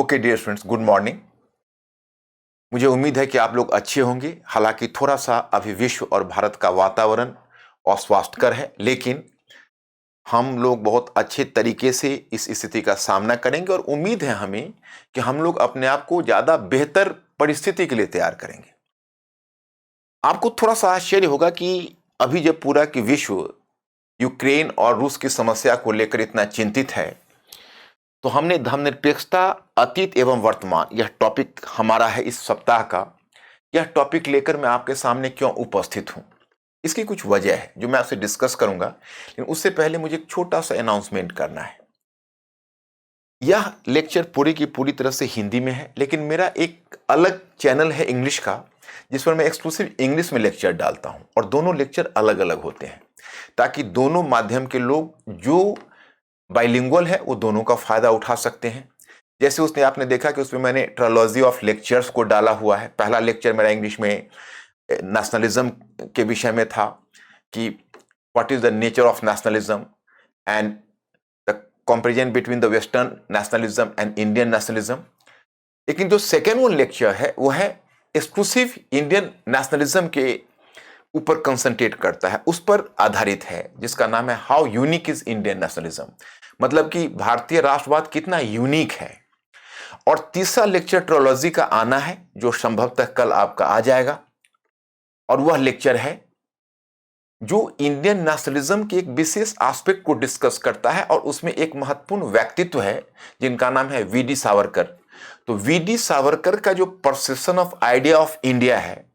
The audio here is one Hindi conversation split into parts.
Okay dear friends, good morning. मुझे उम्मीद है कि आप लोग अच्छे होंगे। हालांकि थोड़ा सा अभी विश्व और भारत का वातावरण अस्वास्थ्यकर है, लेकिन हम लोग बहुत अच्छे तरीके से इस स्थिति का सामना करेंगे और उम्मीद है हमें कि हम लोग अपने आप को ज़्यादा बेहतर परिस्थिति के लिए तैयार करेंगे। आपको थोड़ा सा आश्चर्य होगा कि अभी जब पूरा कि विश्व यूक्रेन और रूस की समस्या को लेकर इतना चिंतित है, तो हमने धर्मनिरपेक्षता अतीत एवं वर्तमान यह टॉपिक हमारा है इस सप्ताह का। यह टॉपिक लेकर मैं आपके सामने क्यों उपस्थित हूं, इसकी कुछ वजह है जो मैं आपसे डिस्कस करूंगा, लेकिन उससे पहले मुझे एक छोटा सा अनाउंसमेंट करना है। यह लेक्चर पूरी की पूरी तरह से हिंदी में है, लेकिन मेरा एक अलग चैनल है इंग्लिश का, जिस पर मैं एक्सक्लूसिव इंग्लिश में लेक्चर डालता हूं और दोनों लेक्चर अलग अलग होते हैं, ताकि दोनों माध्यम के लोग जो बाइलिंगुअल है वो दोनों का फायदा उठा सकते हैं। जैसे उसने आपने देखा कि उसमें मैंने ट्रोलॉजी ऑफ लेक्चर्स को डाला हुआ है। पहला लेक्चर मेरा इंग्लिश में नेशनलिज्म के विषय में था कि what is the nature of nationalism and the comparison between the western nationalism and Indian nationalism. लेकिन जो सेकेंड वन लेक्चर है वो है एक्सक्लूसिव इंडियन नेशनलिज्म के ऊपर कंसंट्रेट करता है, उस पर आधारित है, जिसका नाम है how unique is Indian nationalism, मतलब कि भारतीय राष्ट्रवाद कितना यूनिक है। और तीसरा लेक्चर ट्रोलॉजी का आना है, जो संभवतः कल आपका आ जाएगा, और वह लेक्चर है जो इंडियन नेशनलिज्म के एक विशेष एस्पेक्ट को डिस्कस करता है, और उसमें एक महत्वपूर्ण व्यक्तित्व है जिनका नाम है वी डी सावरकर। तो वी डी सावरकर का जो perception of idea of India है,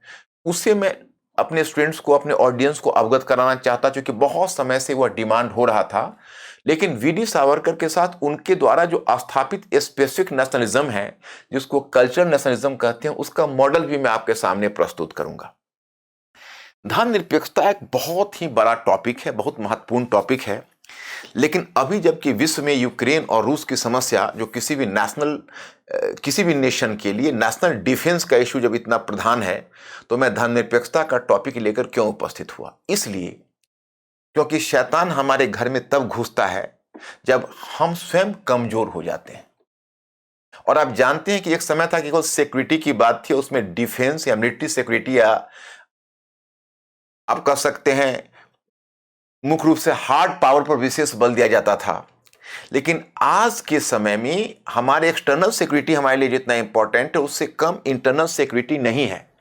उसे मैं अपने स्टूडेंट्स को, अपने ऑडियंस को अवगत कराना चाहता, क्योंकि बहुत समय से वह डिमांड हो रहा था। लेकिन वी डी सावरकर के साथ उनके द्वारा जो स्थापित स्पेसिफिक नेशनलिज्म है, जिसको कल्चरल नेशनलिज्म कहते हैं, उसका मॉडल भी मैं आपके सामने प्रस्तुत करूंगा। धर्मनिरपेक्षता एक बहुत ही बड़ा टॉपिक है, बहुत महत्वपूर्ण टॉपिक है, लेकिन अभी जबकि विश्व में यूक्रेन और रूस की समस्या, जो किसी भी नेशन के लिए नेशनल डिफेंस का इशू जब इतना प्रधान है, तो मैं धर्मनिरपेक्षता का टॉपिक लेकर क्यों उपस्थित हुआ? इसलिए क्योंकि शैतान हमारे घर में तब घुसता है जब हम स्वयं कमजोर हो जाते हैं। और आप जानते हैं कि एक समय था कि केवल सिक्योरिटी की बात थी, उसमें डिफेंस या मिलिट्री सिक्योरिटी, या आप कह सकते हैं मुख्य रूप से हार्ड पावर पर विशेष बल दिया जाता था। लेकिन आज के समय में हमारे एक्सटर्नल सिक्योरिटी हमारे लिए जितना इंपॉर्टेंट है, उससे कम इंटरनल सिक्योरिटी नहीं है।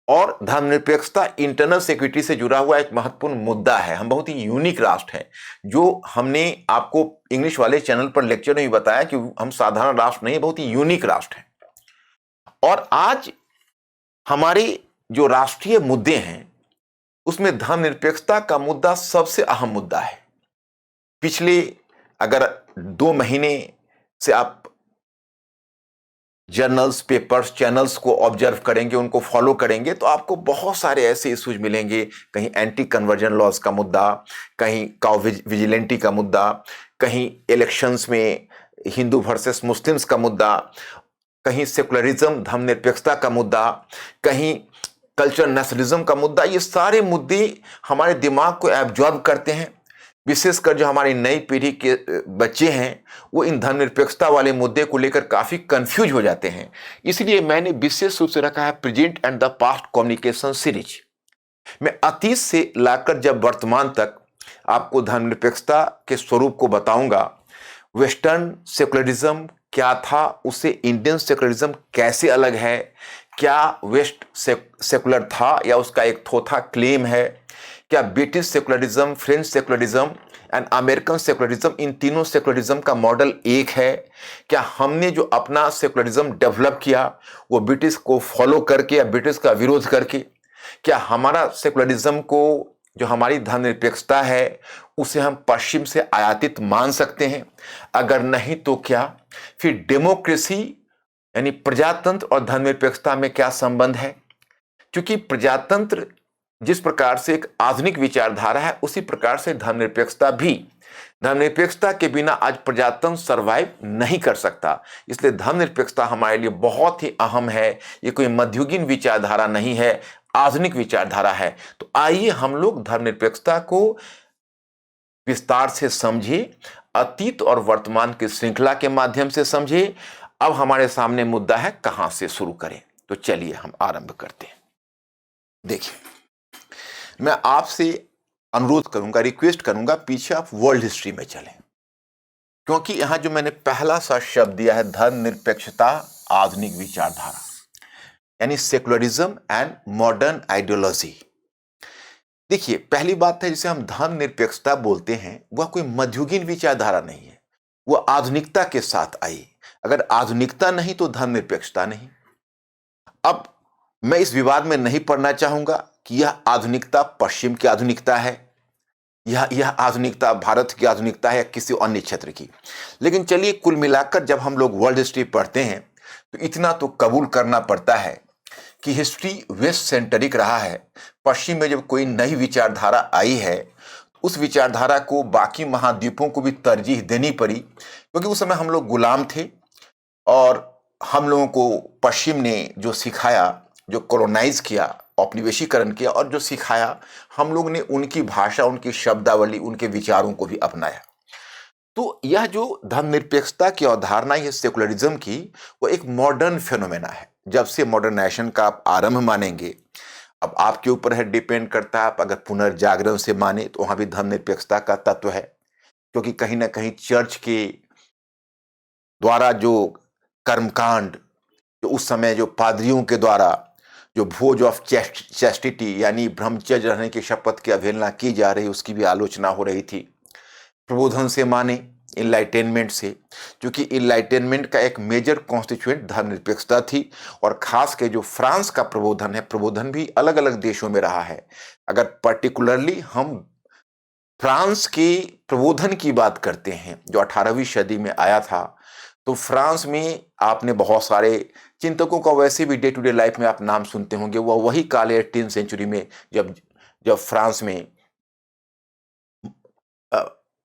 और धर्मनिरपेक्षता इंटरनल सिक्योरिटी से जुड़ा हुआ एक महत्वपूर्ण मुद्दा है। हम बहुत ही यूनिक राष्ट्र हैं, जो हमने आपको इंग्लिश वाले चैनल पर लेक्चर में भी बताया कि हम साधारण राष्ट्र नहीं, बहुत ही यूनिक राष्ट्र हैं। और आज हमारे जो राष्ट्रीय मुद्दे हैं, उसमें धर्मनिरपेक्षता का मुद्दा सबसे अहम मुद्दा है। पिछले अगर 2 महीने से आप जर्नल्स, पेपर्स, चैनल्स को ऑब्जर्व करेंगे, उनको फॉलो करेंगे, तो आपको बहुत सारे ऐसे इश्यूज मिलेंगे। कहीं एंटी कन्वर्जन लॉज का मुद्दा, कहीं काउ विजिलेंटी का मुद्दा, कहीं इलेक्शंस में हिंदू वर्सेस मुस्लिम्स का मुद्दा, कहीं सेकुलरिज्म धर्मनिरपेक्षता का मुद्दा, कहीं कल्चर नेशनलिज्म का मुद्दा। ये सारे मुद्दे हमारे दिमाग को एब्जॉर्ब करते हैं। विशेषकर जो हमारी नई पीढ़ी के बच्चे हैं, वो इन धर्मनिरपेक्षता वाले मुद्दे को लेकर काफ़ी कंफ्यूज हो जाते हैं। इसलिए मैंने विशेष रूप से रखा है present and the past communication series. मैं अतीत से लाकर जब वर्तमान तक आपको धर्मनिरपेक्षता के स्वरूप को बताऊंगा। वेस्टर्न सेकुलरिज्म क्या था, उससे इंडियन सेकुलरिज्म कैसे अलग है, क्या वेस्ट सेकुलर था या उसका एक थोथा क्लेम है, क्या British secularism, French secularism and American secularism, इन तीनों सेकुलरिज्म का मॉडल एक है, क्या हमने जो अपना सेकुलरिज्म डेवलप किया वो ब्रिटिश को फॉलो करके या ब्रिटिश का विरोध करके, क्या हमारा सेकुलरिज्म को, जो हमारी धर्मनिरपेक्षता है, उसे हम पश्चिम से आयातित मान सकते हैं? अगर नहीं तो क्या? फिर डेमोक्रेसी यानी प्रजातंत्र और धर्मनिरपेक्षता में क्या संबंध है? क्योंकि प्रजातंत्र जिस प्रकार से एक आधुनिक विचारधारा है, उसी प्रकार से धर्मनिरपेक्षता भी, धर्मनिरपेक्षता के बिना आज प्रजातंत्र सर्वाइव नहीं कर सकता। इसलिए धर्मनिरपेक्षता हमारे लिए बहुत ही अहम है। ये कोई मध्ययुगीन विचारधारा नहीं है, आधुनिक विचारधारा है। तो आइए हम लोग धर्मनिरपेक्षता को विस्तार से समझे, अतीत और वर्तमान की श्रृंखला के माध्यम से समझे, अब हमारे सामने मुद्दा है कहां से शुरू करें। तो चलिए हम आरंभ करते हैं। देखिए, मैं आपसे अनुरोध करूंगा, रिक्वेस्ट करूंगा, पीछे आप वर्ल्ड हिस्ट्री में चलें, क्योंकि यहां जो मैंने पहला सा शब्द दिया है धर्मनिरपेक्षता आधुनिक विचारधारा, यानी सेकुलरिज्म एंड मॉडर्न आइडियोलॉजी। देखिए, पहली बात है जिसे हम धर्मनिरपेक्षता बोलते हैं वह कोई मध्ययुगीन विचारधारा नहीं है, वह आधुनिकता के साथ आई। अगर आधुनिकता नहीं तो धर्मनिरपेक्षता नहीं। अब मैं इस विवाद में नहीं पड़ना चाहूंगा कि यह आधुनिकता पश्चिम की आधुनिकता है, यह आधुनिकता भारत की आधुनिकता है या किसी अन्य क्षेत्र की। लेकिन चलिए, कुल मिलाकर जब हम लोग वर्ल्ड हिस्ट्री पढ़ते हैं तो इतना तो कबूल करना पड़ता है कि हिस्ट्री वेस्ट सेंटरिक रहा है। पश्चिम में जब कोई नई विचारधारा आई है तो उस विचारधारा को बाकी महाद्वीपों को भी तरजीह देनी पड़ी, क्योंकि उस समय हम लोग गुलाम थे और हम लोगों को पश्चिम ने जो सिखाया, जो कॉलोनाइज किया, औपनिवेशीकरण किया और जो सिखाया, हम लोग ने उनकी भाषा, उनकी शब्दावली, उनके विचारों को भी अपनाया। तो यह जो धर्मनिरपेक्षता की अवधारणा है सेकुलरिज्म की, वो एक मॉडर्न फिनोमेना है। जब से मॉडर्नाइजेशन का आप आरंभ मानेंगे, अब आपके ऊपर है, डिपेंड करता है। आप अगर पुनर्जागरण से माने तो वहां भी धर्मनिरपेक्षता का तत्व है, क्योंकि कहीं ना कहीं चर्च के द्वारा जो कर्मकांड, जो उस समय जो पादरियों के द्वारा जो भोज ऑफ चैस्टिटी यानी ब्रह्मचर्य रहने की शपथ की अवहेलना की जा रही, उसकी भी आलोचना हो रही थी। प्रबोधन से माने, इनलाइटेनमेंट से, क्योंकि इनलाइटेनमेंट का एक मेजर कॉन्स्टिट्यूएंट धर्मनिरपेक्षता थी। और खास के जो फ्रांस का प्रबोधन है, प्रबोधन भी अलग अलग देशों में रहा है। अगर पर्टिकुलरली हम फ्रांस के प्रबोधन की बात करते हैं जो 18वीं सदी में आया था, तो फ्रांस में आपने बहुत सारे चिंतकों का वैसे भी डे टू डे लाइफ में आप नाम सुनते होंगे। वह वही काल 18th सेंचुरी में जब जब फ्रांस में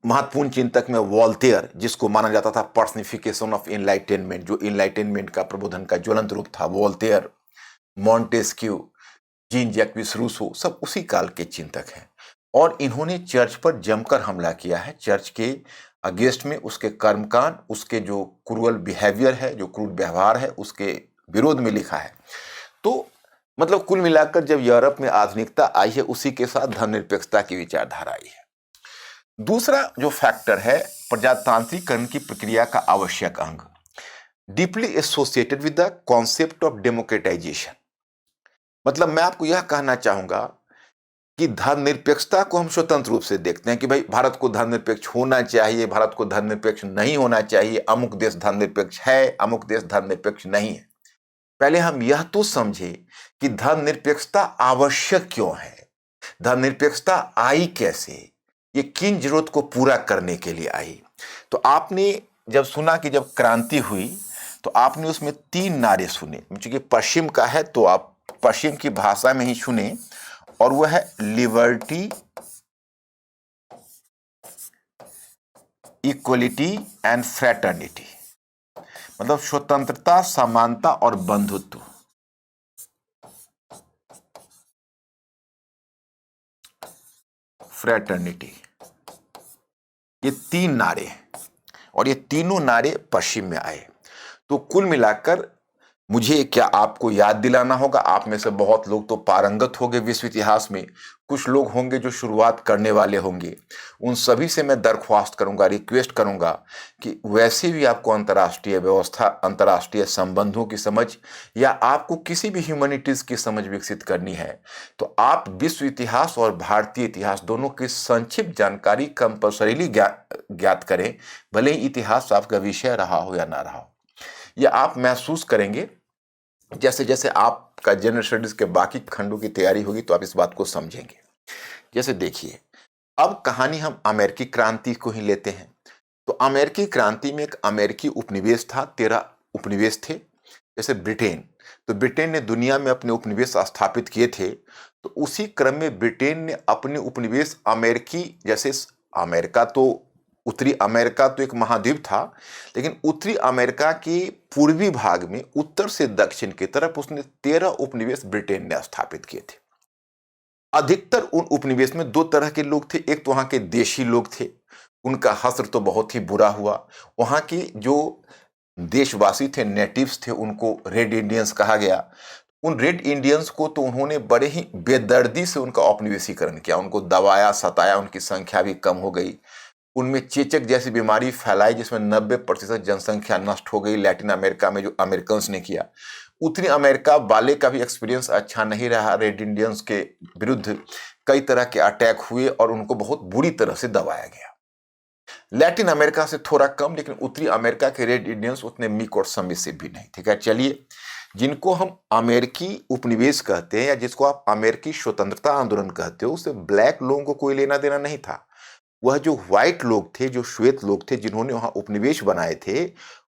महत्वपूर्ण चिंतक में वॉल्टेयर, जिसको माना जाता था पर्सनिफिकेशन ऑफ इनलाइटेनमेंट, जो इनलाइटेनमेंट का प्रबोधन का ज्वलंत रूप था, वॉल्टेयर, मॉन्टेस्क्यू, जीन जैक्विस रूसो, सब उसी काल के चिंतक हैं। और इन्होंने चर्च पर जमकर हमला किया है। चर्च के अगेंस्ट में उसके कर्मकांड, उसके जो क्रूअल बिहेवियर है, जो क्रूर व्यवहार है, उसके विरोध में लिखा है। तो मतलब कुल मिलाकर जब यूरोप में आधुनिकता आई है, उसी के साथ धर्मनिरपेक्षता की विचारधारा आई है। दूसरा जो फैक्टर है, प्रजातांत्रिकरण की प्रक्रिया का आवश्यक अंग, deeply associated with the concept of democratisation. मतलब मैं आपको यह कहना चाहूंगा कि धर्मनिरपेक्षता को हम स्वतंत्र रूप से देखते हैं कि भाई भारत को धर्मनिरपेक्ष होना चाहिए, भारत को धर्मनिरपेक्ष नहीं होना चाहिए, अमुक देश धर्मनिरपेक्ष है, अमुक देश धर्मनिरपेक्ष नहीं है। पहले हम यह तो समझे कि धर्मनिरपेक्षता आवश्यक क्यों है, धर्मनिरपेक्षता आई कैसे, ये किन जरूरत को पूरा करने के लिए आई। तो आपने जब सुना कि जब क्रांति हुई तो आपने उसमें 3 नारे सुने। क्योंकि पश्चिम का है तो आप पश्चिम की भाषा में ही सुने, और वह है लिबर्टी, इक्वलिटी एंड फ्रेटर्निटी, मतलब स्वतंत्रता, समानता और बंधुत्व। फ्रेटर्निटी, ये 3 नारे हैं और ये तीनों नारे पश्चिम में आए। तो कुल मिलाकर मुझे क्या आपको याद दिलाना होगा, आप में से बहुत लोग तो पारंगत होंगे विश्व इतिहास में, कुछ लोग होंगे जो शुरुआत करने वाले होंगे। उन सभी से मैं दरख्वास्त करूंगा, रिक्वेस्ट करूंगा कि वैसे भी आपको अंतर्राष्ट्रीय व्यवस्था, अंतर्राष्ट्रीय संबंधों की समझ या आपको किसी भी ह्यूमैनिटीज की समझ विकसित करनी है तो आप विश्व इतिहास और भारतीय इतिहास दोनों की संक्षिप्त जानकारी कंपल्सरीली ज्ञात करें, भले ही इतिहास आपका विषय रहा हो या ना रहा हो। यह आप महसूस करेंगे जैसे जैसे आपका जनरल स्टडीज के बाकी खंडों की तैयारी होगी तो आप इस बात को समझेंगे। जैसे देखिए, अब कहानी हम अमेरिकी क्रांति को ही लेते हैं। तो अमेरिकी क्रांति में एक अमेरिकी उपनिवेश था, 13 उपनिवेश थे। जैसे ब्रिटेन, तो ब्रिटेन ने दुनिया में अपने उपनिवेश स्थापित किए थे, तो उसी क्रम में ब्रिटेन ने अपने उपनिवेश अमेरिकी, जैसे अमेरिका तो उत्तरी अमेरिका तो एक महाद्वीप था, लेकिन उत्तरी अमेरिका के पूर्वी भाग में उत्तर से दक्षिण की तरफ उसने 13 उपनिवेश ब्रिटेन ने स्थापित किए थे। अधिकतर उन उपनिवेश में 2 तरह के लोग थे। एक तो वहां के देशी लोग थे, उनका हश्र तो बहुत ही बुरा हुआ। वहां की जो देशवासी थे, नेटिव्स थे, उनको रेड इंडियंस कहा गया। उन रेड इंडियंस को तो उन्होंने बड़े ही बेदर्दी से उनका औपनिवेशीकरण किया, उनको दबाया, सताया, उनकी संख्या भी कम हो गई। उनमें चेचक जैसी बीमारी फैलाई जिसमें 90% जनसंख्या नष्ट हो गई। लैटिन अमेरिका में जो अमेरिकन्स ने किया, उतनी अमेरिका वाले का भी एक्सपीरियंस अच्छा नहीं रहा। रेड इंडियंस के विरुद्ध कई तरह के अटैक हुए और उनको बहुत बुरी तरह से दबाया गया। लैटिन अमेरिका से थोड़ा कम, लेकिन उत्तरी अमेरिका के रेड इंडियंस उतने मीक और सबमिसिव भी नहीं। ठीक है, चलिए, जिनको हम अमेरिकी उपनिवेश कहते हैं या जिसको आप अमेरिकी स्वतंत्रता आंदोलन कहते हो, उससे ब्लैक लोगों को कोई लेना देना नहीं था। वह जो व्हाइट लोग थे, जो श्वेत लोग थे, जिन्होंने वहां उपनिवेश बनाए थे,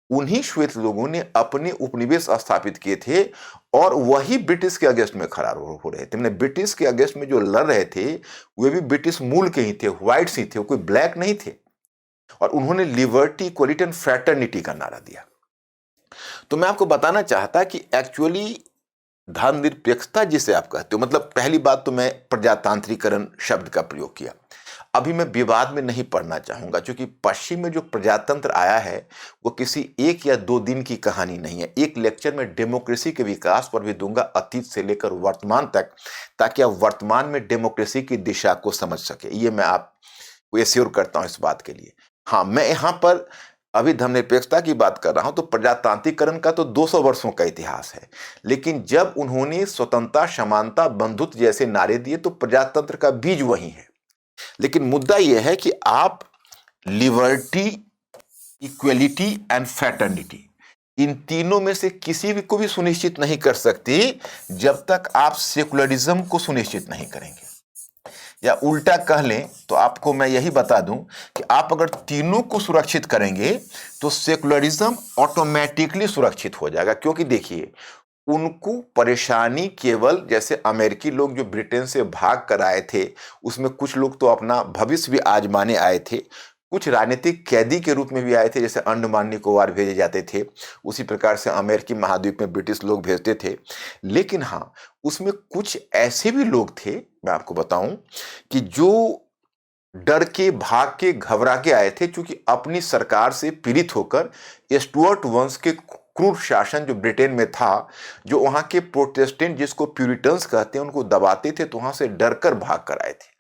उन्हीं श्वेत लोगों ने अपने उपनिवेश स्थापित किए थे और वही ब्रिटिश के अगेंस्ट में खड़ा हो रहे थे। ब्रिटिश के अगेंस्ट में जो लड़ रहे थे वे भी ब्रिटिश मूल के ही थे, व्हाइट्स ही थे, कोई ब्लैक नहीं थे। और उन्होंने लिबर्टी, इक्वलिटी एंड फ्रैटर्निटी का नारा दिया। तो मैं आपको बताना चाहता कि एक्चुअली धर्मनिरपेक्षता जिसे आप कहते हो, मतलब पहली बात तो मैं प्रजातांत्रिकरण शब्द का प्रयोग किया। अभी मैं विवाद में नहीं पढ़ना चाहूंगा, क्योंकि पश्चिम में जो प्रजातंत्र आया है वो किसी एक या दो दिन की कहानी नहीं है। एक लेक्चर में डेमोक्रेसी के विकास पर भी दूंगा, अतीत से लेकर वर्तमान तक, ताकि आप वर्तमान में डेमोक्रेसी की दिशा को समझ सके। ये मैं आपको एश्योर करता हूं इस बात के लिए। हाँ, मैं यहां पर अभी धर्मनिरपेक्षता की बात कर रहा हूं, तो प्रजातांत्रिकरण का तो 200 वर्षों का इतिहास है। लेकिन जब उन्होंने स्वतंत्रता, समानता, बंधुत्व जैसे नारे दिए तो प्रजातंत्र का बीज वही है। लेकिन मुद्दा यह है कि आप लिबर्टी, इक्वलिटी एंड फ्रैटर्निटी, इन तीनों में से किसी भी को भी सुनिश्चित नहीं कर सकती जब तक आप सेकुलरिज्म को सुनिश्चित नहीं करेंगे। या उल्टा कह लें तो आपको मैं यही बता दूं कि आप अगर तीनों को सुरक्षित करेंगे तो सेकुलरिज्म ऑटोमेटिकली सुरक्षित हो जाएगा। क्योंकि देखिए, उनको परेशानी केवल, जैसे अमेरिकी लोग जो ब्रिटेन से भाग कर आए थे, उसमें कुछ लोग तो अपना भविष्य भी आजमाने आए थे, कुछ राजनीतिक कैदी के रूप में भी आए थे, जैसे अंडमान निकोबार भेजे जाते थे, उसी प्रकार से अमेरिकी महाद्वीप में ब्रिटिश लोग भेजते थे। लेकिन हाँ, उसमें कुछ ऐसे भी लोग थे, मैं आपको बताऊं, कि जो डर के, भाग के, घबरा के आए थे, क्योंकि अपनी सरकार से पीड़ित होकर स्टुअर्ट वंश के क्रूर शासन जो ब्रिटेन में था, जो वहां के प्रोटेस्टेंट, जिसको प्यूरिटन्स कहते हैं, उनको दबाते थे, तो वहां से डरकर भाग कर आए थे।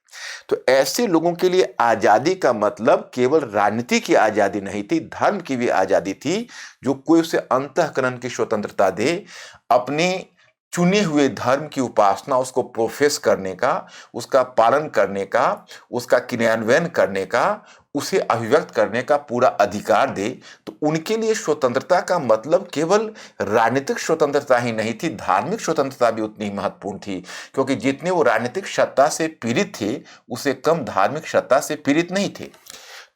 तो ऐसे लोगों के लिए आजादी का मतलब केवल राजनीति की आजादी नहीं थी, धर्म की भी आजादी थी। जो कोई उसे अंतःकरण की स्वतंत्रता दे, अपने चुने हुए धर्म की उपासना, उसको प्रोफेस करने का, उसका पालन करने का, उसका क्रियान्वयन करने का, उसे अभिव्यक्त करने का पूरा अधिकार दे, तो उनके लिए स्वतंत्रता का मतलब केवल राजनीतिक स्वतंत्रता ही नहीं थी, धार्मिक स्वतंत्रता भी उतनी महत्वपूर्ण थी। क्योंकि जितने वो राजनीतिक सत्ता से पीड़ित थे, उसे कम धार्मिक सत्ता से पीड़ित नहीं थे।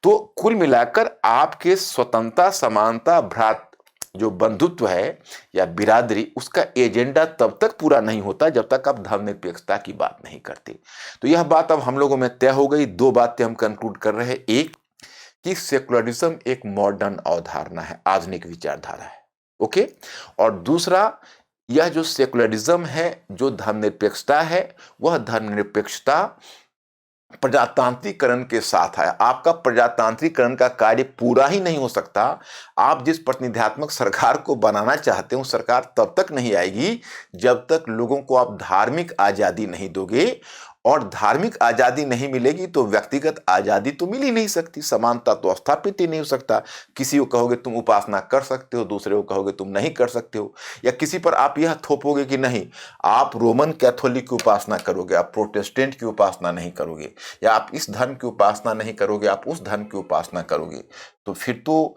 तो कुल मिलाकर आपके स्वतंत्रता, समानता, जो बंधुत्व है या बिरादरी, उसका एजेंडा तब तक पूरा नहीं होता जब तक आप धर्मनिरपेक्षता की बात नहीं करते। तो यह बात अब हम लोगों में तय हो गई। दो बातें हम कंक्लूड कर रहे हैं। एक, कि सेकुलरिज्म एक मॉडर्न अवधारणा है, आधुनिक विचारधारा है, ओके। और दूसरा, यह जो सेकुलरिज्म है, जो धर्मनिरपेक्षता है, वह धर्मनिरपेक्षता प्रजातांत्रिकरण के साथ है। आपका प्रजातांत्रिकरण का कार्य पूरा ही नहीं हो सकता। आप जिस प्रतिनिधित्वात्मक सरकार को बनाना चाहते हो, सरकार तब तक नहीं आएगी जब तक लोगों को आप धार्मिक आजादी नहीं दोगे। और धार्मिक आजादी नहीं मिलेगी तो व्यक्तिगत आजादी तो मिल ही नहीं सकती, समानता तो स्थापित ही नहीं हो सकता। किसी को कहोगे तुम उपासना कर सकते हो, दूसरे को कहोगे तुम नहीं कर सकते हो। या किसी पर आप यह थोपोगे कि नहीं, आप रोमन कैथोलिक की उपासना करोगे, आप प्रोटेस्टेंट की उपासना नहीं करोगे, या आप इस धर्म की उपासना नहीं करोगे, आप उस धर्म की उपासना करोगे, तो फिर तो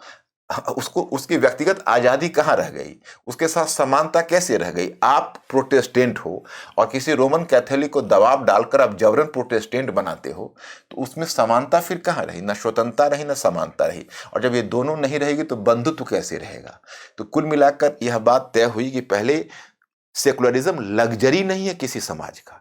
उसको, उसकी व्यक्तिगत आजादी कहाँ रह गई, उसके साथ समानता कैसे रह गई। आप प्रोटेस्टेंट हो और किसी रोमन कैथोलिक को दबाव डालकर आप जबरन प्रोटेस्टेंट बनाते हो, तो उसमें समानता फिर कहाँ रही, ना स्वतंत्रता रही, ना समानता रही। और जब ये दोनों नहीं रहेगी तो बंधुत्व कैसे रहेगा। तो कुल मिलाकर यह बात तय हुई कि पहले सेकुलरिज्म लग्जरी नहीं है किसी समाज का।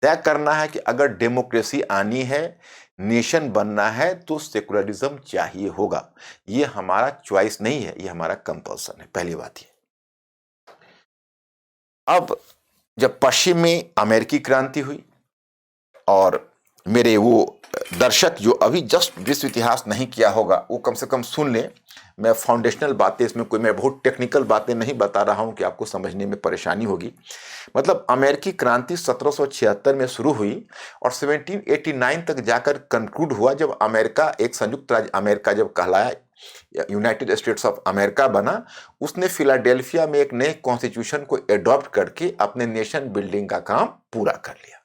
तय करना है कि अगर डेमोक्रेसी आनी है, नेशन बनना है, तो सेकुलरिज्म चाहिए होगा। ये हमारा चॉइस नहीं है, ये हमारा कंपल्सन है। पहली बात ये। अब जब पश्चिम में अमेरिकी क्रांति हुई, और मेरे वो दर्शक जो अभी जस्ट विश्व इतिहास नहीं किया होगा, वो कम से कम सुन लें। मैं फाउंडेशनल बातें इसमें कोई मैं बहुत टेक्निकल बातें नहीं बता रहा हूं कि आपको समझने में परेशानी होगी। मतलब अमेरिकी क्रांति 1776 में शुरू हुई और 1789 तक जाकर कंक्लूड हुआ, जब अमेरिका एक संयुक्त राज्य अमेरिका जब कहलाया, यूनाइटेड स्टेट्स ऑफ अमेरिका बना। उसने फिलाडेल्फिया में एक नए कॉन्स्टिट्यूशन को एडॉप्ट करके अपने नेशन बिल्डिंग का काम पूरा कर लिया।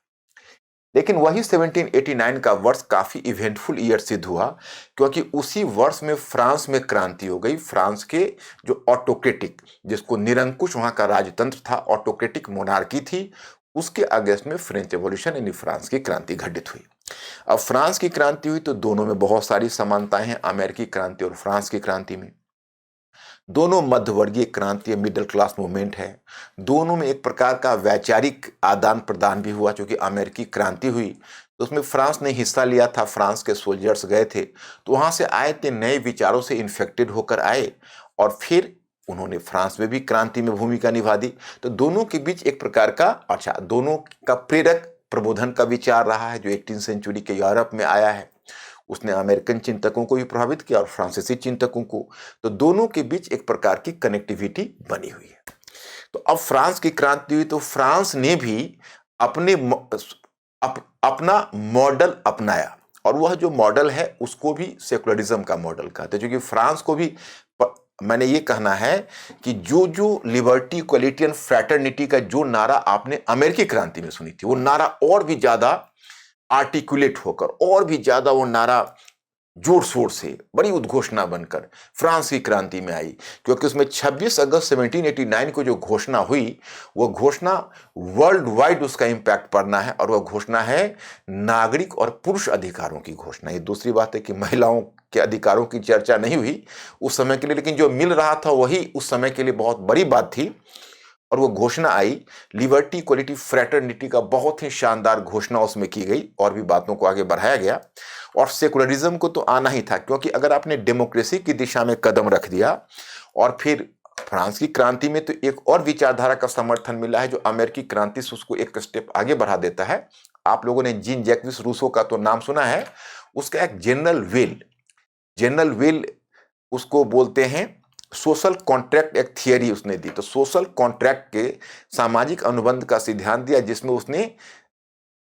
लेकिन वही 1789 का वर्ष काफी इवेंटफुल ईयर सिद्ध हुआ, क्योंकि उसी वर्ष में फ्रांस में क्रांति हो गई। फ्रांस के जो ऑटोक्रेटिक, जिसको निरंकुश वहां का राजतंत्र था, ऑटोक्रेटिक मोनार्की थी, उसके अगेंस्ट में फ्रेंच रेवोल्यूशन यानी फ्रांस की क्रांति घटित हुई। अब फ्रांस की क्रांति हुई तो दोनों में बहुत सारी समानताएं हैं, अमेरिकी क्रांति और फ्रांस की क्रांति में। दोनों मध्यवर्गीय क्रांति मिडिल क्लास मूवमेंट है। दोनों में एक प्रकार का वैचारिक आदान प्रदान भी हुआ। क्योंकि अमेरिकी क्रांति हुई तो उसमें फ्रांस ने हिस्सा लिया था, फ्रांस के सोल्जर्स गए थे, तो वहां से आए थे, नए विचारों से इन्फेक्टेड होकर आए और फिर उन्होंने फ्रांस में भी क्रांति में भूमिका निभा दी। तो दोनों के बीच एक प्रकार का दोनों का प्रेरक प्रबोधन का विचार रहा है जो 18वीं सेंचुरी के यूरोप में आया है। उसने अमेरिकन चिंतकों को भी प्रभावित किया और फ्रांसीसी चिंतकों को। तो दोनों के बीच एक प्रकार की कनेक्टिविटी बनी हुई है। तो अब फ्रांस की क्रांति हुई तो फ्रांस ने भी अपना मॉडल अपनाया, और वह जो मॉडल है उसको भी सेकुलरिज्म का मॉडल कहते हैं। क्योंकि फ्रांस को भी मैंने ये कहना है कि जो जो लिबर्टी, इक्वलिटी एंड फ्रैटर्निटी का जो नारा आपने अमेरिकी क्रांति में सुनी थी, वो नारा और भी ज्यादा आर्टिकुलेट होकर, और भी ज्यादा वो नारा जोर शोर से, बड़ी उद्घोषणा बनकर फ्रांस की क्रांति में आई। क्योंकि उसमें 26 अगस्त 1789 को जो घोषणा हुई, वो घोषणा वर्ल्ड वाइड उसका इंपैक्ट पड़ना है, और वह घोषणा है नागरिक और पुरुष अधिकारों की घोषणा। ये दूसरी बात है कि महिलाओं के अधिकारों की चर्चा नहीं हुई उस समय के लिए, लेकिन जो मिल रहा था वही उस समय के लिए बहुत बड़ी बात थी। और वो घोषणा आई, लिबर्टी, इक्वलिटी, फ्रैटर्निटी का बहुत ही शानदार घोषणा उसमें की गई, और भी बातों को आगे बढ़ाया गया। और सेकुलरिज्म को तो आना ही था, क्योंकि अगर आपने डेमोक्रेसी की दिशा में कदम रख दिया, और फिर फ्रांस की क्रांति में तो एक और विचारधारा का समर्थन मिला है जो अमेरिकी क्रांति से उसको एक स्टेप आगे बढ़ा देता है। आप लोगों ने जीन जैक्विस रूसो का तो नाम सुना है। उसका एक जनरल विल उसको बोलते हैं, सोशल कॉन्ट्रैक्ट एक थियरी उसने दी। तो सोशल कॉन्ट्रैक्ट के सामाजिक अनुबंध का सिद्धांत दिया, जिसमें उसने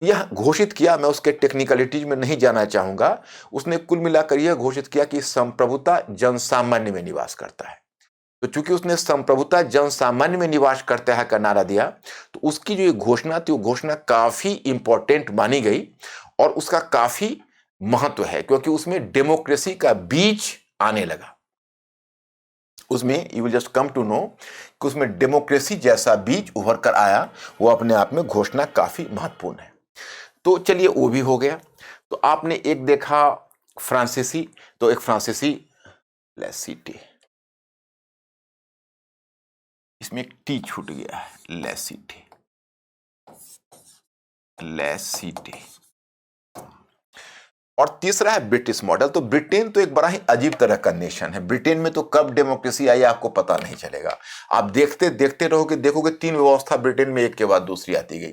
यह घोषित किया, मैं उसके टेक्निकलिटीज में नहीं जाना चाहूंगा, उसने कुल मिलाकर यह घोषित किया कि संप्रभुता जनसामान्य में निवास करता है। तो चूंकि उसने संप्रभुता जनसामान्य में निवास करता है का नारा दिया, तो उसकी जो घोषणा थी वो घोषणा काफी इंपॉर्टेंट मानी गई, और उसका काफी महत्व है, क्योंकि उसमें डेमोक्रेसी का बीज आने लगा। उसमें you will just come to know कि उसमें डेमोक्रेसी जैसा बीज उभर कर आया। वो अपने आप में घोषणा काफी महत्वपूर्ण है। तो चलिए वो भी हो गया। तो आपने एक देखा फ्रांसीसी, तो एक फ्रांसीसी लेसिटी, इसमें एक टी छूट गया है, लेसिटी, और तीसरा है ब्रिटिश मॉडल। तो ब्रिटेन तो एक बड़ा ही अजीब तरह का नेशन है। ब्रिटेन में तो कब डेमोक्रेसी आई आपको पता नहीं चलेगा। आप देखते देखते रहोगे, देखोगे 3 व्यवस्था ब्रिटेन में एक के बाद दूसरी आती गई।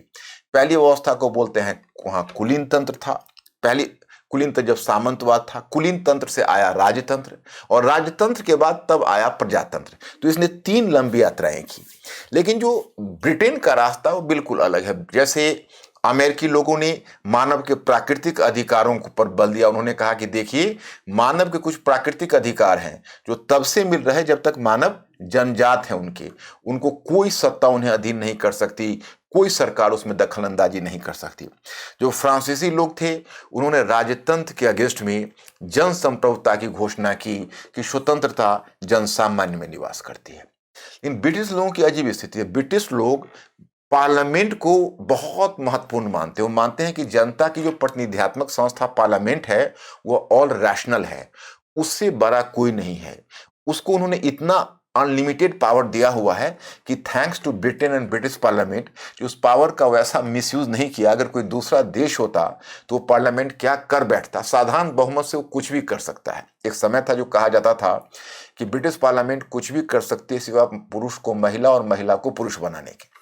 पहली व्यवस्था को बोलते हैं, वहां कुलीन तंत्र था। पहली कुलीन तंत्र जब सामंतवाद था, कुलीन तंत्र से आया राजतंत्र, और राजतंत्र के बाद तब आया प्रजातंत्र। तो इसने 3 लंबी यात्राएं की। लेकिन जो ब्रिटेन का रास्ता वो बिल्कुल अलग है। जैसे अमेरिकी लोगों ने मानव के प्राकृतिक अधिकारों पर बल दिया। उन्होंने कहा कि देखिए, मानव के कुछ प्राकृतिक अधिकार हैं जो तब से मिल रहे जब तक मानव जनजात है उनको कोई सत्ता उन्हें अधीन नहीं कर सकती, कोई सरकार उसमें दखल अंदाजी नहीं कर सकती। जो फ्रांसीसी लोग थे, उन्होंने राजतंत्र के अगेंस्ट में जन संप्रभुता की घोषणा की कि स्वतंत्रता जन सामान्य में निवास करती है। इन ब्रिटिश लोगों की अजीब स्थिति है। ब्रिटिश लोग पार्लियामेंट को बहुत महत्वपूर्ण मानते हैं। वो मानते हैं कि जनता की जो प्रतिनिधित्वक संस्था पार्लियामेंट है वो ऑल रैशनल है, उससे बड़ा कोई नहीं है। उसको उन्होंने इतना अनलिमिटेड पावर दिया हुआ है कि thanks to Britain and British parliament, कि उस पावर का वैसा मिसयूज नहीं किया। अगर कोई दूसरा देश होता तो पार्लियामेंट क्या कर बैठता। साधारण बहुमत से वो कुछ भी कर सकता है। एक समय था जो कहा जाता था कि ब्रिटिश पार्लियामेंट कुछ भी कर सकती है सिवा पुरुष को महिला और महिला को पुरुष बनाने के।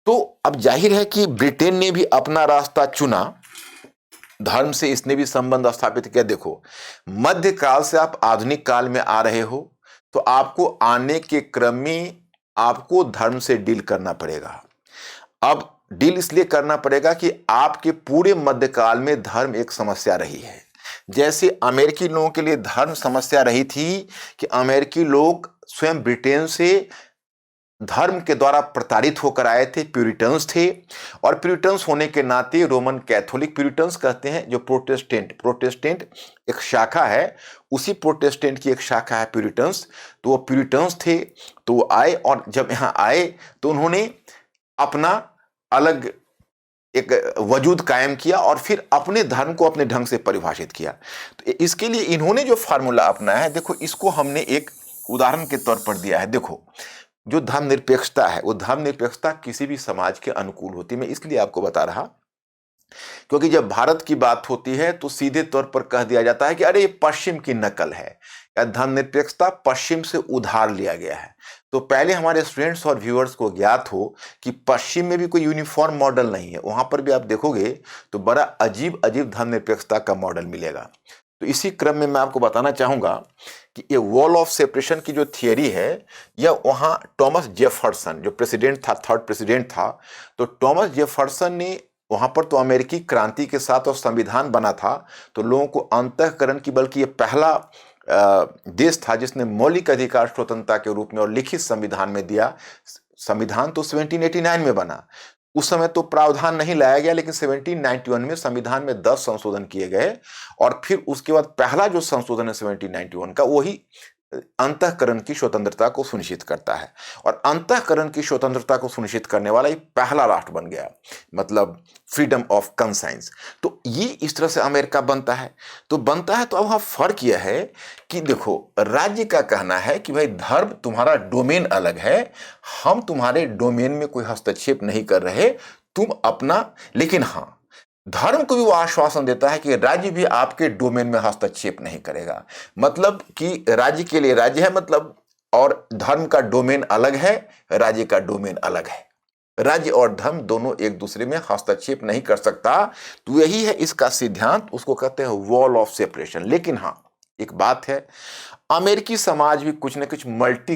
तो अब जाहिर है कि ब्रिटेन ने भी अपना रास्ता चुना, धर्म से इसने भी संबंध स्थापित किया। देखो, मध्यकाल से आप आधुनिक काल में आ रहे हो, तो आपको आने के क्रम में आपको धर्म से डील करना पड़ेगा। अब डील इसलिए करना पड़ेगा कि आपके पूरे मध्यकाल में धर्म एक समस्या रही है। जैसे अमेरिकी लोगों के लिए धर्म समस्या रही थी कि अमेरिकी लोग स्वयं ब्रिटेन से धर्म के द्वारा प्रताड़ित होकर आए थे, प्यूरिटन्स थे, और प्यूरिटन्स होने के नाते रोमन कैथोलिक प्यूरिटन्स कहते हैं, जो प्रोटेस्टेंट एक शाखा है, उसी प्रोटेस्टेंट की एक शाखा है प्यूरिटन्स। तो वो प्यूरिटन्स थे, तो वो आए, और जब यहाँ आए तो उन्होंने अपना अलग एक वजूद कायम किया और फिर अपने धर्म को अपने ढंग से परिभाषित किया। तो इसके लिए इन्होंने जो फार्मूला अपनाया है, देखो इसको हमने एक उदाहरण के तौर पर दिया है। देखो, जो धर्मनिरपेक्षता है, वो धर्मनिरपेक्षता किसी भी समाज के अनुकूल होती है। मैं इसलिए आपको बता रहा, क्योंकि जब भारत की बात होती है तो सीधे तौर पर कह दिया जाता है कि अरे ये पश्चिम की नकल है, या धर्मनिरपेक्षता पश्चिम से उधार लिया गया है। तो पहले हमारे स्टूडेंट्स और व्यूअर्स को ज्ञात हो कि पश्चिम में भी कोई यूनिफॉर्म मॉडल नहीं है। वहां पर भी आप देखोगे तो बड़ा अजीब अजीब धर्मनिरपेक्षता का मॉडल मिलेगा। तो इसी क्रम में मैं आपको बताना चाहूंगा कि ये वॉल ऑफ सेपरेशन की जो थियरी है, यह वहां टॉमस जेफरसन जो प्रेसिडेंट था, थर्ड प्रेसिडेंट था, तो टॉमस जेफरसन ने वहां पर तो अमेरिकी क्रांति के साथ और संविधान बना था, तो लोगों को अंतःकरण की, बल्कि ये पहला देश था जिसने मौलिक अधिकार स्वतंत्रता के रूप में और लिखित संविधान में दिया। संविधान तो 1789 में बना, उस समय तो प्रावधान नहीं लाया गया, लेकिन 1791 में संविधान में 10 संशोधन किए गए, और फिर उसके बाद पहला जो संशोधन है 1791 का, वही अंतःकरण की स्वतंत्रता को सुनिश्चित करता है, और अंतःकरण की स्वतंत्रता को सुनिश्चित करने वाला ये पहला राष्ट्र बन गया, मतलब फ्रीडम ऑफ कंसाइंस। तो ये इस तरह से अमेरिका बनता है। तो अब वहां फर्क यह है कि देखो, राज्य का कहना है कि भाई धर्म तुम्हारा डोमेन अलग है, हम तुम्हारे डोमेन में कोई हस्तक्षेप नहीं कर रहे, तुम अपना, लेकिन हाँ, धर्म को भी वो आश्वासन देता है कि राज्य भी आपके डोमेन में हस्तक्षेप नहीं करेगा। मतलब कि राज्य के लिए राज्य है, मतलब, और धर्म का डोमेन अलग है, राज्य का डोमेन अलग है। राज्य और धर्म दोनों एक दूसरे में हस्तक्षेप नहीं कर सकता। तो यही है इसका सिद्धांत, उसको कहते हैं वॉल ऑफ सेपरेशन। लेकिन हाँ, एक बात है, अमेरिकी समाज भी कुछ न कुछ मल्टी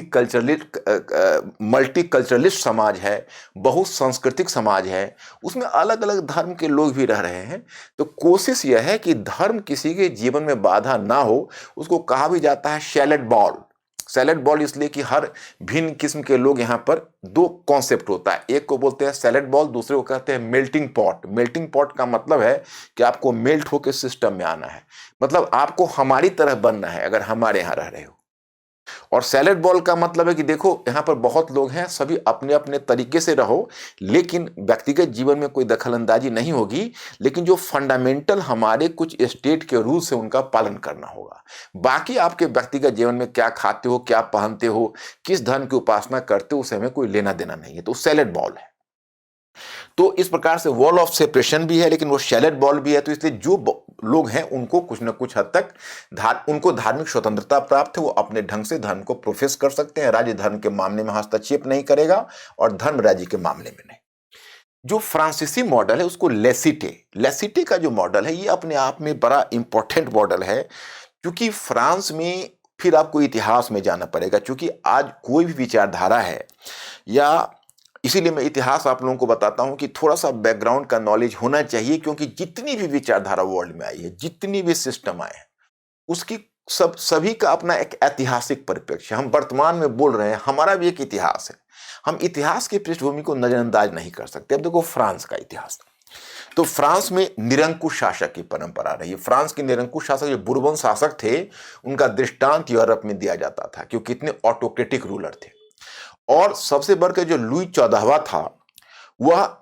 कल्चरलिस्ट समाज है, बहुत सांस्कृतिक समाज है, उसमें अलग अलग धर्म के लोग भी रह रहे हैं। तो कोशिश यह है कि धर्म किसी के जीवन में बाधा ना हो। उसको कहा भी जाता है सैलेड बॉल इसलिए कि हर भिन्न किस्म के लोग यहाँ पर, दो कॉन्सेप्ट होता है, एक को बोलते हैं सैलेड बॉल, दूसरे को कहते हैं मेल्टिंग पॉट का मतलब है कि आपको मेल्ट होकर सिस्टम में आना है, मतलब आपको हमारी तरह बनना है अगर हमारे यहाँ रह रहे हो। और सैलेड बॉल का मतलब है कि देखो, यहाँ पर बहुत लोग हैं, सभी अपने अपने तरीके से रहो, लेकिन व्यक्तिगत जीवन में कोई दखलंदाजी नहीं होगी, लेकिन जो फंडामेंटल हमारे कुछ स्टेट के रूल्स है उनका पालन करना होगा। बाकी आपके व्यक्तिगत जीवन में क्या खाते हो, क्या पहनते हो, किस धर्म की उपासना करते हो, उससे हमें कोई लेना देना नहीं है। तो सैलेड बॉल है। तो इस प्रकार से वॉल ऑफ सेपरेशन भी है, लेकिन वो सैलेड बॉल भी है। तो इसलिए जो लोग हैं उनको कुछ न कुछ हद तक उनको धार्मिक स्वतंत्रता प्राप्त है, वो अपने ढंग से धर्म को प्रोफेस कर सकते हैं। राज्य धर्म के मामले में हस्तक्षेप नहीं करेगा और धर्म राज्य के मामले में नहीं। जो फ्रांसीसी मॉडल है उसको लेसिटे का जो मॉडल है, ये अपने आप में बड़ा इंपॉर्टेंट मॉडल है, क्योंकि फ्रांस में, फिर आपको इतिहास में जाना पड़ेगा, क्योंकि आज कोई भी विचारधारा है, या इसीलिए मैं इतिहास आप लोगों को बताता हूं कि थोड़ा सा बैकग्राउंड का नॉलेज होना चाहिए, क्योंकि जितनी भी विचारधारा वर्ल्ड में आई है, जितनी भी सिस्टम आए हैं, उसकी सभी का अपना एक ऐतिहासिक परिप्रेक्ष्य। हम वर्तमान में बोल रहे हैं, हमारा भी एक इतिहास है, हम इतिहास की पृष्ठभूमि को नजरअंदाज नहीं कर सकते। अब देखो फ्रांस का इतिहास, तो फ्रांस में निरंकुश शासक की परंपरा रही है। फ्रांस के निरंकुश शासक जो बुर्बन शासक थे, उनका दृष्टांत यूरोप में दिया जाता था, क्योंकि कितने ऑटोक्रेटिक रूलर थे। और सबसे बढ़कर जो लुई 14वां था, वह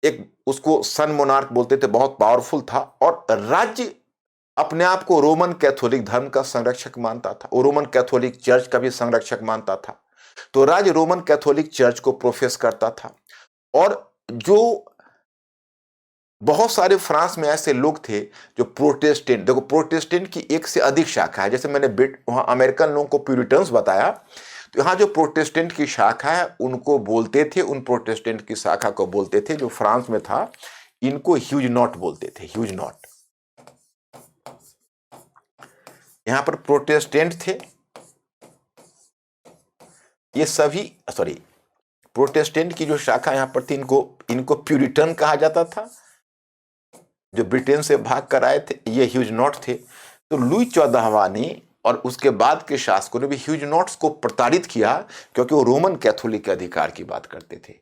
एक, उसको सन मोनार्क बोलते थे, बहुत पावरफुल था, और राज्य अपने आप को रोमन कैथोलिक धर्म का संरक्षक मानता था, वो रोमन कैथोलिक चर्च का भी संरक्षक मानता था। तो राज्य रोमन कैथोलिक चर्च को प्रोफेस करता था। और जो बहुत सारे फ्रांस में ऐसे लोग थे जो प्रोटेस्टेंट, देखो प्रोटेस्टेंट की एक से अधिक शाखा है, जैसे मैंने वहां अमेरिकन लोगों को प्यूरिटन्स बताया, तो यहाँ जो प्रोटेस्टेंट की शाखा है उनको बोलते थे, उन प्रोटेस्टेंट की शाखा को बोलते थे, जो फ्रांस में था, इनको ह्यूजनॉट बोलते थे, ह्यूजनॉट। यहाँ पर प्रोटेस्टेंट थे, ये सभी सॉरी प्रोटेस्टेंट की जो शाखा यहाँ पर थी, इनको प्यूरिटन कहा जाता था। जो ब्रिटेन से भाग कर आए थे ये ह्यूजनॉट थे। तो लुई 14वां ने और उसके बाद के शासकों ने भी ह्यूजनॉट्स को प्रताड़ित किया, क्योंकि वो रोमन कैथोलिक के अधिकार की बात करते थे।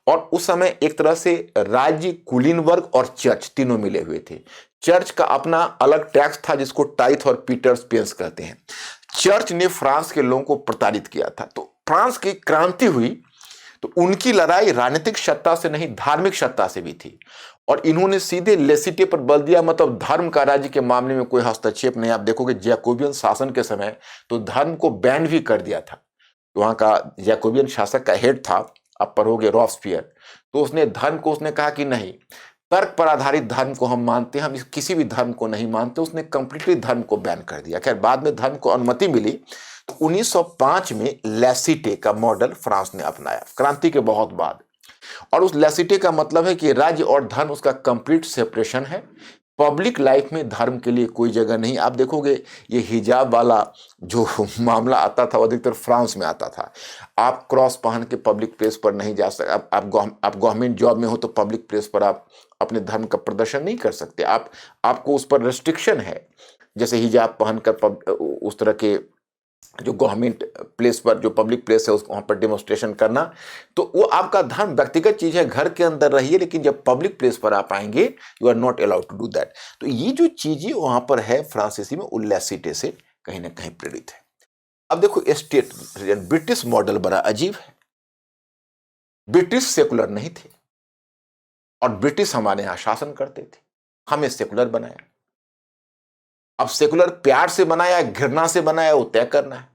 और उस समय एक तरह से राज्य, कुलीन वर्ग और चर्च तीनों मिले हुए थे। चर्च का अपना अलग टैक्स था जिसको टाइथ और पीटर्स पेंस कहते हैं। चर्च ने फ्रांस के लोगों को प्रताड़ित किया था। तो फ्रांस की क्रांति हुई तो उनकी लड़ाई राजनीतिक सत्ता से नहीं, धार्मिक सत्ता से भी थी। और इन्होंने सीधे लेसिटे पर बल दिया, मतलब धर्म का राज्य के मामले में कोई हस्तक्षेप नहीं। आप देखोगे जैकोबियन शासन के समय तो धर्म को बैन भी कर दिया था। वहां का जैकोबियन शासक का हेड था, आप पढ़ोगे, रॉबस्पियर। तो उसने धर्म को उसने कहा कि नहीं, तर्क पर आधारित धर्म को हम मानते हैं, हम किसी भी धर्म को नहीं मानते। उसने कंप्लीटली धर्म को बैन कर दिया। खैर बाद में धर्म को अनुमति मिली। तो 1905 में लेसिटे का मॉडल फ्रांस ने अपनाया, क्रांति के बहुत बाद। और उस लेसिटे का मतलब है कि राज्य और धर्म उसका कंप्लीट सेपरेशन है। पब्लिक लाइफ में धर्म के लिए कोई जगह नहीं। आप देखोगे ये हिजाब वाला जो मामला आता था वो अधिकतर फ्रांस में आता था। आप क्रॉस पहन के पब्लिक प्लेस पर नहीं जा सकते। आप गवर्नमेंट जॉब में हो तो पब्लिक प्लेस पर आप अपने धर्म का प्रदर्शन नहीं कर सकते। आपको उस पर रेस्ट्रिक्शन है, जैसे हिजाब पहनकर उस तरह के जो गवर्नमेंट प्लेस पर, जो पब्लिक प्लेस है, वहां पर डेमोन्स्ट्रेशन करना। तो वो आपका धर्म व्यक्तिगत चीज है, घर के अंदर रहिए, लेकिन जब पब्लिक प्लेस पर आप आएंगे you are not allowed to do that. तो ये जो चीजें वहां पर है फ्रांसीसी में, वो लेसिटे से कहीं ना कहीं प्रेरित है। अब देखो स्टेट ब्रिटिश मॉडल बड़ा अजीब है। ब्रिटिश सेकुलर नहीं थे और ब्रिटिश हमारे यहां शासन करते थे, हमें सेकुलर बनाया। अब सेकुलर प्यार से बनाया, घृणा से बनाया, वो तय करना है।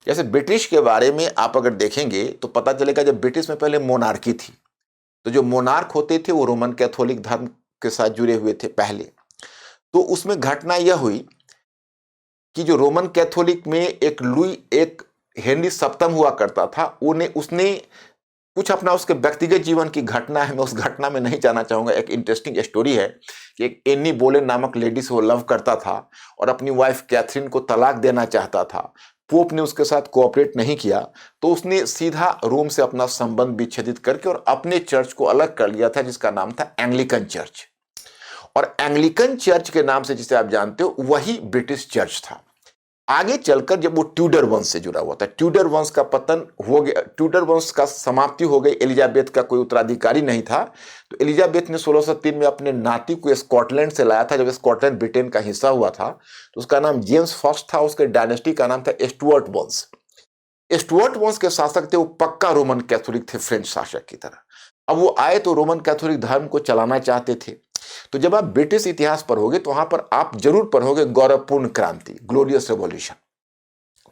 जैसे ब्रिटिश के बारे में आप अगर देखेंगे तो पता चलेगा, जब ब्रिटिश में पहले मोनार्की थी तो जो मोनार्क होते थे वो रोमन कैथोलिक धर्म के साथ जुड़े हुए थे पहले। तो उसमें घटना यह हुई कि जो रोमन कैथोलिक में एक हेनरी सप्तम हुआ करता था, उसने कुछ अपना उसके व्यक्तिगत जीवन की घटना है, मैं उस घटना में नहीं जाना चाहूंगा। एक इंटरेस्टिंग स्टोरी है कि एक एनी बोलेन नामक लेडी से वो लव करता था और अपनी वाइफ कैथरीन को तलाक देना चाहता था। पोप ने उसके साथ कोऑपरेट नहीं किया तो उसने सीधा रोम से अपना संबंध विच्छेदित करके और अपने चर्च को अलग कर लिया था, जिसका नाम था एंग्लिकन चर्च। और एंग्लिकन चर्च के नाम से जिसे आप जानते हो वही ब्रिटिश चर्च था। आगे चलकर जब वो ट्यूडर वंश से जुड़ा हुआ था, ट्यूडर वंश का पतन हो गया, ट्यूडर वंश का समाप्ति हो गई, एलिजाबेथ का कोई उत्तराधिकारी नहीं था। तो एलिजाबेथ ने 1603 में अपने नाती को स्कॉटलैंड से लाया था। जब स्कॉटलैंड ब्रिटेन का हिस्सा हुआ था तो उसका नाम जेम्स फर्स्ट था। उसके डायनेस्टी का नाम था स्टुअर्ट वंश। स्टुअर्ट वंश के शासक थे वो पक्का रोमन कैथोलिक थे, फ्रेंच शासक की तरह। अब वो आए तो रोमन कैथोलिक धर्म को चलाना चाहते थे। तो जब आप ब्रिटिश इतिहास पढ़ोगे तो वहां पर आप जरूर पढ़ोगे गौरवपूर्ण क्रांति, ग्लोरियस रेवोल्यूशन।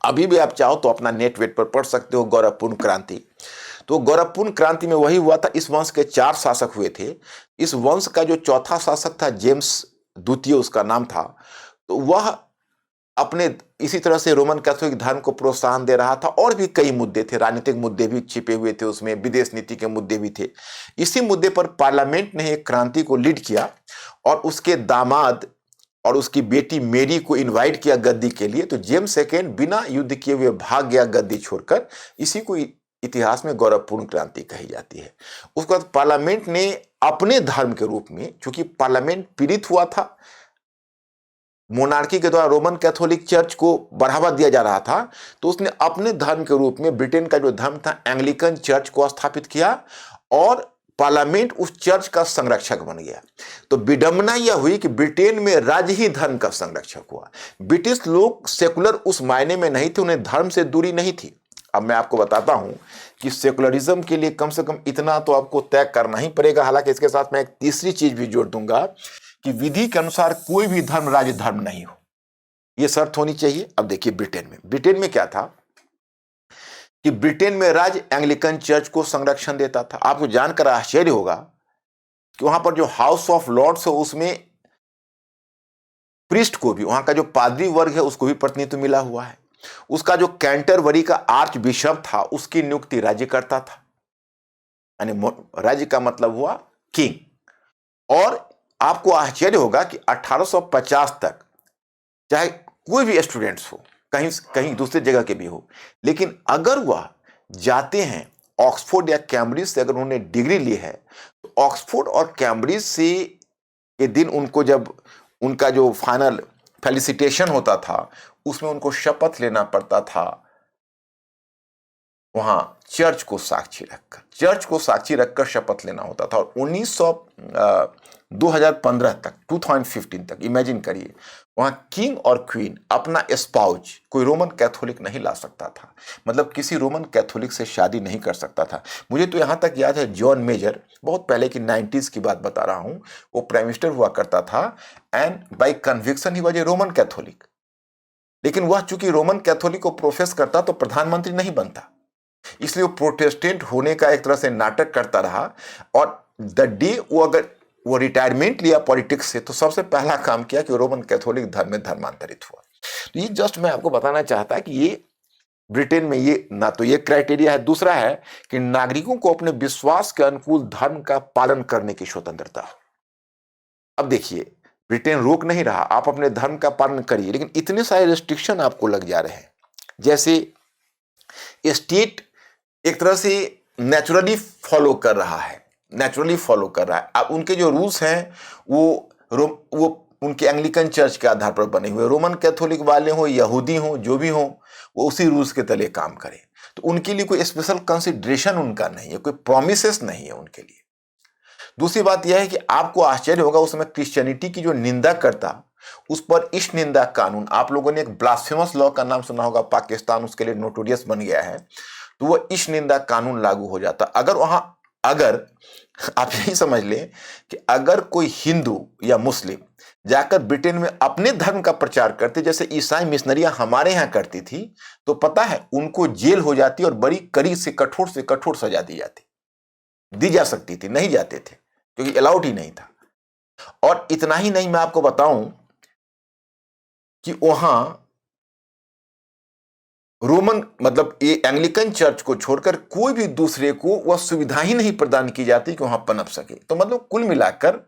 अभी भी आप चाहो तो अपना नेट वेट पर पढ़ सकते हो गौरवपूर्ण क्रांति। तो गौरवपूर्ण क्रांति में वही हुआ था। इस वंश के 4 शासक हुए थे। इस वंश का जो चौथा शासक था जेम्स द्वितीय उसका नाम था। तो वह अपने इसी तरह से रोमन कैथोलिक धर्म को प्रोत्साहन दे रहा था। और भी कई मुद्दे थे, राजनीतिक मुद्दे भी छिपे हुए थे उसमें, विदेश नीति के मुद्दे भी थे। इसी मुद्दे पर पार्लियामेंट ने एक क्रांति को लीड किया और उसके दामाद और उसकी बेटी मेरी को इनवाइट किया गद्दी के लिए। तो जेम्स सेकेंड बिना युद्ध किए हुए भाग गया गद्दी छोड़कर। इसी को इतिहास में गौरवपूर्ण क्रांति कही जाती है। उसके बाद पार्लियामेंट ने अपने धर्म के रूप में, चूंकि पार्लियामेंट पीड़ित हुआ था, मोनार्की के द्वारा रोमन कैथोलिक चर्च को बढ़ावा दिया जा रहा था, तो उसने अपने धर्म के रूप में ब्रिटेन का जो धर्म था एंग्लिकन चर्च को स्थापित किया और पार्लियामेंट उस चर्च का संरक्षक बन गया। तो विडंबना यह हुई कि ब्रिटेन में राज्य ही धर्म का संरक्षक हुआ। ब्रिटिश लोग सेकुलर उस मायने में नहीं थे, उन्हें धर्म से दूरी नहीं थी। अब मैं आपको बताता हूं कि सेकुलरिज्म के लिए कम से कम इतना तो आपको तय करना ही पड़ेगा। हालांकि इसके साथ मैं एक तीसरी चीज भी जोड़ दूंगा कि विधि के अनुसार कोई भी धर्म राज्य धर्म नहीं हो, यह शर्त होनी चाहिए। अब देखिए ब्रिटेन में क्या था कि ब्रिटेन में राज्य एंग्लिकन चर्च को संरक्षण देता था। आपको जानकर आश्चर्य होगा कि वहां पर जो हाउस ऑफ लॉर्ड्स है उसमें प्रीस्ट को भी, वहां का जो पादरी वर्ग है उसको भी प्रतिनिधित्व मिला हुआ है। उसका जो कैंटरबरी का आर्च बिशप था उसकी नियुक्ति राज्य करता था, यानी राज्य का मतलब हुआ किंग। और आपको आश्चर्य होगा कि 1850 तक चाहे कोई भी स्टूडेंट्स हो, कहीं कहीं दूसरी जगह के भी हो, लेकिन अगर वह जाते हैं ऑक्सफोर्ड या कैम्ब्रिज से, अगर उन्होंने डिग्री ली है, तो ऑक्सफोर्ड और कैम्ब्रिज से के दिन उनको जब उनका जो फाइनल फेलिसिटेशन होता था, उसमें उनको शपथ लेना पड़ता था वहां चर्च को साक्षी रखकर शपथ लेना होता था। और 2015 तक 2015 तक इमेजिन करिए, वहां किंग और क्वीन अपना स्पाउज कोई रोमन कैथोलिक नहीं ला सकता था, मतलब किसी रोमन कैथोलिक से शादी नहीं कर सकता था। मुझे तो यहां तक याद है, जॉन मेजर, बहुत पहले की 90s की बात बता रहा हूं, वो प्राइम मिनिस्टर हुआ करता था and by conviction he was a Roman Catholic, लेकिन वह चूंकि रोमन कैथोलिक को प्रोफेस करता तो प्रधानमंत्री नहीं बनता, इसलिए वो प्रोटेस्टेंट होने का एक तरह से नाटक करता रहा। और द डे वो अगर वो रिटायरमेंट लिया पॉलिटिक्स से, तो सबसे पहला काम किया कि रोमन कैथोलिक धर्म में धर्मांतरित हुआ। तो ये जस्ट मैं आपको बताना चाहता कि ये ब्रिटेन में ये ना तो ये क्राइटेरिया है, दूसरा है कि नागरिकों को अपने विश्वास के अनुकूल धर्म का पालन करने की स्वतंत्रता हो। अब देखिए, ब्रिटेन रोक नहीं रहा, आप अपने धर्म का पालन करिए, लेकिन इतने सारे रेस्ट्रिक्शन आपको लग जा रहे हैं। जैसे स्टेट एक तरह से नेचुरली फॉलो कर रहा है, अब उनके जो रूल्स हैं वो उनके एंग्लिकन चर्च के आधार पर बने हुए, रोमन कैथोलिक वाले हो, यहूदी हो, जो भी हो, वो उसी रूल्स के तले काम करें। तो उनके लिए कोई स्पेशल कंसिडरेशन उनका नहीं है, कोई प्रोमिसेस नहीं है उनके लिए। दूसरी बात यह है कि आपको आश्चर्य होगा, उस समय क्रिश्चियनिटी की जो निंदा करता, उस पर इस निंदा कानून, आप लोगों ने एक ब्लास्फेमस लॉ का नाम सुना होगा, पाकिस्तान उसके लिए नोटोरियस बन गया है, तो वह इस निंदा कानून लागू हो जाता। अगर आप यही समझ लें कि अगर कोई हिंदू या मुस्लिम जाकर ब्रिटेन में अपने धर्म का प्रचार करते, जैसे ईसाई मिशनरियां हमारे यहां करती थी, तो पता है उनको जेल हो जाती और बड़ी कड़ी से कठोर सजा दी जा सकती थी, नहीं जाते थे क्योंकि अलाउड ही नहीं था। और इतना ही नहीं, मैं आपको बताऊं कि वहां रोमन मतलब ये एंग्लिकन चर्च को छोड़कर कोई भी दूसरे को वह सुविधा ही नहीं प्रदान की जाती कि वहां पनप सके। तो मतलब कुल मिलाकर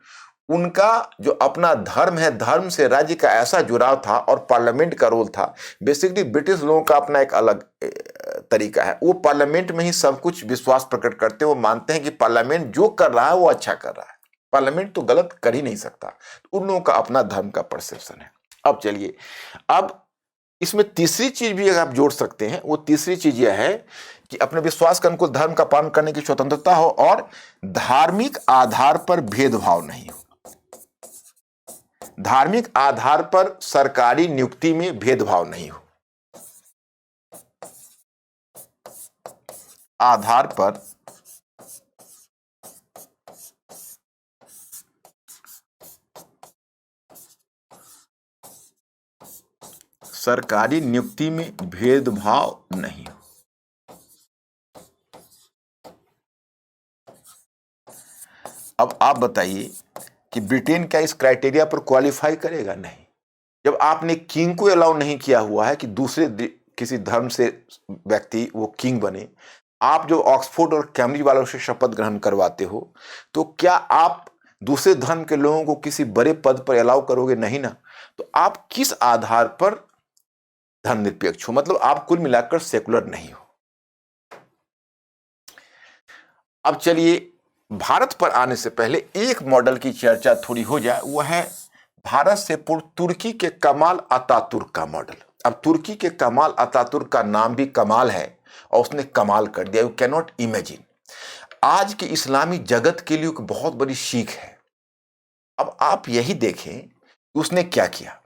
उनका जो अपना धर्म है, धर्म से राज्य का ऐसा जुड़ाव था और पार्लियामेंट का रोल था। बेसिकली ब्रिटिश लोगों का अपना एक अलग तरीका है, वो पार्लियामेंट में ही सब कुछ विश्वास प्रकट करते हैं। वो मानते हैं कि पार्लियामेंट जो कर रहा है वो अच्छा कर रहा है, पार्लियामेंट तो गलत कर ही नहीं सकता। तो उन लोगों का अपना धर्म का परसेप्शन है। अब चलिए, अब इसमें तीसरी चीज भी अगर आप जोड़ सकते हैं, वो तीसरी चीज यह है कि अपने विश्वास के अनुकूल धर्म का पालन करने की स्वतंत्रता हो और धार्मिक आधार पर भेदभाव नहीं हो। धार्मिक आधार पर सरकारी नियुक्ति में भेदभाव नहीं हो। आधार पर सरकारी नियुक्ति में भेदभाव नहीं हो। अब आप बताइए कि ब्रिटेन क्या इस क्राइटेरिया पर क्वालिफाई करेगा? नहीं। जब आपने किंग को अलाउ नहीं किया हुआ है कि दूसरे किसी धर्म से व्यक्ति वो किंग बने, आप जो ऑक्सफोर्ड और कैम्ब्रिज वालों से शपथ ग्रहण करवाते हो, तो क्या आप दूसरे धर्म के लोगों को किसी बड़े पद पर अलाउ करोगे? नहीं ना। तो आप किस आधार पर धर्मनिरपेक्ष हो? मतलब आप कुल मिलाकर सेकुलर नहीं हो। अब चलिए, भारत पर आने से पहले एक मॉडल की चर्चा थोड़ी हो जाए, वह है भारत से पूर्व तुर्की के कमाल अतातुर्क का मॉडल। अब तुर्की के कमाल अतातुर्क का नाम भी कमाल है और उसने कमाल कर दिया, यू कैन नॉट इमेजिन। आज के इस्लामी जगत के लिए एक बहुत बड़ी सीख है। अब आप यही देखें उसने क्या किया।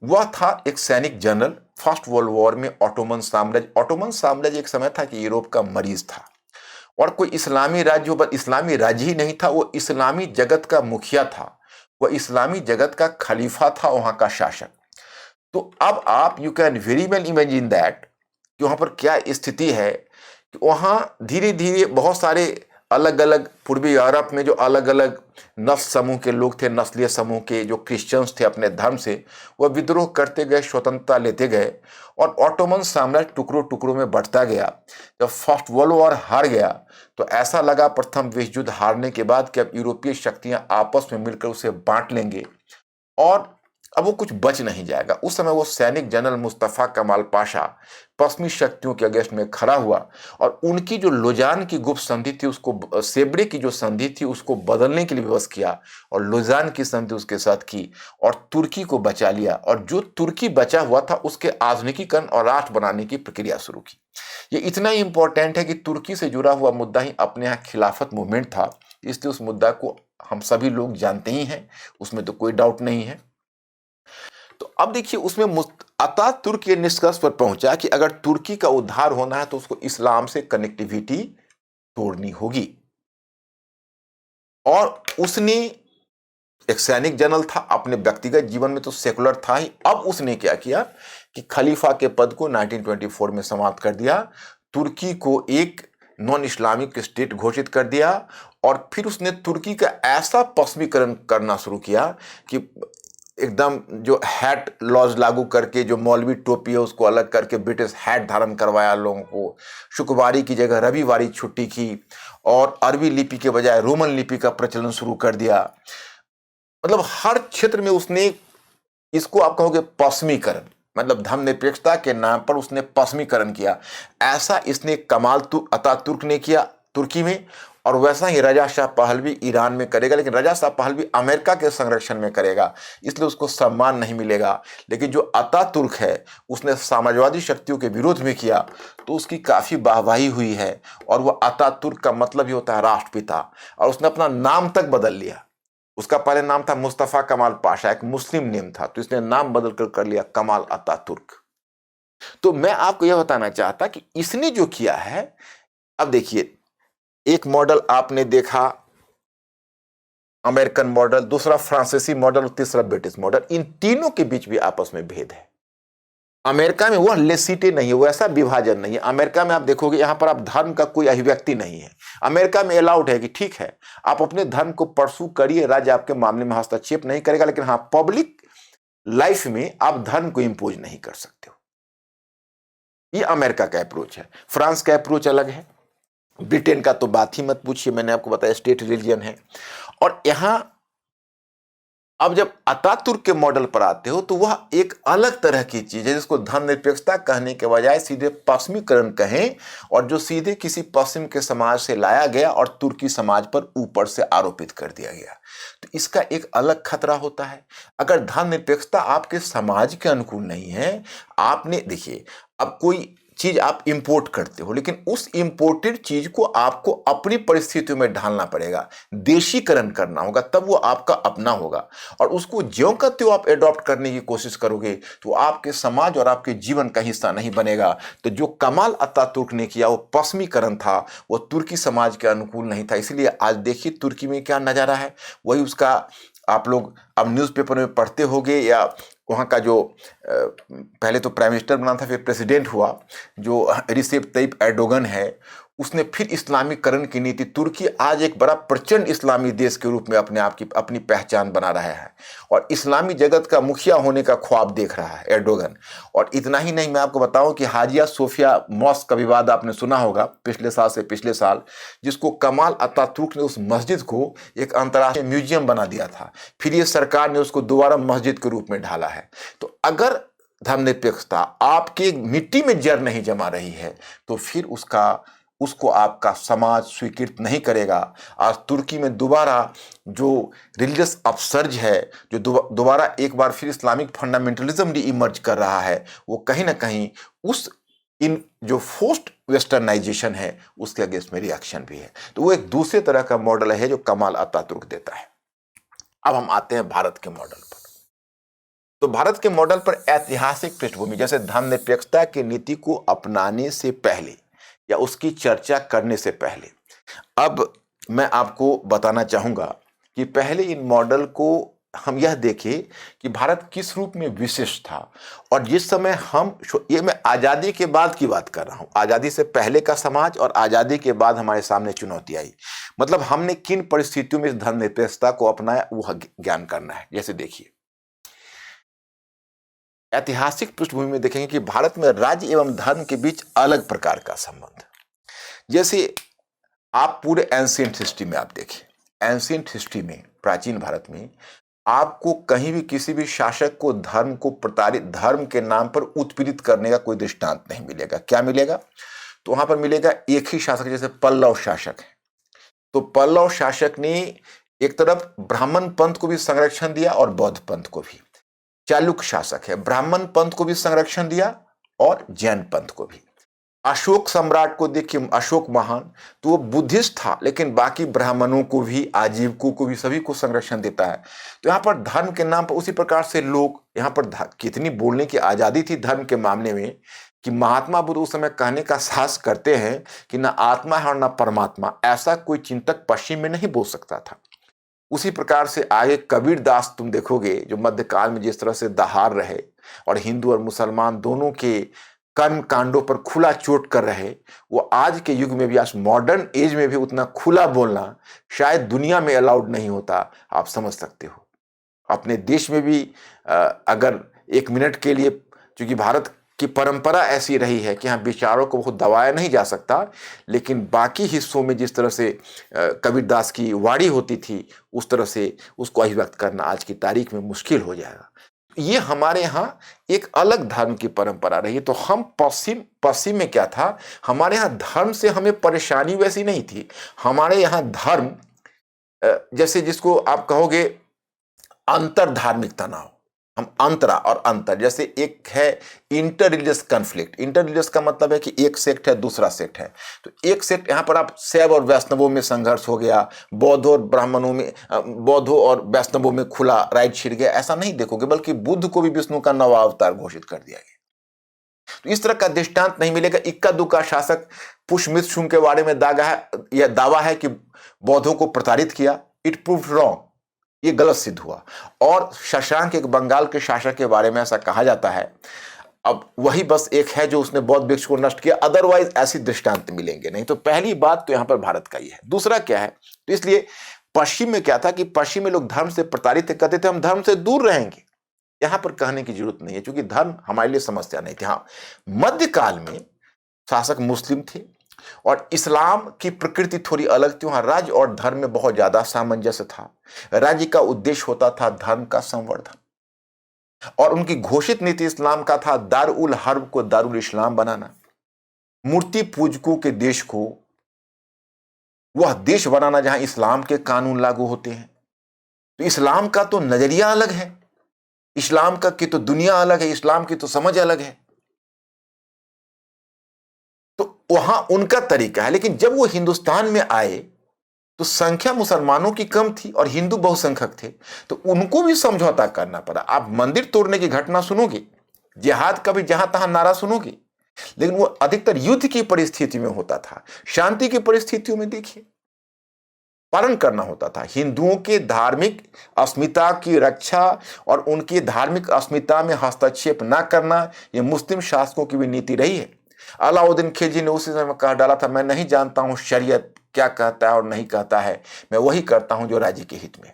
वह था एक सैनिक जनरल, फर्स्ट वर्ल्ड वॉर में ऑटोमन साम्राज्य एक समय था कि यूरोप का मरीज था, और कोई इस्लामी राज्य हो, इस्लामी राज्य ही नहीं था, वो इस्लामी जगत का मुखिया था, वह इस्लामी जगत का खलीफा था, वहां का शासक। तो अब आप you can very well imagine that कि वहां पर क्या स्थिति है कि वहां धीरे धीरे बहुत सारे अलग अलग पूर्वी यूरोप में जो अलग अलग नस्ल समूह के लोग थे, नस्लीय समूह के जो क्रिश्चियंस थे अपने धर्म से, वह विद्रोह करते गए, स्वतंत्रता लेते गए, और ऑटोमन साम्राज्य टुकड़ों टुकड़ों में बढ़ता गया। जब फर्स्ट वर्ल्ड वॉर हार गया तो ऐसा लगा प्रथम विश्व युद्ध हारने के बाद कि अब यूरोपीय शक्तियां आपस में मिलकर उसे बांट लेंगे और अब वो कुछ बच नहीं जाएगा। उस समय वो सैनिक जनरल मुस्तफ़ा कमाल पाशा पश्चिमी शक्तियों के अगेंस्ट में खड़ा हुआ और उनकी जो लोजान की गुप्त संधि थी उसको, सेबड़े की जो संधि थी उसको बदलने के लिए विवश किया और लोजान की संधि उसके साथ की और तुर्की को बचा लिया और जो तुर्की बचा हुआ था उसके आधुनिकीकरण और राष्ट्र बनाने की प्रक्रिया शुरू की। ये इतना ही इंपॉर्टेंट है कि तुर्की से जुड़ा हुआ मुद्दा ही अपने यहाँ खिलाफत मूवमेंट था, इसलिए उस मुद्दा को हम सभी लोग जानते ही हैं, उसमें तो कोई डाउट नहीं है। तो अब देखिए उसमें अतातुर्क ये निष्कर्ष पर पहुंचा कि अगर तुर्की का उद्धार होना है तो उसको इस्लाम से कनेक्टिविटी तोड़नी होगी। और उसने, एक सैनिक जनरल था, अपने व्यक्तिगत जीवन में तो सेकुलर था ही, अब उसने क्या किया कि खलीफा के पद को 1924 में समाप्त कर दिया, तुर्की को एक नॉन इस्लामिक स्टेट घोषित कर दिया और फिर उसने तुर्की का ऐसा पश्चिमीकरण करना शुरू किया कि एकदम जो हैट लॉज लागू करके, जो मौलवी टोपी है उसको अलग करके ब्रिटिश हैट धारण करवाया लोगों को, शुक्रवारी की जगह रविवारी छुट्टी की और अरबी लिपि के बजाय रोमन लिपि का प्रचलन शुरू कर दिया। मतलब हर क्षेत्र में उसने, इसको आप कहोगे पश्चिमीकरण, मतलब धर्मनिरपेक्षता के नाम पर उसने पश्चिमीकरण किया। ऐसा इसने कमाल अतातुर्क ने किया तुर्की में, और वैसा ही रजा शाह पहलवी ईरान में करेगा, लेकिन रजा शाह पहलवी अमेरिका के संरक्षण में करेगा, इसलिए उसको सम्मान नहीं मिलेगा। लेकिन जो अतातुर्क है उसने साम्राज्यवादी शक्तियों के विरोध में किया तो उसकी काफ़ी वाहवाही हुई है, और वह अतातुर्क का मतलब ही होता है राष्ट्रपिता, और उसने अपना नाम तक बदल लिया। उसका पहले नाम था मुस्तफ़ा कमाल पाशा, एक मुस्लिम नेम था, तो इसने नाम बदल कर लिया कमाल अतातुर्क। तो मैं आपको यह बताना चाहता कि इसने जो किया है, अब देखिए एक मॉडल आपने देखा अमेरिकन मॉडल, दूसरा फ्रांसीसी मॉडल और तीसरा ब्रिटिश मॉडल, इन तीनों के बीच भी आपस में भेद है। अमेरिका में वह लेसिटे नहीं है, वैसा विभाजन नहीं है। अमेरिका में आप देखोगे यहां पर आप धर्म का कोई अभिव्यक्ति नहीं है। अमेरिका में अलाउड है कि ठीक है आप अपने धर्म को परसू करिए, राज्य आपके मामले में हस्तक्षेप नहीं करेगा, लेकिन हाँ पब्लिक लाइफ में आप धर्म को इंपोज नहीं कर सकते हो। ये अमेरिका का अप्रोच है। फ्रांस का अप्रोच अलग है, ब्रिटेन का तो बात ही मत पूछिए, मैंने आपको बताया स्टेट रिलीजन है। और यहां अब जब अतातुर्क के मॉडल पर आते हो तो वह एक अलग तरह की चीज है, जिसको धर्मनिरपेक्षता कहने के बजाय सीधे पश्चिमीकरण कहें, और जो सीधे किसी पश्चिम के समाज से लाया गया और तुर्की समाज पर ऊपर से आरोपित कर दिया गया। तो इसका एक अलग खतरा होता है। अगर धर्मनिरपेक्षता आपके समाज के अनुकूल नहीं है, आपने देखिए अब कोई चीज आप इंपोर्ट करते हो, लेकिन उस इंपोर्टेड चीज को आपको अपनी परिस्थितियों में ढालना पड़ेगा, देशीकरण करना होगा, तब वो आपका अपना होगा। और उसको ज्यों का त्यों आप एडॉप्ट करने की कोशिश करोगे तो आपके समाज और आपके जीवन का हिस्सा नहीं बनेगा। तो जो कमाल अतातुर्क ने किया वो पश्चिमीकरण था, वो तुर्की समाज के अनुकूल नहीं था। इसलिए आज देखिए तुर्की में क्या नजारा है, वही उसका आप लोग अब न्यूज़पेपर में पढ़ते होंगे, या वहाँ का जो पहले तो प्राइम मिनिस्टर बना था फिर प्रेसिडेंट हुआ, जो रिसेप तैयप एर्दोगन है, उसने फिर इस्लामीकरण की नीति, तुर्की आज एक बड़ा प्रचंड इस्लामी देश के रूप में अपने आप की अपनी पहचान बना रहा है और इस्लामी जगत का मुखिया होने का ख्वाब देख रहा है एर्दोगन। और इतना ही नहीं, मैं आपको बताऊं कि हाजिया सोफिया मॉस्क का विवाद आपने सुना होगा पिछले साल से पिछले साल, जिसको कमाल अतातुर्क ने उस मस्जिद को एक अंतर्राष्ट्रीय म्यूजियम बना दिया था, फिर ये सरकार ने उसको दोबारा मस्जिद के रूप में ढाला है। तो अगर धर्मनिरपेक्षता आपके मिट्टी में जड़ नहीं जमा रही है तो फिर उसको आपका समाज स्वीकृत नहीं करेगा। आज तुर्की में दोबारा जो रिलीजियस अपसर्ज है, जो दोबारा एक बार फिर इस्लामिक फंडामेंटलिज्म री इमर्ज कर रहा है, वो कहीं ना कहीं उस इन जो फोर्स्ड वेस्टर्नाइजेशन है उसके अगेंस्ट में रिएक्शन भी है। तो वो एक दूसरे तरह का मॉडल है जो कमाल अतातुर्क देता है। अब हम आते हैं भारत के मॉडल पर। तो भारत के मॉडल पर ऐतिहासिक पृष्ठभूमि, जैसे धर्मनिरपेक्षता की नीति को अपनाने से पहले या उसकी चर्चा करने से पहले, अब मैं आपको बताना चाहूंगा कि पहले इन मॉडल को हम यह देखें कि भारत किस रूप में विशेष था। और जिस समय ये मैं आज़ादी के बाद की बात कर रहा हूं, आज़ादी से पहले का समाज और आज़ादी के बाद हमारे सामने चुनौती आई, मतलब हमने किन परिस्थितियों में इस धर्मनिरपेक्षता को अपनाया वह ज्ञान करना है। जैसे देखिए ऐतिहासिक पृष्ठभूमि में देखेंगे कि भारत में राज्य एवं धर्म के बीच अलग प्रकार का संबंध। जैसे आप पूरे एंशिएंट हिस्ट्री में आप देखें, एंशिएंट हिस्ट्री में प्राचीन भारत में आपको कहीं भी किसी भी शासक को धर्म को प्रताड़ित, धर्म के नाम पर उत्पीड़ित करने का कोई दृष्टांत नहीं मिलेगा। क्या मिलेगा? तो वहां पर मिलेगा एक ही शासक, जैसे पल्लव शासक है, तो पल्लव शासक ने एक तरफ ब्राह्मण पंथ को भी संरक्षण दिया और बौद्ध पंथ को भी। चालुक्य शासक है, ब्राह्मण पंथ को भी संरक्षण दिया और जैन पंथ को भी। अशोक सम्राट को देखिए, अशोक महान, तो वो बुद्धिस्ट था लेकिन बाकी ब्राह्मणों को भी, आजीविकों को भी, सभी को संरक्षण देता है। तो यहाँ पर धर्म के नाम पर उसी प्रकार से लोग यहाँ पर कितनी बोलने की आजादी थी धर्म के मामले में कि महात्मा बुद्ध उस समय कहने का साहस करते हैं कि ना आत्मा है और ना परमात्मा, ऐसा कोई चिंतक पश्चिम में नहीं बोल सकता था। उसी प्रकार से आगे कबीर दास तुम देखोगे, जो मध्यकाल में जिस तरह से दहाड़ रहे और हिंदू और मुसलमान दोनों के कर्म कांडों पर खुला चोट कर रहे, वो आज के युग में भी, आज मॉडर्न एज में भी उतना खुला बोलना शायद दुनिया में अलाउड नहीं होता। आप समझ सकते हो अपने देश में भी अगर एक मिनट के लिए, क्योंकि भारत की परंपरा ऐसी रही है कि यहाँ विचारों को बहुत दबाया नहीं जा सकता, लेकिन बाकी हिस्सों में जिस तरह से कबीरदास की वाणी होती थी उस तरह से उसको अभिव्यक्त करना आज की तारीख में मुश्किल हो जाएगा। ये हमारे यहाँ एक अलग धर्म की परंपरा रही। तो हम पश्चिम में क्या था, हमारे यहाँ धर्म से हमें परेशानी वैसी नहीं थी। हमारे यहाँ धर्म जैसे जिसको आप कहोगे अंतर धार्मिक तनाव, हम अंतरा और अंतर, जैसे एक है inter religious conflict. Inter religious का मतलब है कि एक सेक्ट है, दूसरा सेक्ट है, तो एक सेक्ट यहाँ पर आप शैव और वैष्णवों में संघर्ष हो गया, बौद्धों और ब्राह्मणों में, बौद्धों और वैष्णवों में खुला राइट छिड़ गया, ऐसा नहीं देखोगे, बल्कि बुद्ध को भी विष्णु का नवा अवतार घोषित कर दिया गया। तो इस तरह का दृष्टांत नहीं मिलेगा। इक्का दुक्का शासक पुष्यमित्र के बारे में दावा है कि बौद्धों को प्रताड़ित किया, इट प्रूव्ड रॉन्ग, ये गलत सिद्ध हुआ। और शशांक एक बंगाल के शासक के बारे में ऐसा कहा जाता है, अब वही बस एक है जो उसने बौद्ध वृक्ष को नष्ट किया, अदरवाइज ऐसी दृष्टांत मिलेंगे नहीं। तो पहली बात तो यहां पर भारत का ही है। दूसरा क्या है, तो इसलिए पश्चिम में क्या था कि पश्चिम में लोग धर्म से प्रताड़ित कहते थे हम धर्म से दूर रहेंगे, यहां पर कहने की जरूरत नहीं है क्योंकि धर्म हमारे लिए समस्या नहीं थी। हाँ, मध्यकाल में शासक मुस्लिम थे और इस्लाम की प्रकृति थोड़ी अलग थी। वहां राज्य और धर्म में बहुत ज्यादा सामंजस्य था। राज्य का उद्देश्य होता था धर्म का संवर्धन, और उनकी घोषित नीति इस्लाम का था दारुल हर्ब को दारुल इस्लाम बनाना, मूर्ति पूजकों के देश को वह देश बनाना जहां इस्लाम के कानून लागू होते हैं। तो इस्लाम का तो नजरिया अलग है, इस्लाम का की तो दुनिया अलग है, इस्लाम की तो समझ अलग है, तो वहां उनका तरीका है। लेकिन जब वो हिंदुस्तान में आए तो संख्या मुसलमानों की कम थी और हिंदू बहुसंख्यक थे, तो उनको भी समझौता करना पड़ा। आप मंदिर तोड़ने की घटना सुनोगे, जिहाद का भी जहां तहां नारा सुनोगे, लेकिन वो अधिकतर युद्ध की परिस्थिति में होता था। शांति की परिस्थितियों में देखिए पालन करना होता था। हिंदुओं के धार्मिक अस्मिता की रक्षा और उनकी धार्मिक अस्मिता में हस्तक्षेप न करना, यह मुस्लिम शासकों की भी नीति रही है। अलाउद्दीन खिलजी ने उसी समय कह डाला था, मैं नहीं जानता हूं शरीयत क्या कहता है और नहीं कहता है, मैं वही करता हूं जो राज्य के हित में।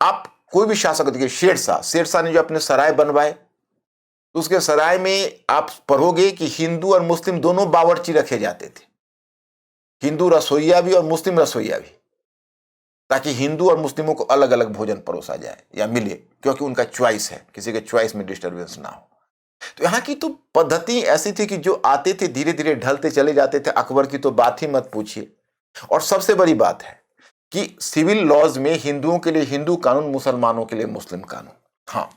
आप कोई भी शासक देखिए, शेरशाह ने जो अपने सराय बनवाए, तो उसके सराय में आप पढ़ोगे कि हिंदू और मुस्लिम दोनों बावर्ची रखे जाते थे, हिंदू रसोईया भी और मुस्लिम रसोईया भी, ताकि हिंदू और मुस्लिमों को अलग अलग भोजन परोसा जाए या मिले, क्योंकि उनका चॉइस है, किसी के चॉइस में डिस्टर्बेंस ना हो। तो यहाँ की तो पद्धति ऐसी थी कि जो आते थे धीरे धीरे ढलते चले जाते थे। अकबर की तो बात ही मत पूछिए। और सबसे बड़ी बात है कि सिविल लॉज में हिंदुओं के लिए हिंदू कानून, मुसलमानों के लिए मुस्लिम कानून। हाँ,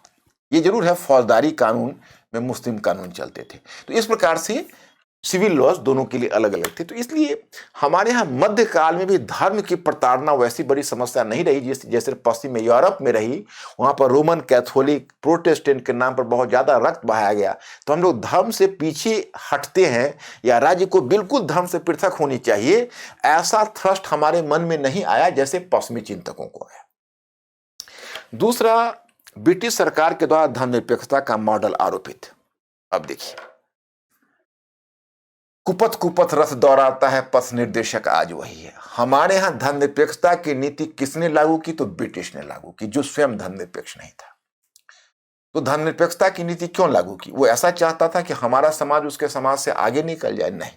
ये जरूर है, फौजदारी कानून में मुस्लिम कानून चलते थे। तो इस प्रकार से सिविल लॉज दोनों के लिए अलग अलग थे। तो इसलिए हमारे यहाँ मध्यकाल में भी धर्म की प्रताड़ना वैसी बड़ी समस्या नहीं रही जैसे पश्चिम में यूरोप में रही। वहां पर रोमन कैथोलिक प्रोटेस्टेंट के नाम पर बहुत ज्यादा रक्त बहाया गया। तो हम लोग धर्म से पीछे हटते हैं या राज्य को बिल्कुल धर्म से पृथक होनी चाहिए, ऐसा थ्रस्ट हमारे मन में नहीं आया जैसे पश्चिमी चिंतकों को आया। दूसरा, ब्रिटिश सरकार के द्वारा धर्मनिरपेक्षता का मॉडल आरोपित। अब देखिए, कुपथ कुपथ रथ दौड़ाता है, पथ निर्देशक आज वही है। हमारे यहां धर्मनिरपेक्षता की नीति किसने लागू की? तो ब्रिटिश ने लागू की, जो स्वयं धर्मनिरपेक्ष नहीं था। तो धर्मनिरपेक्षता की नीति क्यों लागू की? वो ऐसा चाहता था कि हमारा समाज उसके समाज से आगे निकल जाए? नहीं,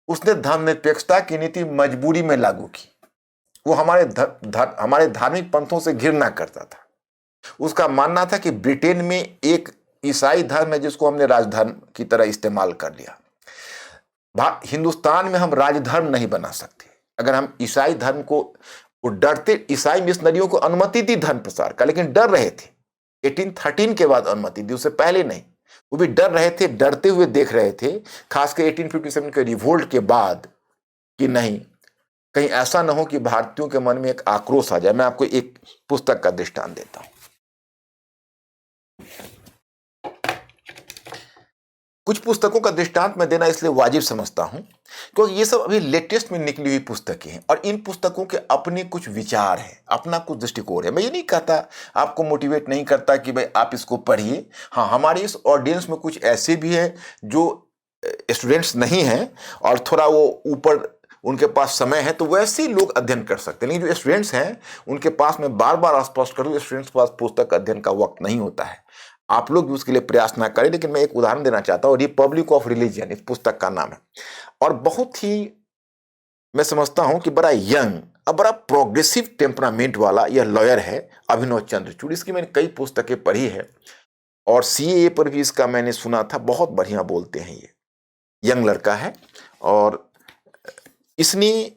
उसने धर्मनिरपेक्षता की नीति मजबूरी में लागू की। वो हमारे धार्मिक पंथों से घृणा करता था। उसका मानना था कि ब्रिटेन में एक ईसाई धर्म है जिसको हमने राजधर्म की तरह इस्तेमाल कर लिया। हिंदुस्तान में हम राजधर्म नहीं बना सकते। अगर हम ईसाई धर्म को, वो डरते, ईसाई मिशनरियों को अनुमति दी धर्म प्रसार का, लेकिन डर रहे थे। 1813 के बाद अनुमति दी, उससे पहले नहीं। वो भी डर रहे थे, डरते हुए देख रहे थे, खासकर 1857 के रिवोल्ट के बाद, कि नहीं कहीं ऐसा ना हो कि भारतीयों के मन में एक आक्रोश आ जाए। मैं आपको एक पुस्तक का दृष्टांत देता हूं। कुछ पुस्तकों का दृष्टांत मैं देना इसलिए वाजिब समझता हूं क्योंकि ये सब अभी लेटेस्ट में निकली हुई पुस्तकें हैं और इन पुस्तकों के अपने कुछ विचार हैं, अपना कुछ दृष्टिकोण है। मैं ये नहीं कहता, आपको मोटिवेट नहीं करता कि भाई आप इसको पढ़िए। हाँ, हमारे इस ऑडियंस में कुछ ऐसे भी हैं जो स्टूडेंट्स नहीं हैं और थोड़ा वो ऊपर उनके पास समय है, तो वैसे ही लोग अध्ययन कर सकते हैं। लेकिन जो स्टूडेंट्स हैं उनके पास, मैं बार बार स्पष्ट करूँ, स्टूडेंट्स के पास पुस्तक अध्ययन का वक्त नहीं होता है। आप लोग भी उसके लिए प्रयास ना करें। लेकिन मैं एक उदाहरण देना चाहता हूँ, रिपब्लिक ऑफ रिलीजन इस पुस्तक का नाम है, और बहुत ही मैं समझता हूं कि बड़ा यंग और बड़ा प्रोग्रेसिव टेम्परामेंट वाला यह लॉयर है, अभिनव चंद्रचूड़। इसकी मैंने कई पुस्तकें पढ़ी है और सीएए पर भी इसका मैंने सुना था। बहुत बढ़िया बोलते हैं, ये यंग लड़का है। और इसने,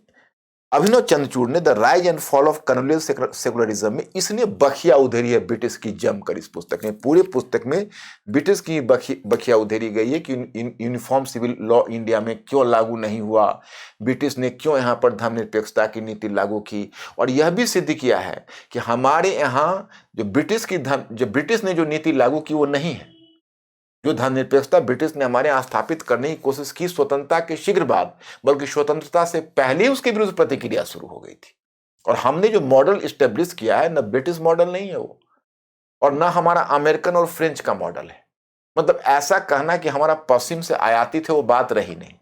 अभिनव चंद्रचूड़ ने the rise and fall of colonial secularism में इसने बखिया उधेरी है ब्रिटिश की जमकर। इस पुस्तक में, पूरे पुस्तक में ब्रिटिश की बखिया उधेरी गई है कि यूनिफॉर्म सिविल लॉ इंडिया में क्यों लागू नहीं हुआ, ब्रिटिश ने क्यों यहाँ पर धर्मनिरपेक्षता की नीति लागू की, और यह भी सिद्ध किया है कि हमारे यहाँ जो ब्रिटिश ने जो नीति लागू की वो नहीं है। जो धर्मनिरपेक्षता ब्रिटिश ने हमारे यहां स्थापित करने की कोशिश की स्वतंत्रता के शीघ्र बाद, बल्कि स्वतंत्रता से पहले ही उसके विरुद्ध प्रतिक्रिया शुरू हो गई थी। और हमने जो मॉडल इस्टेब्लिश किया है, न ब्रिटिश मॉडल नहीं है वो, और न हमारा अमेरिकन और फ्रेंच का मॉडल है। मतलब ऐसा कहना कि हमारा पश्चिम से आयातित है, वो बात रही नहीं।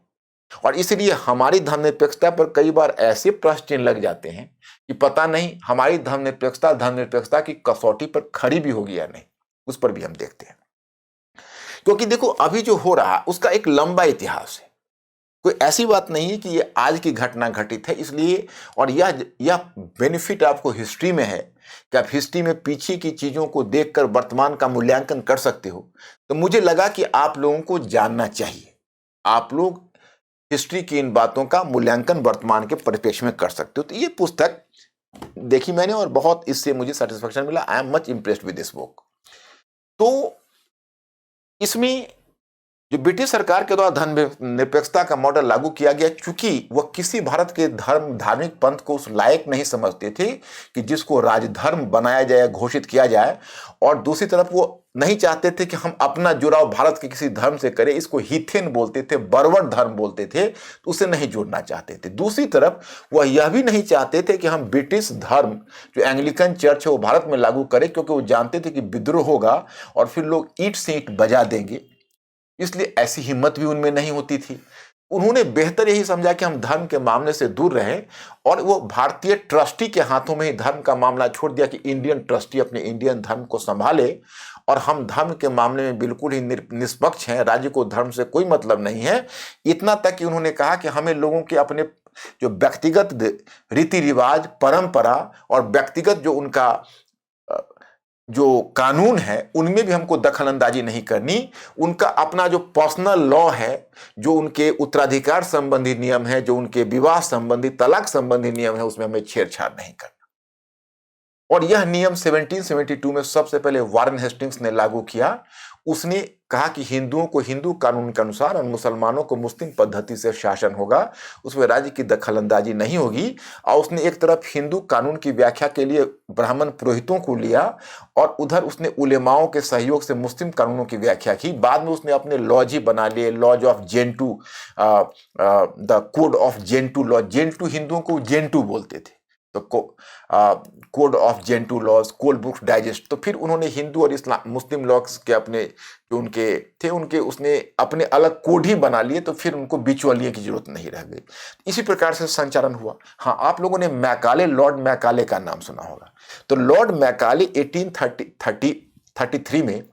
और इसलिए हमारी धर्मनिरपेक्षता पर कई बार ऐसे प्रश्न चिन्ह लग जाते हैं कि पता नहीं हमारी धर्मनिरपेक्षता की कसौटी पर खड़ी भी होगी या नहीं, उस पर भी हम देखते हैं। क्योंकि देखो, अभी जो हो रहा उसका एक लंबा इतिहास है। कोई ऐसी बात नहीं है कि ये आज की घटना घटित है इसलिए, और यह बेनिफिट आपको हिस्ट्री में है कि आप हिस्ट्री में पीछे की चीजों को देखकर वर्तमान का मूल्यांकन कर सकते हो। तो मुझे लगा कि आप लोगों को जानना चाहिए। आप लोग हिस्ट्री की इन बातों का मूल्यांकन वर्तमान के परिप्रेक्ष्य में कर सकते हो। तो ये पुस्तक देखी मैंने और बहुत इससे मुझे सेटिस्फेक्शन मिला। I am much impressed with this book. तो इसमें जो ब्रिटिश सरकार के द्वारा धर्मनिरपेक्षता का मॉडल लागू किया गया, चूंकि वह किसी भारत के धार्मिक पंथ को उस लायक नहीं समझते थे कि जिसको राजधर्म बनाया जाए, घोषित किया जाए, और दूसरी तरफ वो नहीं चाहते थे कि हम अपना जुड़ाव भारत के किसी धर्म से करें। इसको हीथेन बोलते थे, बर्बर धर्म बोलते थे, तो उसे नहीं जोड़ना चाहते थे। दूसरी तरफ वह यह भी नहीं चाहते थे कि हम ब्रिटिश धर्म जो एंग्लिकन चर्च है वो भारत में लागू करें, क्योंकि वो जानते थे कि विद्रोह होगा और फिर लोग ईंट से ईंट बजा देंगे। इसलिए ऐसी हिम्मत भी उनमें नहीं होती थी। उन्होंने बेहतर यही समझा कि हम धर्म के मामले से दूर रहें, और वो भारतीय ट्रस्टी के हाथों में ही धर्म का मामला छोड़ दिया कि इंडियन ट्रस्टी अपने इंडियन धर्म को संभाले, और हम धर्म के मामले में बिल्कुल ही निष्पक्ष हैं, राज्य को धर्म से कोई मतलब नहीं है। इतना तक कि उन्होंने कहा कि हमें लोगों के अपने जो व्यक्तिगत रीति रिवाज, परंपरा और व्यक्तिगत जो उनका जो कानून है उनमें भी हमको दखल अंदाजी नहीं करनी। उनका अपना जो पर्सनल लॉ है, जो उनके उत्तराधिकार संबंधी नियम है, जो उनके विवाह संबंधी, तलाक संबंधी नियम है, उसमें हमें छेड़छाड़ नहीं करना। और यह नियम 1772 में सबसे पहले वारेन हेस्टिंग्स ने लागू किया। उसने कहा कि हिंदुओं को हिंदू कानून के अनुसार और मुसलमानों को मुस्लिम पद्धति से शासन होगा, उसमें राज्य की दखलंदाजी नहीं होगी। और उसने एक तरफ हिंदू कानून की व्याख्या के लिए ब्राह्मण पुरोहितों को लिया, और उधर उसने उलेमाओं के सहयोग से मुस्लिम कानूनों की व्याख्या की। बाद में उसने अपने लॉज ही बना लिए, laws of Gentoo, the code of Gentoo law. Gentoo हिंदुओं को जेंटू बोलते थे, तो code of Gentoo laws, Colebrooke's digest. तो फिर उन्होंने हिंदू और इस्लाम मुस्लिम लॉज के अपने जो उनके थे, उनके उसने अपने अलग कोड ही बना लिए, तो फिर उनको बिचौलिए की जरूरत नहीं रह गई। इसी प्रकार से संचालन हुआ। हाँ, आप लोगों ने मैकाले, लॉर्ड मैकाले का नाम सुना होगा। तो लॉर्ड मैकाले 1833 में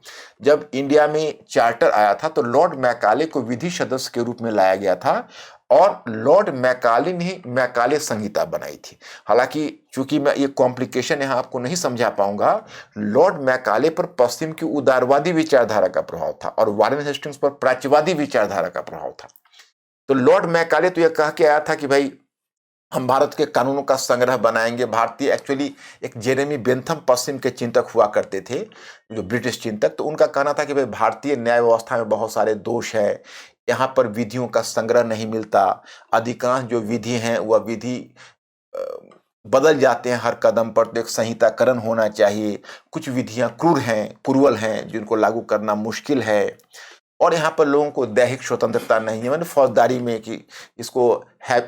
जब इंडिया में चार्टर आया था, तो लॉर्ड मैकाले को विधि सदस्य के रूप में लाया गया था, और लॉर्ड मैकाले ने ही मैकाले संहिता बनाई थी। हालांकि चूंकि मैं ये कॉम्प्लिकेशन यहाँ आपको नहीं समझा पाऊंगा, लॉर्ड मैकाले पर पश्चिम की उदारवादी विचारधारा का प्रभाव था और वारेन हेस्टिंग्स पर प्राच्यवादी विचारधारा का प्रभाव था। तो लॉर्ड मैकाले तो यह कह के आया था कि भाई हम भारत के कानूनों का संग्रह बनाएंगे। भारतीय एक्चुअली एक जेरेमी बेंथम पश्चिम के चिंतक हुआ करते थे, जो ब्रिटिश चिंतक, तो उनका कहना था कि भाई भारतीय न्याय व्यवस्था में बहुत सारे दोष है, यहाँ पर विधियों का संग्रह नहीं मिलता, अधिकांश जो विधि हैं वह विधि बदल जाते हैं हर कदम पर, तो एक संहिताकरण होना चाहिए। कुछ विधियां क्रूर हैं, क्रूअल हैं, जिनको लागू करना मुश्किल है, और यहाँ पर लोगों को दैहिक स्वतंत्रता नहीं है, मैंने फौजदारी में कि इसको है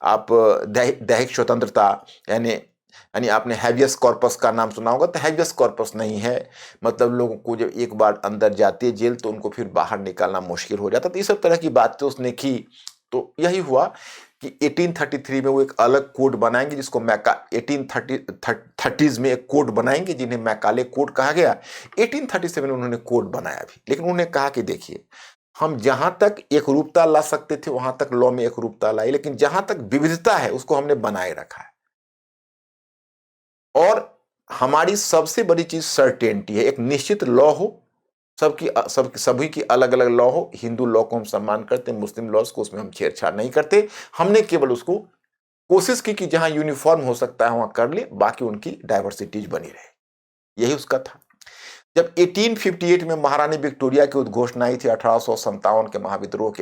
आप दैहिक स्वतंत्रता, यानी आपने हैबियस कॉर्पस का नाम सुना होगा, तो हैबियस कॉर्पस नहीं है, मतलब लोगों को जब एक बार अंदर जाती है जेल तो उनको फिर बाहर निकालना मुश्किल हो जाता। तो ये सब तरह की बातें उसने की। तो यही हुआ कि 1833 में वो एक अलग कोड बनाएंगे, जिसको 1830s में एक कोड बनाएंगे जिन्हें मैकाले कोड कहा गया। 1837 में उन्होंने कोड बनाया भी, लेकिन उन्होंने कहा कि देखिए हम जहां तक एक रूपता ला सकते थे वहां तक लॉ में एक रूपता लाई, लेकिन जहां तक विविधता है उसको हमने बनाए रखा है। और हमारी सबसे बड़ी चीज सर्टेनिटी है, एक निश्चित लॉ हो, सभी की अलग अलग लॉ हो। हिंदू लॉ को हम सम्मान करते हैं, मुस्लिम लॉज को उसमें हम छेड़छाड़ नहीं करते। हमने केवल उसको कोशिश की कि जहां यूनिफॉर्म हो सकता है वहां कर ले, बाकी उनकी डाइवर्सिटीज बनी रहे। यही उसका था। जब 1858 में महारानी विक्टोरिया की उद्घोषणा आई थी 1857 के महाविद्रोह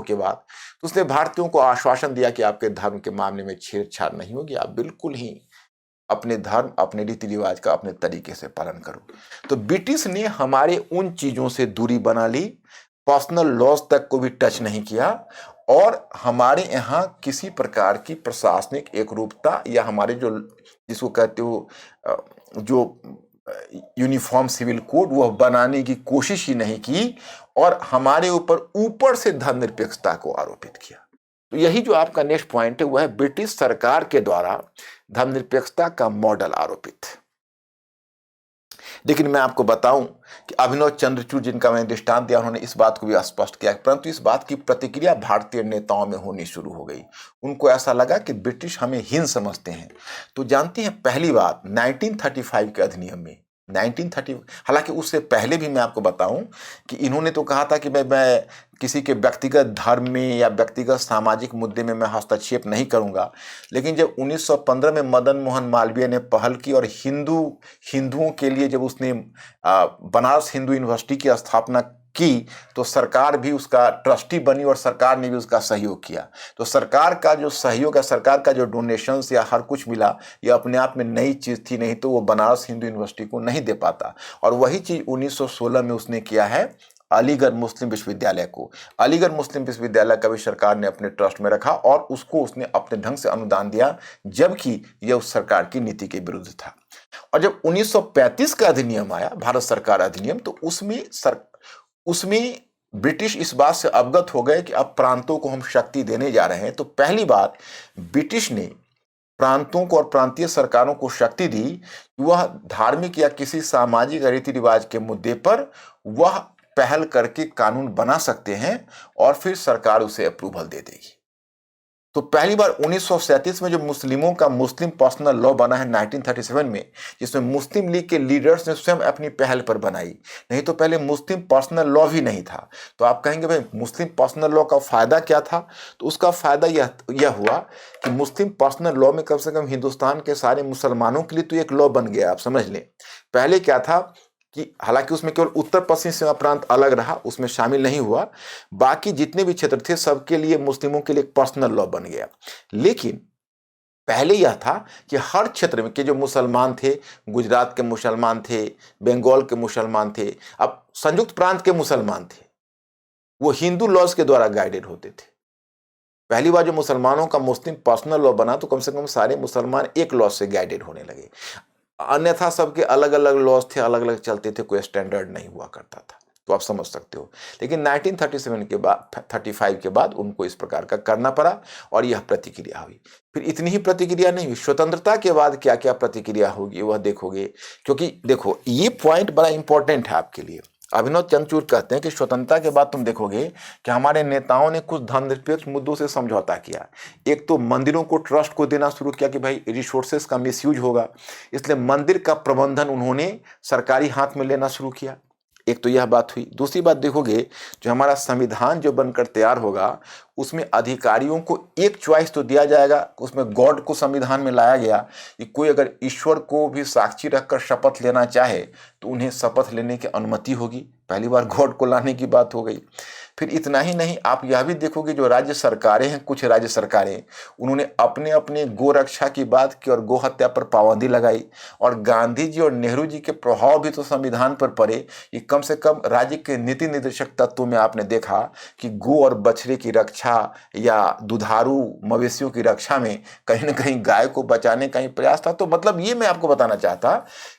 के बाद, तो उसने भारतीयों को आश्वासन दिया कि आपके धर्म के मामले में छेड़छाड़ नहीं होगी, आप बिल्कुल ही अपने धर्म, अपने रीति रिवाज का अपने तरीके से पालन करो। तो ब्रिटिश ने हमारे उन चीजों से दूरी बना ली, पर्सनल लॉज तक को भी टच नहीं किया, और हमारे यहाँ किसी प्रकार की प्रशासनिक एकरूपता या हमारे जो जिसको कहते हो जो यूनिफॉर्म सिविल कोड वह बनाने की कोशिश ही नहीं की, और हमारे ऊपर से धर्मनिरपेक्षता को आरोपित किया। तो यही जो आपका नेक्स्ट पॉइंट है वह है ब्रिटिश सरकार के द्वारा धर्मनिरपेक्षता का मॉडल आरोपित। लेकिन मैं आपको बताऊं कि अभिनव चंद्रचूड़, जिनका मैंने दृष्टांत दिया, उन्होंने इस बात को भी स्पष्ट किया, परंतु इस बात की प्रतिक्रिया भारतीय नेताओं में होनी शुरू हो गई। उनको ऐसा लगा कि ब्रिटिश हमें हीन समझते हैं। तो जानते हैं पहली बात 1935 के अधिनियम में, 1930, हालांकि उससे पहले भी मैं आपको बताऊं कि इन्होंने तो कहा था कि मैं किसी के व्यक्तिगत धर्म में या व्यक्तिगत सामाजिक मुद्दे में मैं हस्तक्षेप नहीं करूंगा। लेकिन जब 1915 में मदन मोहन मालवीय ने पहल की और हिंदुओं के लिए जब उसने बनारस हिंदू यूनिवर्सिटी की स्थापना की, तो सरकार भी उसका ट्रस्टी बनी और सरकार ने भी उसका सहयोग किया। तो सरकार का जो सहयोग है, सरकार का जो डोनेशंस या हर कुछ मिला, ये अपने आप में नई चीज थी, नहीं तो वो बनारस हिंदू यूनिवर्सिटी को नहीं दे पाता। और वही चीज 1916 में उसने किया है अलीगढ़ मुस्लिम विश्वविद्यालय को। अलीगढ़ मुस्लिम विश्वविद्यालय का भी सरकार ने अपने ट्रस्ट में रखा और उसको उसने अपने ढंग से अनुदान दिया, जबकि यह उस सरकार की नीति के विरुद्ध था। और जब 1935 का अधिनियम आया, भारत सरकार अधिनियम, तो उसमें ब्रिटिश इस बात से अवगत हो गए कि अब प्रांतों को हम शक्ति देने जा रहे हैं। तो पहली बार ब्रिटिश ने प्रांतों को और प्रांतीय सरकारों को शक्ति दी कि वह धार्मिक या किसी सामाजिक रीति रिवाज के मुद्दे पर वह पहल करके कानून बना सकते हैं और फिर सरकार उसे अप्रूवल दे देगी। तो पहली बार 1937 में जो मुस्लिमों का मुस्लिम पर्सनल लॉ बना है 1937 में, जिसमें मुस्लिम लीग के लीडर्स ने स्वयं अपनी पहल पर बनाई, नहीं तो पहले मुस्लिम पर्सनल लॉ भी नहीं था। तो आप कहेंगे भाई मुस्लिम पर्सनल लॉ का फायदा क्या था? तो उसका फायदा यह हुआ कि मुस्लिम पर्सनल लॉ में कम से कम हिंदुस्तान के सारे मुसलमानों के लिए तो एक लॉ बन गया। आप समझ लें, पहले क्या था कि हालांकि उसमें केवल उत्तर पश्चिम सीमा प्रांत अलग रहा, उसमें शामिल नहीं हुआ, बाकी जितने भी क्षेत्र थे सबके लिए, मुस्लिमों के लिए एक पर्सनल लॉ बन गया। लेकिन पहले यह था कि हर क्षेत्र में के जो मुसलमान थे, गुजरात के मुसलमान थे, बंगाल के मुसलमान थे, अब संयुक्त प्रांत के मुसलमान थे, वो हिंदू लॉज के द्वारा गाइडेड होते थे। पहली बार जो मुसलमानों का मुस्लिम पर्सनल लॉ बना तो कम से कम सारे मुसलमान एक लॉ से गाइडेड होने लगे। अन्यथा सबके अलग अलग लॉज थे, अलग अलग चलते थे, कोई स्टैंडर्ड नहीं हुआ करता था। तो आप समझ सकते हो। लेकिन 1937 के बाद 35 के बाद उनको इस प्रकार का करना पड़ा और यह प्रतिक्रिया हुई। फिर इतनी ही प्रतिक्रिया नहीं हुई, स्वतंत्रता के बाद क्या क्या प्रतिक्रिया होगी वह देखोगे। क्योंकि देखो ये पॉइंट बड़ा इंपॉर्टेंट है आपके लिए। अभिनव चंद्रचूड़ कहते हैं कि स्वतंत्रता के बाद तुम देखोगे कि हमारे नेताओं ने कुछ धर्मनिरपेक्ष मुद्दों से समझौता किया। एक तो मंदिरों को ट्रस्ट को देना शुरू किया कि भाई रिसोर्सेस का मिसयूज होगा, इसलिए मंदिर का प्रबंधन उन्होंने सरकारी हाथ में लेना शुरू किया। एक तो यह बात हुई। दूसरी बात देखोगे, जो हमारा संविधान जो बनकर तैयार होगा उसमें अधिकारियों को एक चॉइस तो दिया जाएगा, उसमें गॉड को संविधान में लाया गया कि कोई अगर ईश्वर को भी साक्षी रखकर शपथ लेना चाहे तो उन्हें शपथ लेने की अनुमति होगी। पहली बार गॉड को लाने की बात हो गई। फिर इतना ही नहीं, आप यह भी देखोगे जो राज्य सरकारें हैं, कुछ राज्य सरकारें, उन्होंने अपने अपने गो रक्षा की बात की और गो हत्या पर पाबंदी लगाई। और गांधी जी और नेहरू जी के प्रभाव भी तो संविधान पर पड़े कि कम से कम राज्य के नीति निर्देशक तत्वों में आपने देखा कि गो और बछड़े की रक्षा या दुधारू मवेशियों की रक्षा में कहीं ना कहीं गाय को बचाने का ही प्रयास था। तो मतलब ये मैं आपको बताना चाहता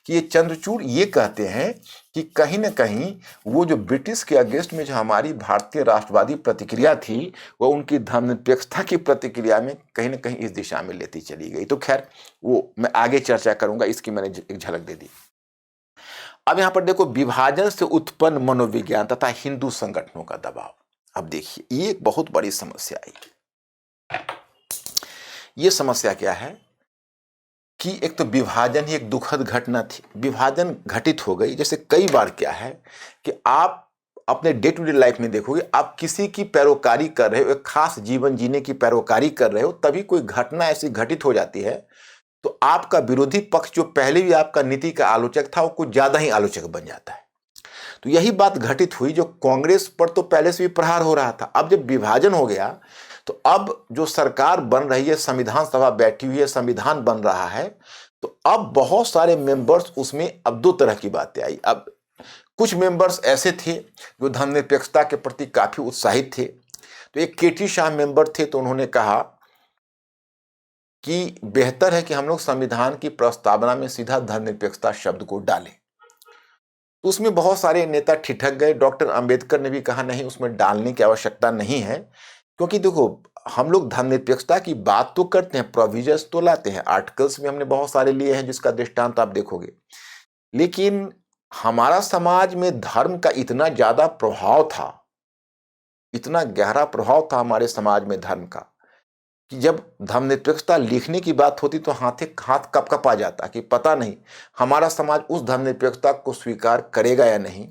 कि ये चंद्रचूड़ ये कहते हैं कि कहीं ना कहीं वो जो ब्रिटिश के अगेंस्ट में जो हमारी भारतीय राष्ट्रवादी प्रतिक्रिया थी, वो उनकी धर्मनिरपेक्षता की प्रतिक्रिया में कहीं ना कहीं इस दिशा में लेती चली गई। तो खैर वो मैं आगे चर्चा करूंगा, इसकी मैंने एक झलक दे दी। अब यहां पर देखो, विभाजन से उत्पन्न मनोविज्ञान तथा हिंदू संगठनों का दबाव। अब देखिए, ये एक बहुत बड़ी समस्या आई। ये समस्या क्या है कि एक तो विभाजन ही एक दुखद घटना थी, विभाजन घटित हो गई। जैसे कई बार क्या है कि आप अपने डे टू डे लाइफ में देखोगे, आप किसी की पैरोकारी कर रहे हो, एक खास जीवन जीने की पैरोकारी कर रहे हो, तभी कोई घटना ऐसी घटित हो जाती है तो आपका विरोधी पक्ष जो पहले भी आपका नीति का आलोचक था वो कुछ ज्यादा ही आलोचक बन जाता है। तो यही बात घटित हुई, जो कांग्रेस पर तो पहले से भी प्रहार हो रहा था, अब जब विभाजन हो गया तो अब जो सरकार बन रही है, संविधान सभा बैठी हुई है, संविधान बन रहा है, तो अब बहुत सारे मेंबर्स उसमें, अब दो तरह की बातें आई। अब कुछ मेंबर्स ऐसे थे जो धर्मनिरपेक्षता के प्रति काफी उत्साहित थे। तो एक केटी शाह मेंबर थे, तो उन्होंने कहा कि बेहतर है कि हम लोग संविधान की प्रस्तावना में सीधा धर्मनिरपेक्षता शब्द को डालें। तो उसमें बहुत सारे नेता ठिठक गए। डॉक्टर अंबेडकर ने भी कहा नहीं, उसमें डालने की आवश्यकता नहीं है, क्योंकि देखो हम लोग धर्मनिरपेक्षता की बात तो करते हैं, प्रोविजंस तो लाते हैं, आर्टिकल्स में हमने बहुत सारे लिए हैं जिसका दृष्टांत आप देखोगे, लेकिन हमारा समाज में धर्म का इतना ज्यादा प्रभाव था, इतना गहरा प्रभाव था हमारे समाज में धर्म का, कि जब धर्मनिरपेक्षता लिखने की बात होती तो हाथ कप आ जाता कि पता नहीं हमारा समाज उस धर्मनिरपेक्षता को स्वीकार करेगा या नहीं,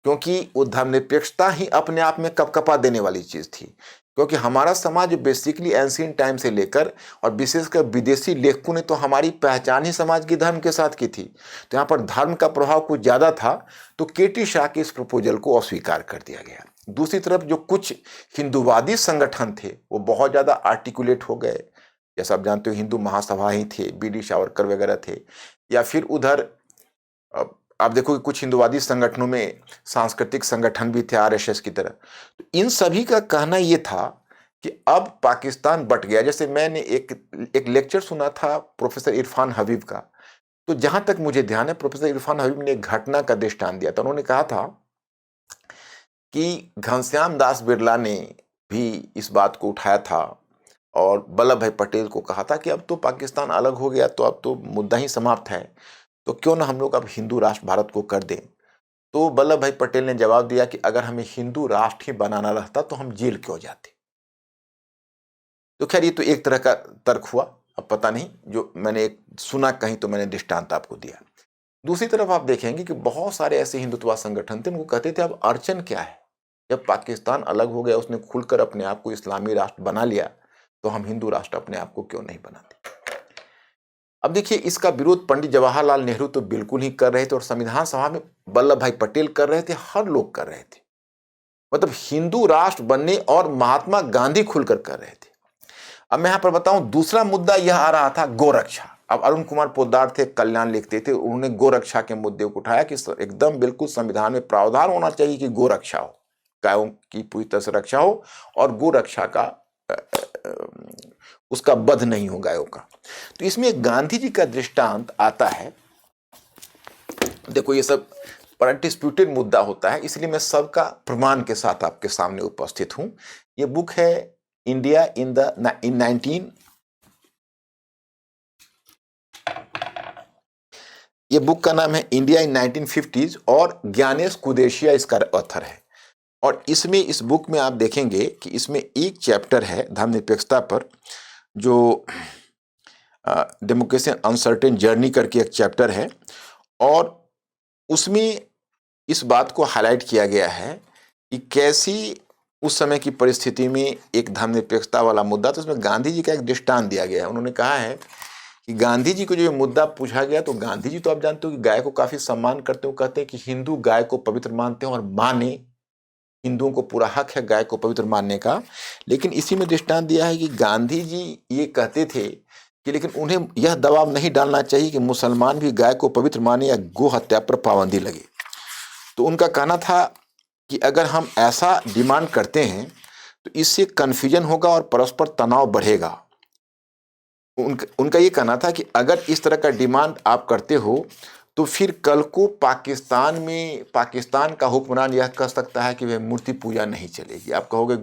क्योंकि वो धर्मनिरपेक्षता ही अपने आप में कपकपा देने वाली चीज थी। क्योंकि हमारा समाज बेसिकली एंशिएंट टाइम से लेकर और विशेषकर विदेशी लेखकों ने तो हमारी पहचान ही समाज की धर्म के साथ की थी, तो यहाँ पर धर्म का प्रभाव कुछ ज्यादा था। तो केटी शाह के इस प्रपोजल को अस्वीकार कर दिया गया। दूसरी तरफ जो कुछ हिंदूवादी संगठन थे वो बहुत ज्यादा आर्टिकुलेट हो गए, जैसा आप जानते हो हिंदू महासभा ही थे, बीडी सावरकर वगैरह थे, या फिर उधर आप देखो कि कुछ हिंदूवादी संगठनों में सांस्कृतिक संगठन भी थे आरएसएस की तरह। तो इन सभी का कहना यह था कि अब पाकिस्तान बट गया। जैसे मैंने एक लेक्चर सुना था प्रोफेसर इरफान हबीब का, तो जहां तक मुझे ध्यान है प्रोफेसर इरफान हबीब ने एक घटना का दृष्टांत दिया था। उन्होंने कहा था कि घनश्याम दास बिरला ने भी इस बात को उठाया था और वल्लभ भाई पटेल को कहा था कि अब तो पाकिस्तान अलग हो गया, तो अब तो मुद्दा ही समाप्त है, तो क्यों ना हम लोग अब हिंदू राष्ट्र भारत को कर दें। तो वल्लभ भाई पटेल ने जवाब दिया कि अगर हमें हिंदू राष्ट्र ही बनाना रहता तो हम जेल क्यों जाते। तो खैर ये तो एक तरह का तर्क हुआ, अब पता नहीं, जो मैंने एक सुना कहीं तो मैंने दृष्टांत आपको दिया। दूसरी तरफ आप देखेंगे कि बहुत सारे ऐसे हिंदुत्व संगठन थे, उनको कहते थे अब अड़चन क्या है, जब पाकिस्तान अलग हो गया, उसने खुलकर अपने आप को इस्लामी राष्ट्र बना लिया, तो हम हिंदू राष्ट्र अपने आप को क्यों नहीं बनाते। अब देखिए, इसका विरोध पंडित जवाहरलाल नेहरू तो बिल्कुल ही कर रहे थे और संविधान सभा में वल्लभ भाई पटेल कर रहे थे, हर लोग कर रहे थे, मतलब हिंदू राष्ट्र बनने, और महात्मा गांधी खुलकर कर रहे थे। अब मैं यहां पर बताऊं, दूसरा मुद्दा यह आ रहा था गोरक्षा। अब अरुण कुमार पोद्दार थे, कल्याण लिखते थे, उन्होंने गोरक्षा के मुद्दे को उठाया कि एकदम बिल्कुल संविधान में प्रावधान होना चाहिए कि गोरक्षा हो, गायों की पूरी तरह से रक्षा हो और गोरक्षा का उसका वध नहीं हो गायों का। तो इसमें गांधी जी का दृष्टांत आता है। देखो ये सब बड़ा डिस्प्यूटेड मुद्दा होता है, इसलिए मैं सबका प्रमाण के साथ आपके सामने उपस्थित हूं। ये बुक है इंडिया इन 19 ये बुक का नाम है इंडिया इन 1950s और ज्ञानेश कुदेशिया इसका ऑथर है। और इसमें इस बुक में आप देखेंगे कि इसमें एक चैप्टर है धर्मनिरपेक्षता पर, जो डेमोक्रेसी अनसर्टेन जर्नी करके एक चैप्टर है। और उसमें इस बात को हाईलाइट किया गया है कि कैसी उस समय की परिस्थिति में एक धर्मनिरपेक्षता वाला मुद्दा, तो उसमें गांधी जी का एक दृष्टांत दिया गया है। उन्होंने कहा है कि गांधी जी को जो मुद्दा पूछा गया, तो गांधी जी तो आप जानते हो कि गाय को काफी सम्मान करते हो, कहते हैं कि हिंदू गाय को पवित्र मानते हैं और माने, हिंदुओं को पूरा हक है गाय को पवित्र मानने का। लेकिन इसी में दृष्टांत दिया है कि गांधी जी ये कहते थे कि लेकिन उन्हें यह दबाव नहीं डालना चाहिए कि मुसलमान भी गाय को पवित्र माने या गो हत्या पर पाबंदी लगे। तो उनका कहना था कि अगर हम ऐसा डिमांड करते हैं तो इससे कन्फ्यूजन होगा और परस्पर तनाव बढ़ेगा। उनका ये कहना था कि अगर इस तरह का डिमांड आप करते हो तो फिर कल को पाकिस्तान का हुक्मरान यह कह सकता है कि वह मूर्ति पूजा नहीं चलेगी। आप कहोगे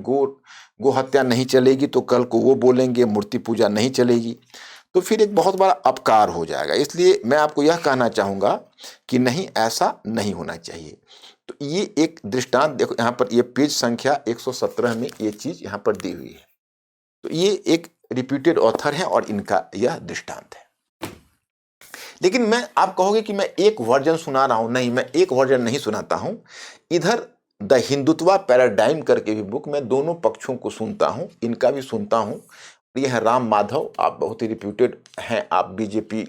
गो हत्या नहीं चलेगी, तो कल को वो बोलेंगे मूर्ति पूजा नहीं चलेगी, तो फिर एक बहुत बड़ा अपकार हो जाएगा। इसलिए मैं आपको यह कहना चाहूँगा कि नहीं, ऐसा नहीं होना चाहिए। तो ये एक दृष्टांत देखो, यहाँ पर ये पेज संख्या 117 में ये चीज़ यहाँ पर दी हुई है। तो ये एक रिप्यूटेड ऑथर है और इनका यह दृष्टांत है। लेकिन आप कहोगे कि मैं एक वर्जन सुना रहा हूं, नहीं, मैं एक वर्जन नहीं सुनाता हूं। इधर द हिंदुत्वा पैराडाइम करके भी बुक, मैं दोनों पक्षों को सुनता हूं, इनका भी सुनता हूं। ये है राम माधव, आप बहुत ही रिप्यूटेड हैं, आप बीजेपी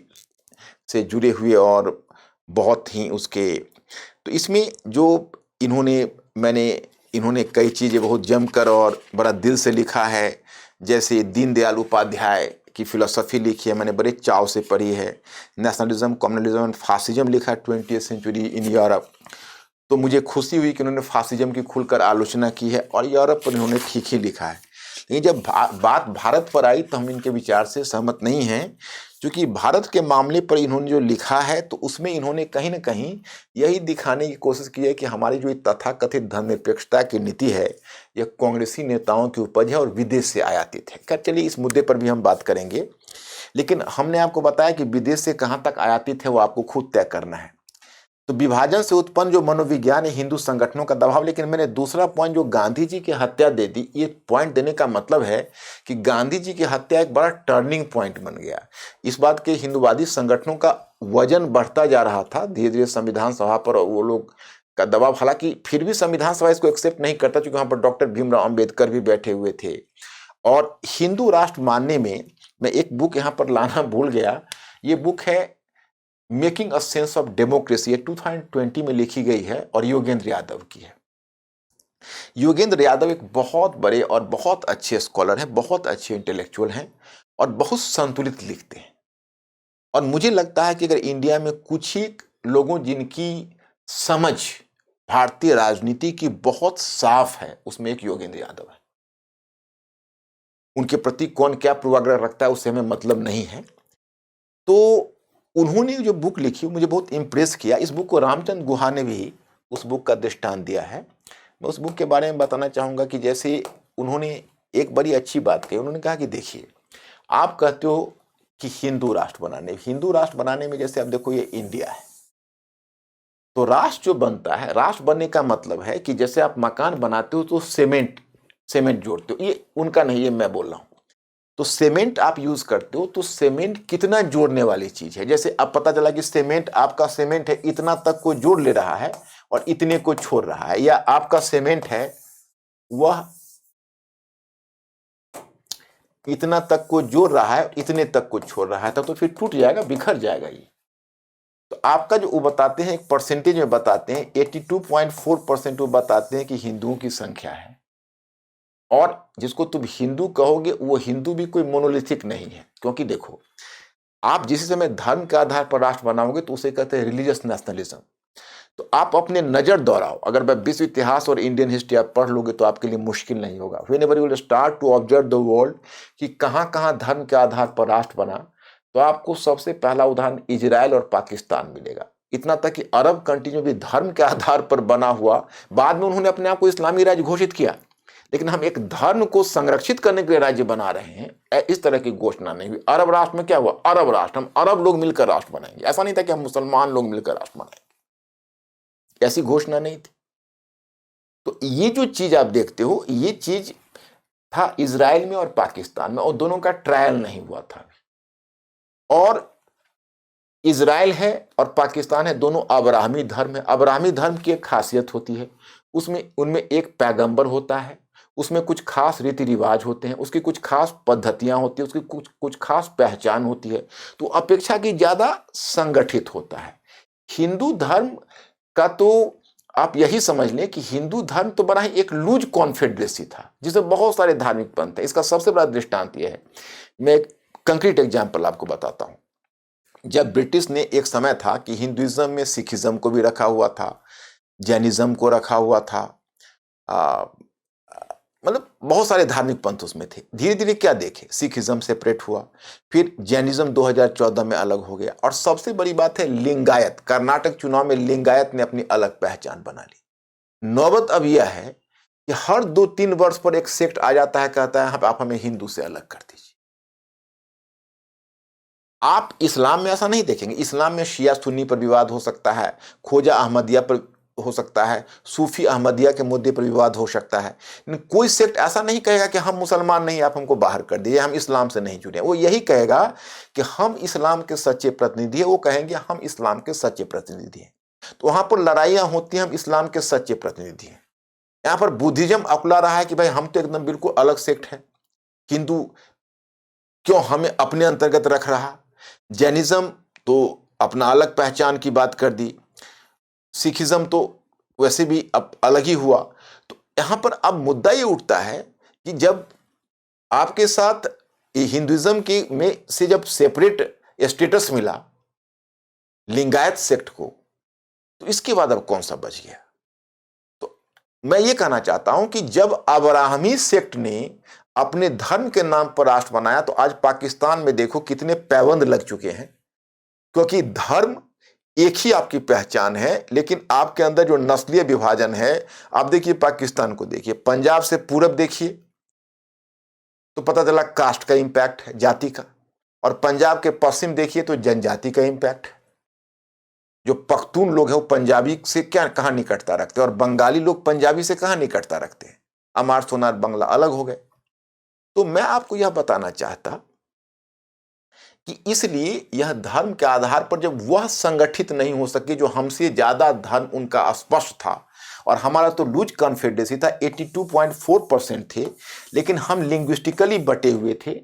से जुड़े हुए और बहुत ही उसके, तो इसमें जो इन्होंने कई चीज़ें बहुत जमकर और बड़ा दिल से लिखा है। जैसे दीनदयाल उपाध्याय की फिलोसफी लिखी है, मैंने बड़े चाव से पढ़ी है। नेशनलिज्म, कम्युनलिज्म एंड फासिज्म लिखा है 20th सेंचुरी इन यूरोप। तो मुझे खुशी हुई कि उन्होंने फासिज्म की खुलकर आलोचना की है और यूरोप पर इन्होंने ठीक ही लिखा है। लेकिन जब बात भारत पर आई तो हम इनके विचार से सहमत नहीं हैं, क्योंकि भारत के मामले पर इन्होंने जो लिखा है तो उसमें इन्होंने कहीं ना कहीं यही दिखाने की कोशिश की है कि हमारी जो तथाकथित धर्मनिरपेक्षता की नीति है यह कांग्रेसी नेताओं की उपज है और विदेश से आयातित है। खैर चलिए, इस मुद्दे पर भी हम बात करेंगे, लेकिन हमने आपको बताया कि विदेश से कहाँ तक आयातित है वो आपको खुद तय करना है। तो विभाजन से उत्पन्न जो मनोविज्ञान है, हिंदू संगठनों का दबाव। लेकिन मैंने दूसरा पॉइंट जो गांधी जी की हत्या दे दी, ये पॉइंट देने का मतलब है कि गांधी जी की हत्या एक बड़ा टर्निंग पॉइंट बन गया। इस बात के हिंदुवादी संगठनों का वजन बढ़ता जा रहा था धीरे धीरे संविधान सभा पर, वो लोग का दबाव, हालांकि फिर भी संविधान सभा इसको एक्सेप्ट नहीं करता, क्योंकि वहां पर डॉक्टर भीमराव अंबेडकर भी बैठे हुए थे। और हिंदू राष्ट्र मानने में मैं एक बुक यहाँ पर लाना भूल गया, ये बुक है making a sense of democracy, 2020 में लिखी गई है और योगेंद्र यादव की है। योगेंद्र यादव एक बहुत बड़े और बहुत अच्छे स्कॉलर हैं, बहुत अच्छे इंटेलेक्चुअल हैं और बहुत संतुलित लिखते हैं। और मुझे लगता है कि अगर इंडिया में कुछ ही लोगों जिनकी समझ भारतीय राजनीति की बहुत साफ है, उसमें एक योगेंद्र यादव है। उनके प्रति कौन क्या पूर्वाग्रह रखता है उससे हमें मतलब नहीं है। तो उन्होंने जो बुक लिखी मुझे बहुत इंप्रेस किया। इस बुक को रामचंद्र गुहा ने भी उस बुक का दृष्टांत दिया है। मैं उस बुक के बारे में बताना चाहूँगा कि जैसे उन्होंने एक बड़ी अच्छी बात कही। उन्होंने कहा कि देखिए, आप कहते हो कि हिंदू राष्ट्र बनाने में जैसे आप देखो ये इंडिया है, तो राष्ट्र जो बनता है, राष्ट्र बनने का मतलब है कि जैसे आप मकान बनाते हो तो सीमेंट जोड़ते हो, ये उनका नहीं, ये मैं बोल रहा हूँ। तो सीमेंट आप यूज करते हो तो सीमेंट कितना जोड़ने वाली चीज है। जैसे अब पता चला कि सीमेंट, आपका सीमेंट है इतना तक को जोड़ ले रहा है और इतने को छोड़ रहा है, या आपका सीमेंट है वह इतना तक को जोड़ रहा है इतने तक को छोड़ रहा है, तो फिर टूट जाएगा, बिखर जाएगा ये। तो आपका जो वो बताते हैं एक परसेंटेज में बताते हैं 82.4% वो बताते हैं कि हिंदुओं की संख्या है। और जिसको तुम हिंदू कहोगे वो हिंदू भी कोई मोनोलिथिक नहीं है, क्योंकि देखो, आप जिस समय धर्म के आधार पर राष्ट्र बनाओगे तो उसे कहते हैं रिलीजियस नेशनलिज्म। तो आप अपने नजर दोहराओ, अगर मैं विश्व इतिहास और इंडियन हिस्ट्री आप पढ़ लोगे तो आपके लिए मुश्किल नहीं होगा। Whenever you will start to observe the world कि कहाँ कहाँ धर्म के आधार पर राष्ट्र बना, तो आपको सबसे पहला उदाहरण इजराइल और पाकिस्तान मिलेगा। इतना तक कि अरब कंट्री में भी धर्म के आधार पर बना हुआ, बाद में उन्होंने अपने आप को इस्लामी राज्य घोषित किया, लेकिन हम एक धर्म को संरक्षित करने के लिए राज्य बना रहे हैं, इस तरह की घोषणा नहीं हुई। अरब राष्ट्र में क्या हुआ? अरब राष्ट्र, हम अरब लोग मिलकर राष्ट्र बनाएंगे। ऐसा नहीं था कि हम मुसलमान लोग मिलकर राष्ट्र बनाएंगे, ऐसी घोषणा नहीं थी। तो ये जो चीज आप देखते हो, ये चीज था इजराइल में और पाकिस्तान में, और दोनों का ट्रायल नहीं हुआ था। और इजराइल है और पाकिस्तान है, दोनों अब्राहमी धर्म है। अब्राहमी धर्म की एक खासियत होती है, उसमें उनमें एक पैगंबर होता है, उसमें कुछ खास रीति रिवाज होते हैं, उसकी कुछ खास पद्धतियां होती है, उसकी कुछ कुछ खास पहचान होती है, तो अपेक्षा की ज्यादा संगठित होता है। हिंदू धर्म का तो आप यही समझ लें कि हिंदू धर्म तो बड़ा ही एक लूज कॉन्फेडरेसी था, जिसमें बहुत सारे धार्मिक पंथ है। इसका सबसे बड़ा दृष्टांत यह है, मैं एक कंक्रीट एग्जाम्पल आपको बताता हूं। जब ब्रिटिश ने, एक समय था कि हिंदुइज्म में सिखिज्म को भी रखा हुआ था, जैनिज्म को रखा हुआ था, मतलब बहुत सारे धार्मिक पंथ उसमें थे। धीरे धीरे क्या देखे, सिखिज्म सेपरेट हुआ, फिर जैनिज्म 2014 में अलग हो गया, और सबसे बड़ी बात है लिंगायत। कर्नाटक चुनाव में लिंगायत ने अपनी अलग पहचान बना ली। नौबत अब यह है कि हर 2-3 वर्ष पर एक सेक्ट आ जाता है, कहता है आप हमें हिंदू से अलग कर दीजिए। आप इस्लाम में ऐसा नहीं देखेंगे। इस्लाम में शिया सुन्नी पर विवाद हो सकता है, खोजा अहमदिया पर हो सकता है, सूफी अहमदिया के मुद्दे पर विवाद हो सकता है, लेकिन कोई सेक्ट ऐसा नहीं कहेगा कि हम मुसलमान नहीं, आप हमको बाहर कर दीजिए, हम इस्लाम से नहीं जुड़े। वो यही कहेगा कि हम इस्लाम के सच्चे प्रतिनिधि हैं, वो कहेंगे हम इस्लाम के सच्चे प्रतिनिधि हैं। तो वहां पर लड़ाइयां होती हैं, हम इस्लाम के सच्चे प्रतिनिधि हैं। यहां पर बुद्धिज्म अकुला रहा है कि भाई हम तो एकदम बिल्कुल अलग सेक्ट है, हिंदू क्यों हमें अपने अंतर्गत रख रहा। जैनिज्म तो अपना अलग पहचान की बात कर दी, सिखिज्म तो वैसे भी अब अलग ही हुआ। तो यहां पर अब मुद्दा ये उठता है कि जब आपके साथ हिंदुइज्म की में से जब सेपरेट स्टेटस मिला लिंगायत सेक्ट को, तो इसके बाद अब कौन सा बच गया। तो मैं ये कहना चाहता हूं कि जब अब्राहमी सेक्ट ने अपने धर्म के नाम पर राष्ट्र बनाया, तो आज पाकिस्तान में देखो कितने पैबंद लग चुके हैं, क्योंकि धर्म एक ही आपकी पहचान है, लेकिन आपके अंदर जो नस्लीय विभाजन है। आप देखिए पाकिस्तान को देखिए, पंजाब से पूरब देखिए तो पता चला कास्ट का इंपैक्ट है, जाति का, और पंजाब के पश्चिम देखिए तो जनजाति का इंपैक्ट है। जो पख्तून लोग हैं वो पंजाबी से क्या कहां निकटता रखते हैं, और बंगाली लोग पंजाबी से कहां निकटता रखते हैं। अमार सोनार बंगला अलग हो गए। तो मैं आपको यह बताना चाहता कि इसलिए यह धर्म के आधार पर जब वह संगठित नहीं हो सके, जो हमसे ज्यादा धर्म उनका स्पष्ट था, और हमारा तो लूज कॉन्फेडरेसी था, 82.4% थे, लेकिन हम लिंग्विस्टिकली बटे हुए थे,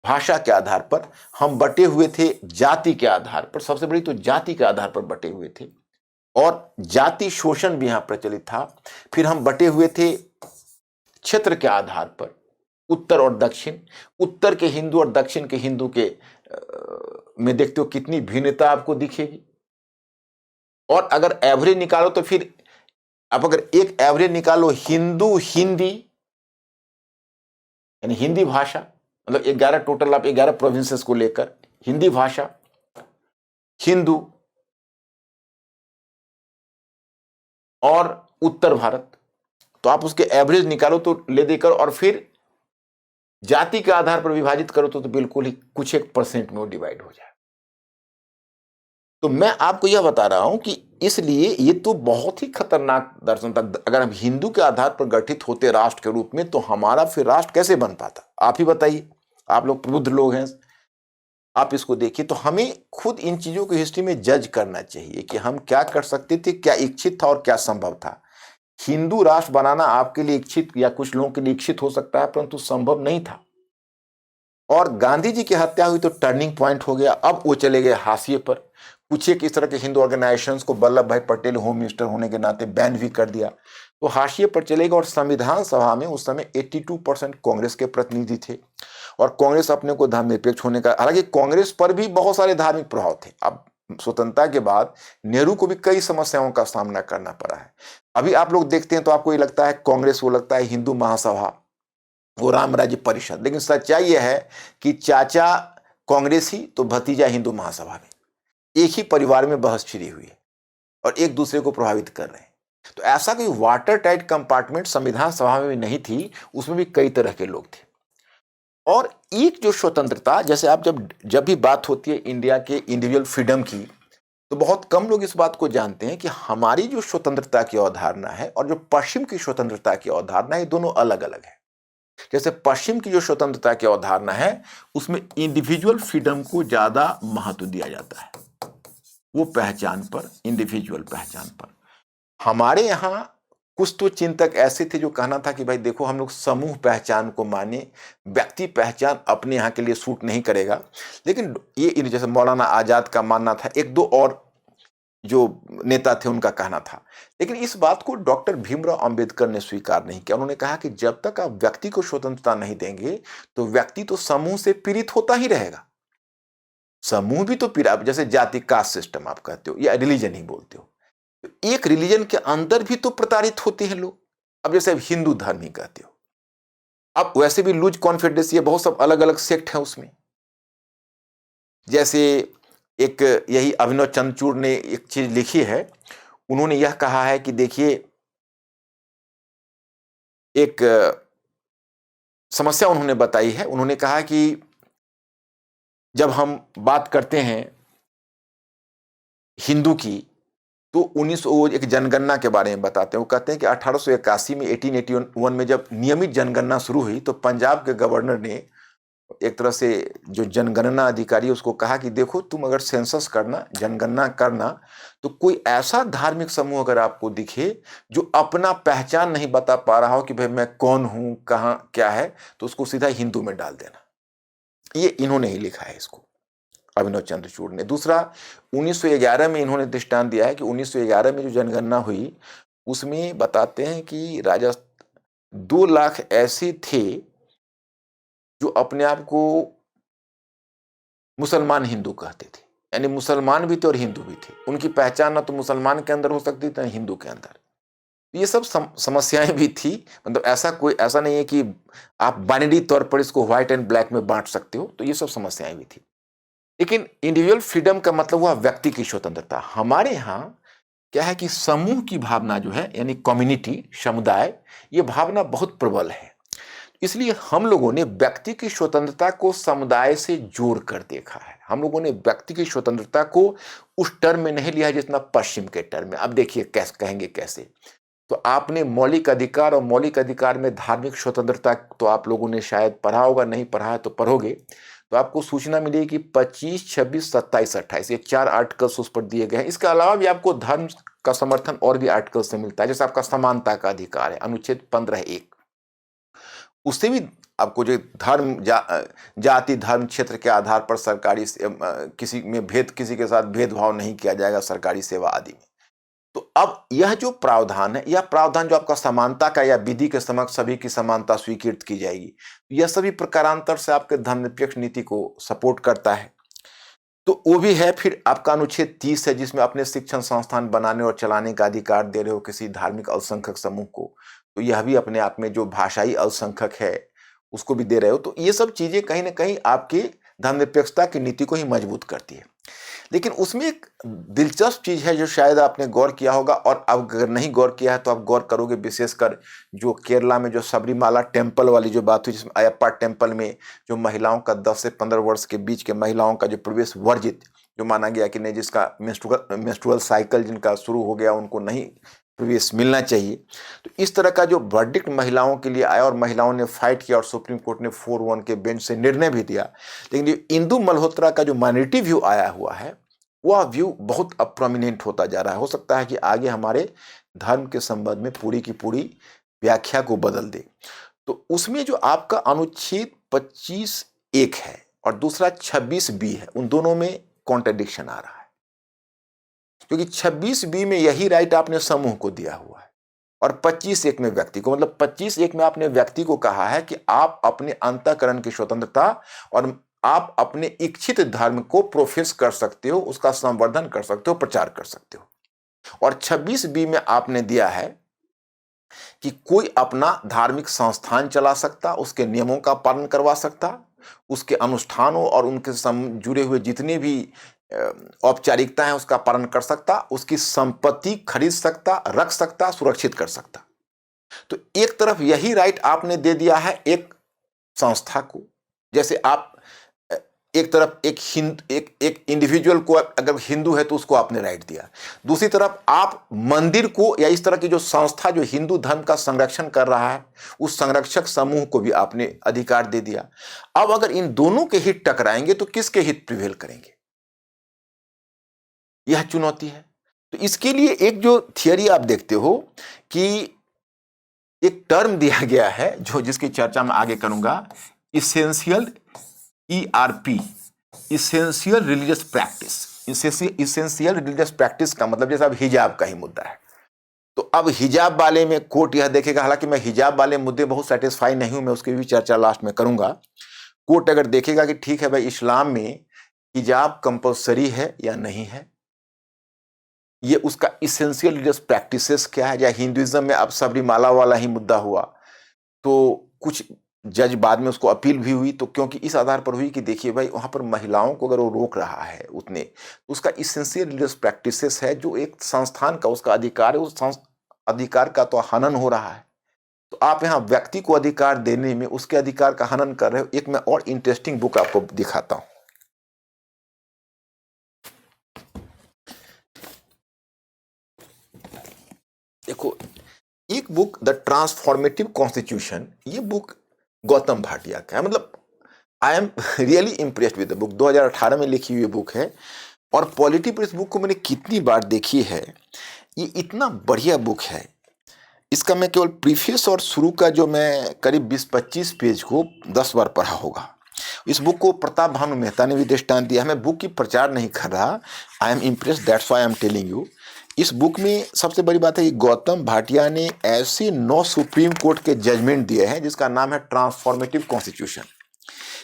भाषा के आधार पर हम बटे हुए थे, जाति के आधार पर, सबसे बड़ी तो जाति के आधार पर बटे हुए थे, और जाति शोषण भी यहां प्रचलित था। फिर हम बटे हुए थे क्षेत्र के आधार पर, उत्तर और दक्षिण। उत्तर के हिंदू और दक्षिण के हिंदू के में देखते हो कितनी भिन्नता आपको दिखेगी। और अगर एवरेज निकालो तो फिर आप अगर एक एवरेज निकालो हिंदू हिंदी, यानी हिंदी भाषा, मतलब 11 टोटल, आप 11 प्रोविंसेस को लेकर हिंदी भाषा, हिंदू और उत्तर भारत, तो आप उसके एवरेज निकालो तो ले देकर, और फिर जाति के आधार पर विभाजित करो तो बिल्कुल ही कुछ 1% में वो डिवाइड हो जाए। तो मैं आपको यह बता रहा हूं कि इसलिए ये तो बहुत ही खतरनाक दर्शन था। अगर हम हिंदू के आधार पर गठित होते राष्ट्र के रूप में, तो हमारा फिर राष्ट्र कैसे बन पाता, आप ही बताइए। आप लोग प्रबुद्ध लोग हैं, आप इसको देखिए। तो हमें खुद इन चीजों की हिस्ट्री में जज करना चाहिए कि हम क्या कर सकते थे, क्या इच्छित था और क्या संभव था। हिंदू राष्ट्र बनाना आपके लिए इच्छित या कुछ लोगों के लिए इच्छित हो सकता है, परंतु संभव नहीं था। और गांधी जी की हत्या हुई तो टर्निंग पॉइंट हो गया। अब वो चले गए हाशिए पर। कुछ एक इस तरह के हिंदू ऑर्गेनाइजेशंस को वल्लभ भाई पटेल होम मिनिस्टर होने के नाते बैन भी कर दिया, तो हाशिए पर चले गए। और संविधान सभा में उस समय 82% कांग्रेस के प्रतिनिधि थे, और कांग्रेस अपने को धर्मनिरपेक्ष होने का, हालांकि कांग्रेस पर भी बहुत सारे धार्मिक प्रभाव थे। अब स्वतंत्रता के बाद नेहरू को भी कई समस्याओं का सामना करना पड़ा है। अभी आप लोग देखते हैं तो आपको ये लगता है कांग्रेस, वो लगता है हिंदू महासभा, वो राम राज्य परिषद, लेकिन सच्चाई यह है कि चाचा कांग्रेसी तो भतीजा हिंदू महासभा में, एक ही परिवार में बहस छिड़ी हुई है और एक दूसरे को प्रभावित कर रहे हैं। तो ऐसा कोई वाटर टाइट कंपार्टमेंट संविधान सभा में भी नहीं थी, उसमें भी कई तरह के लोग थे। और एक जो स्वतंत्रता, जैसे आप जब जब भी बात होती है इंडिया के इंडिविजुअल फ्रीडम की, तो बहुत कम लोग इस बात को जानते हैं कि हमारी जो स्वतंत्रता की अवधारणा है और जो पश्चिम की स्वतंत्रता की अवधारणा है, ये दोनों अलग अलग है। जैसे पश्चिम की जो स्वतंत्रता की अवधारणा है, उसमें इंडिविजुअल फ्रीडम को ज्यादा महत्व दिया जाता है, वो पहचान पर, इंडिविजुअल पहचान पर। हमारे यहाँ कुछ तो चिंतक ऐसे थे जो कहना था कि भाई देखो, हम लोग समूह पहचान को माने, व्यक्ति पहचान अपने यहाँ के लिए सूट नहीं करेगा। लेकिन ये जैसे मौलाना आजाद का मानना था, एक दो और जो नेता थे उनका कहना था। लेकिन इस बात को डॉक्टर भीमराव अंबेडकर ने स्वीकार नहीं किया। उन्होंने कहा कि जब तक आप व्यक्ति को स्वतंत्रता नहीं देंगे, तो व्यक्ति तो समूह से पीड़ित होता ही रहेगा। समूह भी तो पीड़ा, जैसे जाति कास्ट सिस्टम आप कहते हो या रिलीजन ही बोलते हो, तो एक रिलीजन के अंदर भी तो प्रताड़ित होते हैं लोग। अब जैसे अब हिंदू धर्म ही कहते हो, अब वैसे भी लूज कॉन्फेडरेसी है, बहुत सब अलग अलग सेक्ट है उसमें। जैसे एक यही अभिनव चंद्रचूड़ ने एक चीज लिखी है, उन्होंने यह कहा है कि देखिए, एक समस्या उन्होंने बताई है। उन्होंने कहा कि जब हम बात करते हैं हिंदू की, तो 1900 एक जनगणना के बारे में बताते हैं। वो कहते हैं कि 1881 में 1881 में जब नियमित जनगणना शुरू हुई, तो पंजाब के गवर्नर ने एक तरह से जो जनगणना अधिकारी उसको कहा कि देखो, तुम अगर सेंसस करना, जनगणना करना, तो कोई ऐसा धार्मिक समूह अगर आपको दिखे जो अपना पहचान नहीं बता पा रहा हो कि भाई मैं कौन हूं, कहां क्या है, तो उसको सीधा हिंदू में डाल देना। ये इन्होंने ही लिखा है इसको, अभिनव चंद्रचूड़ ने। दूसरा, 1911 में इन्होंने दृष्टांत दिया है कि 1911 में जो जनगणना हुई, उसमें बताते हैं कि 2 लाख ऐसे थे जो अपने आप को मुसलमान हिंदू कहते थे। यानी मुसलमान भी थे और हिंदू भी थे। उनकी पहचान ना तो मुसलमान के अंदर हो सकती थी ना हिंदू के अंदर। ये सब समस्याएं भी थी। मतलब ऐसा नहीं है कि आप बाइनरी तौर पर इसको व्हाइट एंड ब्लैक में बांट सकते हो। तो ये सब समस्याएं भी थी। लेकिन इंडिविजुअल फ्रीडम का मतलब हुआ व्यक्ति की स्वतंत्रता। हमारे यहाँ क्या है कि समूह की भावना जो है, यानी कम्युनिटी, समुदाय, ये भावना बहुत प्रबल है। इसलिए हम लोगों ने व्यक्ति की स्वतंत्रता को समुदाय से जोड़ कर देखा है। हम लोगों ने व्यक्ति की स्वतंत्रता को उस टर्म में नहीं लिया जितना पश्चिम के टर्म में। अब देखिए कैसे कहेंगे, कैसे। तो आपने मौलिक अधिकार और मौलिक अधिकार में धार्मिक स्वतंत्रता तो आप लोगों ने शायद पढ़ा होगा, नहीं पढ़ा है तो पढ़ोगे, तो आपको सूचना मिलेगी कि 25, 26, 27, 28 ये 4 आर्टिकल्स उस पर दिए गए हैं। इसके अलावा भी आपको धर्म का समर्थन और भी आर्टिकल से मिलता है। जैसे आपका समानता का अधिकार है, अनुच्छेद 15(1), उससे भी आपको जो जाति, धर्म, क्षेत्र के आधार पर सरकारी किसी में किसी के साथ भेदभाव नहीं किया जाएगा सरकारी सेवा आदि में। तो अब यह जो प्रावधान है, यह प्रावधान जो आपका समानता का, या विधि के समक्ष सभी की समानता स्वीकृत की जाएगी, यह सभी प्रकारांतर से आपके धर्मनिरपेक्ष नीति को सपोर्ट करता है। तो वो भी है। फिर आपका अनुच्छेद 30 है, जिसमें अपने शिक्षण संस्थान बनाने और चलाने का अधिकार दे रहे हो किसी धार्मिक अल्पसंख्यक समूह को। तो यह भी अपने आप में, जो भाषाई अल्पसंख्यक है उसको भी दे रहे हो। तो ये सब चीजें कहीं ना कहीं आपकी धर्मनिरपेक्षता की नीति को ही मजबूत करती है। लेकिन उसमें एक दिलचस्प चीज है जो शायद आपने गौर किया होगा, और अब अगर नहीं गौर किया है तो आप गौर करोगे, विशेषकर जो केरला में जो सबरीमाला टेम्पल वाली जो बात हुई, जिसमें अयप्पा टेम्पल में जो महिलाओं का 10 से 15 वर्ष के बीच के महिलाओं का जो प्रवेश वर्जित जो माना गया कि नहीं, जिसका मेंस्ट्रुअल साइकिल जिनका शुरू हो गया उनको नहीं प्रवेश मिलना चाहिए। तो इस तरह का जो वर्डिक्ट महिलाओं के लिए आया और महिलाओं ने फाइट किया और सुप्रीम कोर्ट ने 4-1 के बेंच से निर्णय भी दिया। लेकिन जो इंदु मल्होत्रा का जो माइनॉरिटी व्यू आया हुआ है, वह व्यू बहुत अब प्रोमिनेंट होता जा रहा है। हो सकता है कि आगे हमारे धर्म के संबंध में पूरी की पूरी व्याख्या को बदल दे। तो उसमें जो आपका अनुच्छेद 25(1) है और दूसरा 26(b) है, उन दोनों में कॉन्ट्रडिक्शन आ रहा है। क्योंकि 26(b) में यही राइट आपने समूह को दिया हुआ है और 25(1) में व्यक्ति को। मतलब 25(1) में आपने व्यक्ति को कहा है कि आप अपने अंतःकरण की स्वतंत्रता और आप अपने इच्छित धर्म को प्रोफेस कर सकते हो, उसका संवर्धन कर सकते हो, प्रचार कर सकते हो। और 26(b) में आपने दिया है कि कोई अपना धार्मिक संस्थान चला सकता, उसके नियमों का पालन करवा सकता, उसके अनुष्ठानों और उनके जुड़े हुए जितने भी औपचारिकता है उसका पालन कर सकता, उसकी संपत्ति खरीद सकता, रख सकता, सुरक्षित कर सकता। तो एक तरफ यही राइट आपने दे दिया है एक संस्था को, जैसे आप एक तरफ एक इंडिविजुअल को, अगर हिंदू है तो उसको आपने राइट दिया, दूसरी तरफ आप मंदिर को या इस तरह की जो संस्था जो हिंदू धर्म का संरक्षण कर रहा है उस संरक्षक समूह को भी आपने अधिकार दे दिया। अब अगर इन दोनों के हित टकराएंगे तो किसके हित प्रिवेल करेंगे, यह चुनौती है। तो इसके लिए एक जो थियरी आप देखते हो कि एक टर्म दिया गया है जो जिसकी चर्चा मैं आगे करूंगा, essential ERP, essential religious practice. Essential religious practice का मतलब जैसे अब हिजाब का ही मुद्दा है, तो अब हिजाब वाले में कोर्ट यह देखेगा, हालांकि मैं हिजाब वाले मुद्दे बहुत सेटिस्फाई नहीं हूं, मैं उसकी भी चर्चा लास्ट में करूंगा। कोर्ट अगर देखेगा कि ठीक है भाई इस्लाम में हिजाब कंपलसरी है या नहीं है, ये उसका इसेंशियल रिलीजियस प्रैक्टिसेस क्या है, या हिंदुइज्म में अब सबरीमाला वाला ही मुद्दा हुआ तो कुछ जज बाद में उसको अपील भी हुई, तो क्योंकि इस आधार पर हुई कि देखिए भाई वहां पर महिलाओं को अगर वो रोक रहा है उतने, तो उसका इसेंशियल रिलीजियस प्रैक्टिसेस है जो एक संस्थान का उसका अधिकार है, उस अधिकार का तो हनन हो रहा है। तो आप यहाँ व्यक्ति को अधिकार देने में उसके अधिकार का हनन कर रहे हो। एक मैं और इंटरेस्टिंग बुक आपको दिखाता हूं, देखो एक बुक द ट्रांसफॉर्मेटिव कॉन्स्टिट्यूशन, ये बुक गौतम भाटिया का है। मतलब I am really impressed with the book, 2018 में लिखी हुई बुक है। और पॉलिटी पर इस बुक को मैंने कितनी बार देखी है, ये इतना बढ़िया बुक है। इसका मैं केवल प्रीफेस और शुरू का जो मैं करीब 20-25 पेज को 10 बार पढ़ा होगा। इस बुक को प्रताप भानु मेहता ने भी दृष्टांत दिया। मैं बुक की प्रचार नहीं कर रहा, I am impressed, that's why I am telling you. इस बुक में सबसे बड़ी बात है कि गौतम भाटिया ने ऐसे 9 सुप्रीम कोर्ट के जजमेंट दिए हैं जिसका नाम है ट्रांसफॉर्मेटिव कॉन्स्टिट्यूशन।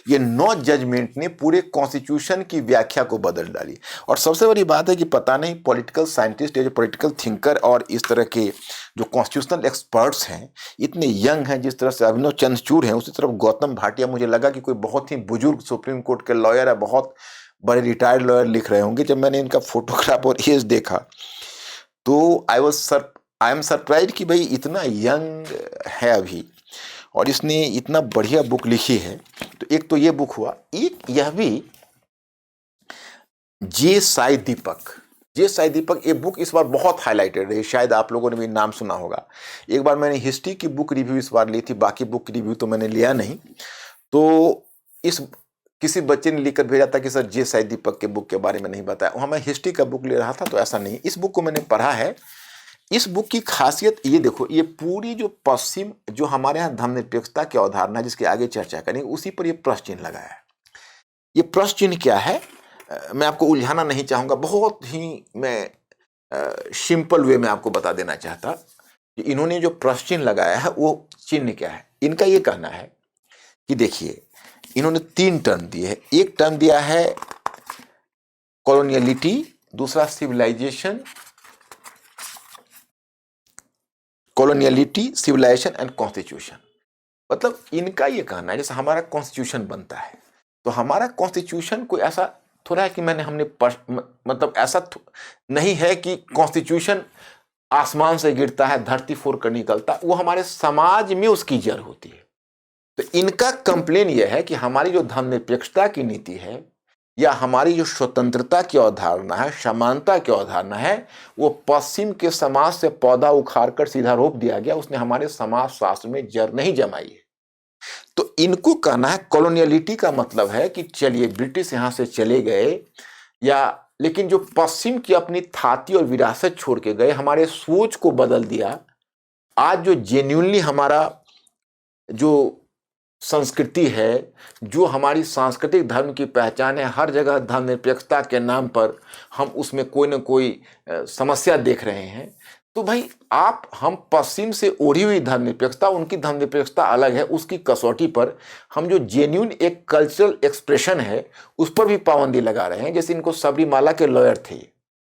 ये 9 जजमेंट ने पूरे कॉन्स्टिट्यूशन की व्याख्या को बदल डाली। और सबसे बड़ी बात है कि पता नहीं पॉलिटिकल साइंटिस्ट या जो पॉलिटिकल थिंकर और इस तरह के जो कॉन्स्टिट्यूशनल एक्सपर्ट्स हैं इतने यंग हैं, जिस तरह से अभिनव चंद्रचूड़ हैं, उसी तरफ गौतम भाटिया मुझे लगा कि कोई बहुत ही बुजुर्ग सुप्रीम कोर्ट के लॉयर है, बहुत बड़े रिटायर्ड लॉयर लिख रहे होंगे। जब मैंने इनका फोटोग्राफ और एज देखा तो आई एम सरप्राइज कि भाई इतना यंग है अभी और इसने इतना बढ़िया बुक लिखी है। तो एक तो ये बुक हुआ, एक यह भी जे साई दीपक, ये बुक इस बार बहुत हाईलाइटेड रही, शायद आप लोगों ने भी नाम सुना होगा। एक बार मैंने हिस्ट्री की बुक रिव्यू इस बार ली थी, बाकी बुक रिव्यू तो मैंने लिया नहीं। तो इस किसी बच्चे ने लिखकर भेजा था कि सर जे साई दीपक के बुक के बारे में नहीं बताया, वहाँ मैं हिस्ट्री का बुक ले रहा था, तो ऐसा नहीं। इस बुक को मैंने पढ़ा है। इस बुक की खासियत ये देखो, ये पूरी जो पश्चिम जो हमारे यहाँ धर्मनिरपेक्षता की अवधारणा जिसके आगे चर्चा करेंगे उसी पर ये प्रश्न चिन्ह लगाया है। ये प्रश्न चिन्ह क्या है, मैं आपको उलझाना नहीं चाहूँगा, बहुत ही मैं सिंपल वे में आपको बता देना चाहता कि इन्होंने जो प्रश्न चिन्ह लगाया है वो चिन्ह क्या है। इनका ये कहना है कि देखिए इन्होंने 3 टर्म दिए हैं। एक टर्म दिया है कॉलोनियलिटी, दूसरा civilization, coloniality, civilization and constitution. मतलब इनका ये कहना है जैसे हमारा कॉन्स्टिट्यूशन बनता है तो हमारा कॉन्स्टिट्यूशन कोई ऐसा थोड़ा है कि हमने मतलब ऐसा नहीं है कि कॉन्स्टिट्यूशन आसमान से गिरता है, धरती फोड़ कर निकलता, वो हमारे समाज में उसकी जड़ होती है। तो इनका कंप्लेन यह है कि हमारी जो धर्मनिरपेक्षता की नीति है या हमारी जो स्वतंत्रता की अवधारणा है, समानता की अवधारणा है, वो पश्चिम के समाज से पौधा उखाड़ कर सीधा रोप दिया गया, उसने हमारे समाज शास्त्र में जड़ नहीं जमाई है। तो इनको कहना है कॉलोनियलिटी का मतलब है कि चलिए ब्रिटिश यहां से चले गए या, लेकिन जो पश्चिम की अपनी थाती और विरासत छोड़ के गए, हमारे सोच को बदल दिया। आज जो जेन्युइनली हमारा जो संस्कृति है, जो हमारी सांस्कृतिक धर्म की पहचान है, हर जगह धर्मनिरपेक्षता के नाम पर हम उसमें कोई ना कोई समस्या देख रहे हैं। तो भाई हम पश्चिम से ओढ़ी हुई धर्मनिरपेक्षता, उनकी धर्मनिरपेक्षता अलग है, उसकी कसौटी पर हम जो जेन्युइन एक कल्चरल एक्सप्रेशन है उस पर भी पाबंदी लगा रहे हैं। जैसे इनको सबरीमाला के लॉयर थे,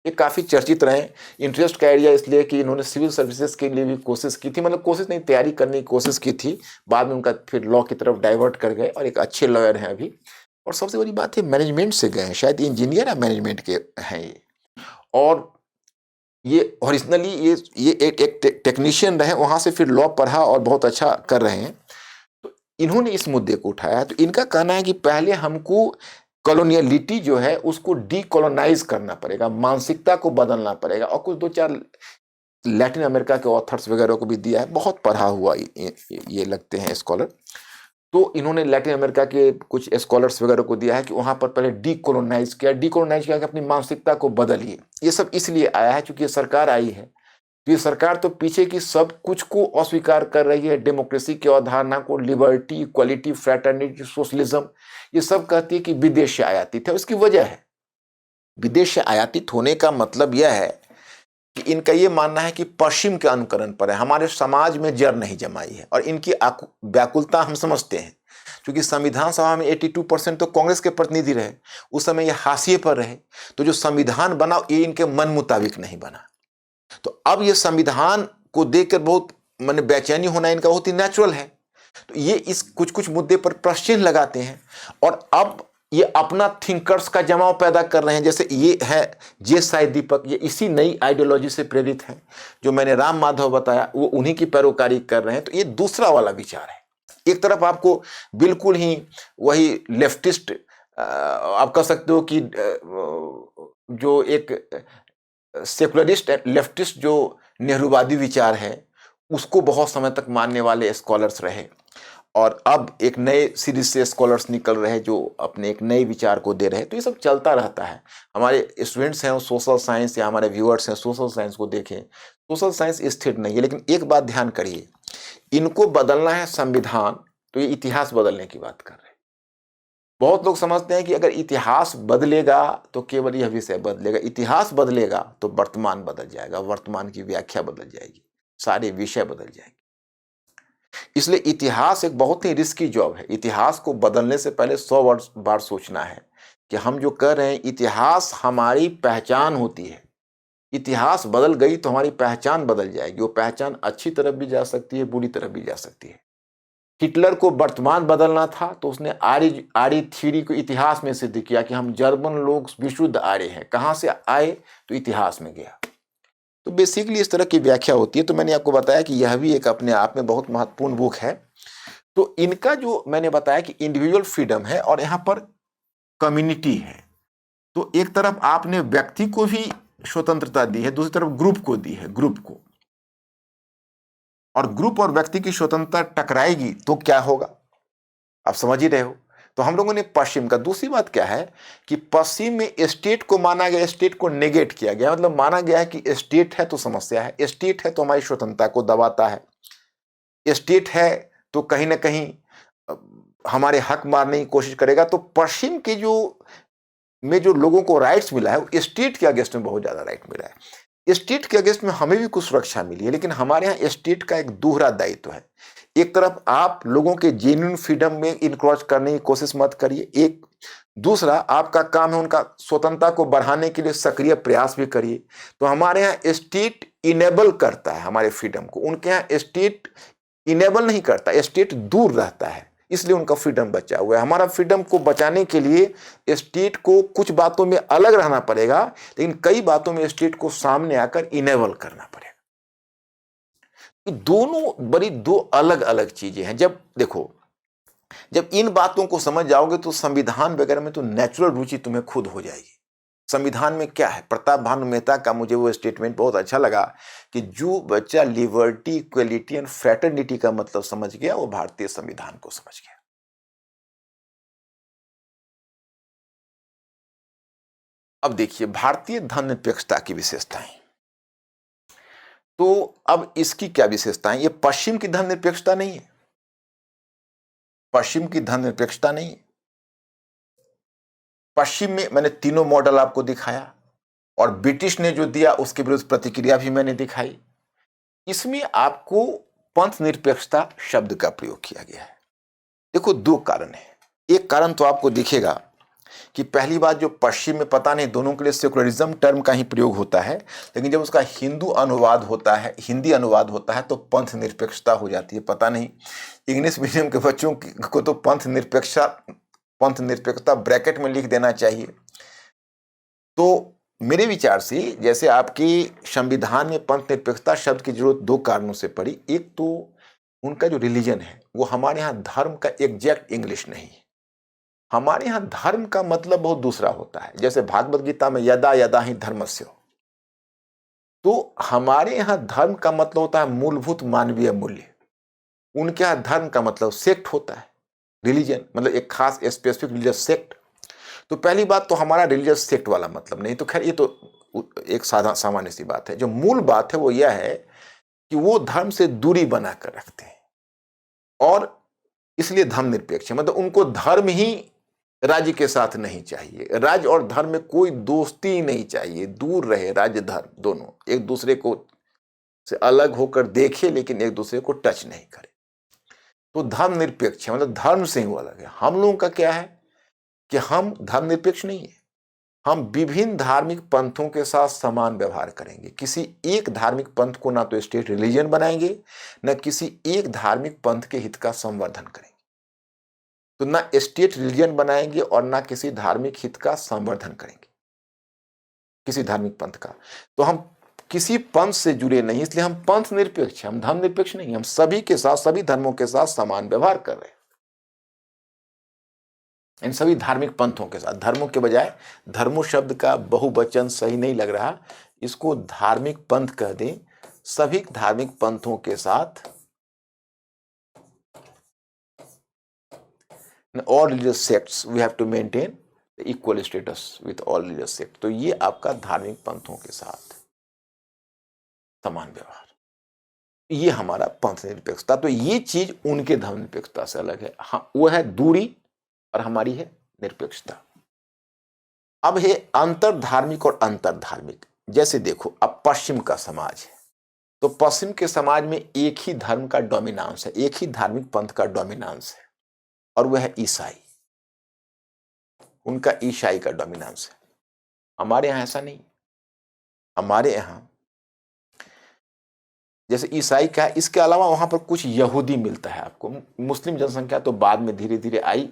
ये काफ़ी चर्चित रहे। इंटरेस्ट का एरिया इसलिए कि इन्होंने सिविल सर्विसेज के लिए भी कोशिश की थी, मतलब कोशिश नहीं, तैयारी करने की कोशिश की थी, बाद में उनका फिर लॉ की तरफ डाइवर्ट कर गए और एक अच्छे लॉयर हैं अभी। और सबसे बड़ी बात है मैनेजमेंट से गए हैं, शायद इंजीनियर या मैनेजमेंट के हैं ये। और ये ओरिजिनली ये एक टेक्नीशियन रहे, वहाँ से फिर लॉ पढ़ा और बहुत अच्छा कर रहे हैं। तो इन्होंने इस मुद्दे को उठाया। तो इनका कहना है कि पहले हमको कॉलोनियलिटी जो है उसको डीकोलोनाइज करना पड़ेगा, मानसिकता को बदलना पड़ेगा। और कुछ 2-4 लैटिन अमेरिका के ऑथर्स वगैरह को भी दिया है, बहुत पढ़ा हुआ ये लगते हैं स्कॉलर। तो इन्होंने लैटिन अमेरिका के कुछ स्कॉलर्स वगैरह को दिया है कि वहाँ पर पहले डीकोलोनाइज किया कि अपनी मानसिकता को बदलिए। ये सब इसलिए आया है क्योंकि ये सरकार आई है, तो ये सरकार तो पीछे की सब कुछ को अस्वीकार कर रही है, डेमोक्रेसी की अवधारणा को, लिबर्टी, इक्वलिटी, फ्रैटर्निटी, सोशलिज्म, ये सब कहती है कि विदेश से आयातित है। उसकी वजह है, विदेश से आयातित होने का मतलब यह है कि इनका ये मानना है कि पश्चिम के अनुकरण पर है, हमारे समाज में जड़ नहीं जमाई है। और इनकी व्याकुलता हम समझते हैं, क्योंकि संविधान सभा में 82% तो कांग्रेस के प्रतिनिधि रहे, उस समय ये हाशिए पर रहे। तो जो संविधान बना ये इनके मन मुताबिक नहीं बना। तो अब ये संविधान को देखकर बहुत माने बेचैनी होना इनका बहुत ही नेचुरल है। तो ये इस कुछ कुछ मुद्दे पर प्रश्न लगाते हैं और अब ये अपना थिंकर्स का जमाव पैदा कर रहे हैं। जैसे ये है जे साई दीपक, ये इसी नई आइडियोलॉजी से प्रेरित है। जो मैंने राम माधव बताया वो उन्हीं की पैरोकारी कर रहे हैं। तो ये दूसरा वाला विचार है। एक तरफ आपको बिल्कुल ही वही लेफ्टिस्ट आप कह सकते हो कि जो एक सेकुलरिस्ट लेफ्टिस्ट जो नेहरूवादी विचार है उसको बहुत समय तक मानने वाले स्कॉलर्स रहे। और अब एक नए सीरीज से स्कॉलर्स निकल रहे जो अपने एक नए विचार को दे रहे हैं। तो ये सब चलता रहता है। हमारे स्टूडेंट्स हैं वो सोशल साइंस या हमारे व्यूअर्स हैं सोशल साइंस को देखें, सोशल साइंस स्थिर नहीं है। लेकिन एक बात ध्यान करिए, इनको बदलना है संविधान, तो ये इतिहास बदलने की बात कर रहे हैं। बहुत लोग समझते हैं कि अगर इतिहास बदलेगा तो केवल यह विषय बदलेगा, इतिहास बदलेगा तो वर्तमान बदल जाएगा, वर्तमान की व्याख्या बदल जाएगी, सारे विषय बदल जाएंगे। इसलिए इतिहास एक बहुत ही रिस्की जॉब है। इतिहास को बदलने से पहले 100 बार सोचना है कि हम जो कर रहे हैं, इतिहास हमारी पहचान होती है। इतिहास बदल गई तो हमारी पहचान बदल जाएगी। वो पहचान अच्छी तरफ भी जा सकती है, बुरी तरफ भी जा सकती है। हिटलर को वर्तमान बदलना था तो उसने आर्य थ्योरी को इतिहास में सिद्ध किया कि हम जर्मन लोग विशुद्ध आर्य हैं। कहाँ से आए? तो इतिहास में गया। तो बेसिकली इस तरह की व्याख्या होती है। तो मैंने आपको बताया कि यह भी एक अपने आप में बहुत महत्वपूर्ण बुक है। तो इनका जो मैंने बताया कि इंडिविजुअल फ्रीडम है और यहाँ पर कम्युनिटी है। तो एक तरफ आपने व्यक्ति को भी स्वतंत्रता दी है, दूसरी तरफ ग्रुप को दी है, ग्रुप को। और ग्रुप और व्यक्ति की स्वतंत्रता टकराएगी तो क्या होगा, आप समझ ही रहे हो। तो हम लोगों ने पश्चिम का, दूसरी बात क्या है कि पश्चिम में स्टेट को माना गया, स्टेट को नेगेट किया गया। मतलब माना गया है कि स्टेट है तो समस्या है, स्टेट है तो हमारी स्वतंत्रता को दबाता है, स्टेट है तो कहीं ना कहीं हमारे हक मारने की कोशिश करेगा। तो पश्चिम के जो लोगों को राइट्स मिला है वो स्टेट के अगेंस्ट में बहुत ज्यादा राइट मिला है। स्टेट के अगेंस्ट में हमें भी कुछ सुरक्षा मिली है, लेकिन हमारे यहाँ स्टेट का एक दोहरा दायित्व है। एक तरफ आप लोगों के जेन्युइन फ्रीडम में इनक्रोच करने की कोशिश मत करिए, एक दूसरा आपका काम है उनका स्वतंत्रता को बढ़ाने के लिए सक्रिय प्रयास भी करिए। तो हमारे यहाँ स्टेट इनेबल करता है हमारे फ्रीडम को, उनके यहाँ स्टेट इनेबल नहीं करता, स्टेट दूर रहता है, इसलिए उनका फ्रीडम बचा हुआ है। हमारा फ्रीडम को बचाने के लिए स्टेट को कुछ बातों में अलग रहना पड़ेगा, लेकिन कई बातों में स्टेट को सामने आकर इनेबल करना पड़ेगा। दोनों बड़ी दो अलग अलग चीजें हैं। जब देखो, जब इन बातों को समझ जाओगे तो संविधान वगैरह में तो नेचुरल रुचि तुम्हें खुद हो जाएगी। संविधान में क्या है, प्रताप भानु मेहता का मुझे वो स्टेटमेंट बहुत अच्छा लगा कि जो बच्चा लिबर्टी, इक्वलिटी एंड फ्रेटर्निटी का मतलब समझ गया वो भारतीय संविधान को समझ गया। अब देखिए भारतीय धर्मनिरपेक्षता की विशेषताएं। तो अब इसकी क्या विशेषताएं, ये पश्चिम की धर्मनिरपेक्षता नहीं है, पश्चिम की धर्मनिरपेक्षता नहीं है। पश्चिम में मैंने तीनों मॉडल आपको दिखाया और ब्रिटिश ने जो दिया उसके विरुद्ध प्रतिक्रिया भी मैंने दिखाई। इसमें आपको पंथ निरपेक्षता शब्द का प्रयोग किया गया है। देखो दो कारण है। एक कारण तो आपको दिखेगा कि पहली बात, जो पश्चिम में पता नहीं दोनों के लिए सेकुलरिज्म टर्म का ही प्रयोग होता है, लेकिन जब उसका हिंदू अनुवाद होता है, हिंदी अनुवाद होता है तो पंथ निरपेक्षता हो जाती है। पता नहीं इंग्लिश मीडियम के बच्चों को तो पंथ पंथ निरपेक्षता ब्रैकेट में लिख देना चाहिए। तो मेरे विचार से जैसे आपकी संविधान में पंथ निरपेक्षता शब्द की जरूरत दो कारणों से पड़ी। एक तो उनका जो रिलीजन है वो हमारे यहाँ धर्म का एग्जैक्ट इंग्लिश नहीं है। हमारे यहाँ धर्म का मतलब बहुत दूसरा होता है। जैसे भागवत गीता में यदा यदा ही धर्मस्य, तो हमारे यहाँ धर्म का मतलब होता है मूलभूत मानवीय मूल्य। उनके यहाँ धर्म का मतलब सेक्ट होता है, रिलीजन मतलब एक खास स्पेसिफिक रिलीजियस सेक्ट। तो पहली बात तो हमारा रिलीजियस सेक्ट वाला मतलब नहीं। तो खैर ये तो एक सामान्य सी बात है। जो मूल बात है वो यह है कि वो धर्म से दूरी बनाकर रखते हैं और इसलिए धर्म निरपेक्ष है। मतलब उनको धर्म ही राज्य के साथ नहीं चाहिए। राज्य और धर्म में कोई दोस्ती नहीं चाहिए, दूर रहे राज्य धर्म दोनों, एक दूसरे को से अलग होकर देखे लेकिन एक दूसरे को टच नहीं करे। तो धर्म निरपेक्ष है, मतलब धर्म से वो अलग है। हम लोगों का क्या है कि हम धर्म निरपेक्ष नहीं है। हम विभिन्न धार्मिक पंथों के साथ समान व्यवहार करेंगे। किसी एक धार्मिक पंथ को ना तो स्टेट रिलीजन बनाएंगे, न किसी एक धार्मिक पंथ के हित का संवर्धन करेंगे। तो ना स्टेट रिलीजन बनाएंगे और ना किसी धार्मिक हित का संवर्धन करेंगे, किसी धार्मिक पंथ का। तो हम किसी पंथ से जुड़े नहीं, इसलिए हम पंथ निरपेक्ष हैं, हम धर्म निरपेक्ष नहीं। हम सभी के साथ, सभी धर्मों के साथ समान व्यवहार कर रहे हैं, इन सभी धार्मिक पंथों के साथ। धर्मों के बजाय धर्मों शब्द का बहुवचन सही नहीं लग रहा, इसको धार्मिक पंथ कह दें। सभी धार्मिक पंथों के साथ all religious sects we have to maintain equal status with all religious sects। तो ये आपका धार्मिक पंथों के साथ समान व्यवहार, ये हमारा पंथ निरपेक्षता। तो ये चीज उनके धर्म निरपेक्षता से अलग है। हाँ, वो है दूरी और हमारी है निरपेक्षता। अब है अंतर धार्मिक और अंतर धार्मिक। जैसे देखो, अब पश्चिम का समाज है, तो पश्चिम के समाज में एक ही धर्म का डोमिनेंस है, एक ही धार्मिक पंथ का डोमिनेंस है और वह है ईसाई। उनका ईसाई का डोमिनेंस है। हमारे यहां ऐसा नहीं। हमारे यहां जैसे ईसाई का है, इसके अलावा वहां पर कुछ यहूदी मिलता है आपको। मुस्लिम जनसंख्या तो बाद में धीरे धीरे आई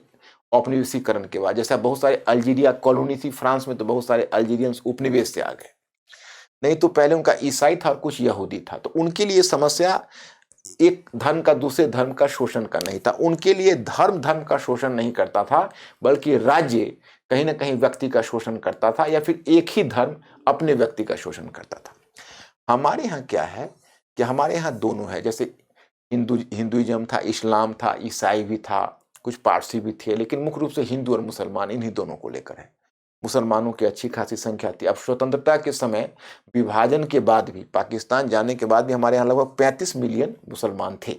औपनिवेशीकरण के बाद। जैसे बहुत सारे अल्जीरिया कॉलोनी थी फ्रांस में, तो बहुत सारे अल्जीरियंस उपनिवेश से आ गए। नहीं तो पहले उनका ईसाई था और कुछ यहूदी था। तो उनके लिए समस्या एक धर्म का दूसरे धर्म का शोषण का नहीं था। उनके लिए धर्म का शोषण नहीं करता था, बल्कि राज्य कहीं ना कहीं व्यक्ति का शोषण करता था, या फिर एक ही धर्म अपने व्यक्ति का शोषण करता था। हमारे यहाँ क्या है कि हमारे यहाँ दोनों है। जैसे हिंदुइज्म था, इस्लाम था, ईसाई भी था, कुछ पारसी भी थे, लेकिन मुख्य रूप से हिंदू और मुसलमान इन्हीं दोनों को लेकर है। मुसलमानों की अच्छी खासी संख्या थी। अब स्वतंत्रता के समय, विभाजन के बाद भी, पाकिस्तान जाने के बाद भी हमारे यहाँ लगभग 35 मिलियन मुसलमान थे।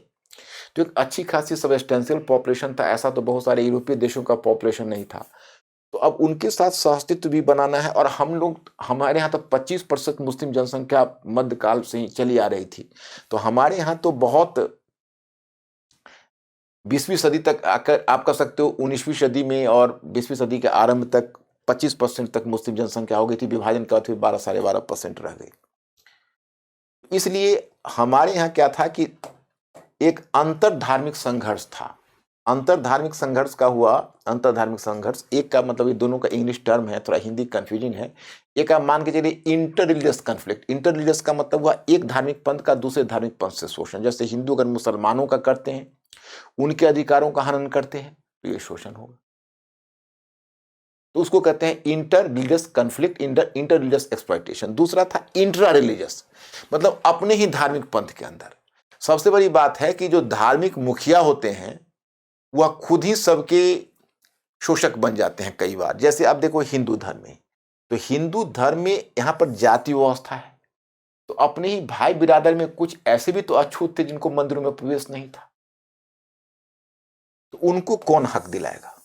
तो एक अच्छी खासी सबस्टेंशियल पॉपुलेशन था। ऐसा तो बहुत सारे यूरोपीय देशों का पॉपुलेशन नहीं था। तो अब उनके साथ सहअस्तित्व भी बनाना है। और हम लोग, हमारे यहाँ तो 25% मुस्लिम जनसंख्या मध्यकाल से ही चली आ रही थी। तो हमारे यहाँ तो बहुत 20वीं सदी तक आकर आप कह सकते हो, 19वीं सदी में और 20वीं सदी के आरंभ तक 25% तक मुस्लिम जनसंख्या हो गई थी। विभाजन के बाद फिर 12 साढ़े 12% रह गई। इसलिए हमारे यहाँ क्या था कि एक अंतर धार्मिक संघर्ष था। अंतर धार्मिक संघर्ष का हुआ, अंतर धार्मिक संघर्ष, एक का मतलब, ये दोनों का इंग्लिश टर्म है, थोड़ा हिंदी कंफ्यूजिंग है। एक आप मान के चलिए inter religious conflict. Inter religious का मतलब हुआ एक धार्मिक पंथ का दूसरे धार्मिक पंथ से शोषण। जैसे हिंदू अगर मुसलमानों का करते हैं, उनके अधिकारों का हनन करते हैं, तो ये शोषण होगा। तो उसको कहते हैं inter religious conflict, inter religious exploitation. दूसरा था इंट्रा रिलीजियस, मतलब अपने ही धार्मिक पंथ के अंदर। सबसे बड़ी बात है कि जो धार्मिक मुखिया होते हैं वह खुद ही सबके शोषक बन जाते हैं कई बार। जैसे आप देखो हिंदू धर्म में, तो हिंदू धर्म में यहां पर जाति व्यवस्था है। तो अपने ही भाई बिरादर में कुछ ऐसे भी तो अछूत थे जिनको मंदिरों में प्रवेश नहीं था, तो उनको कौन हक दिलाएगा?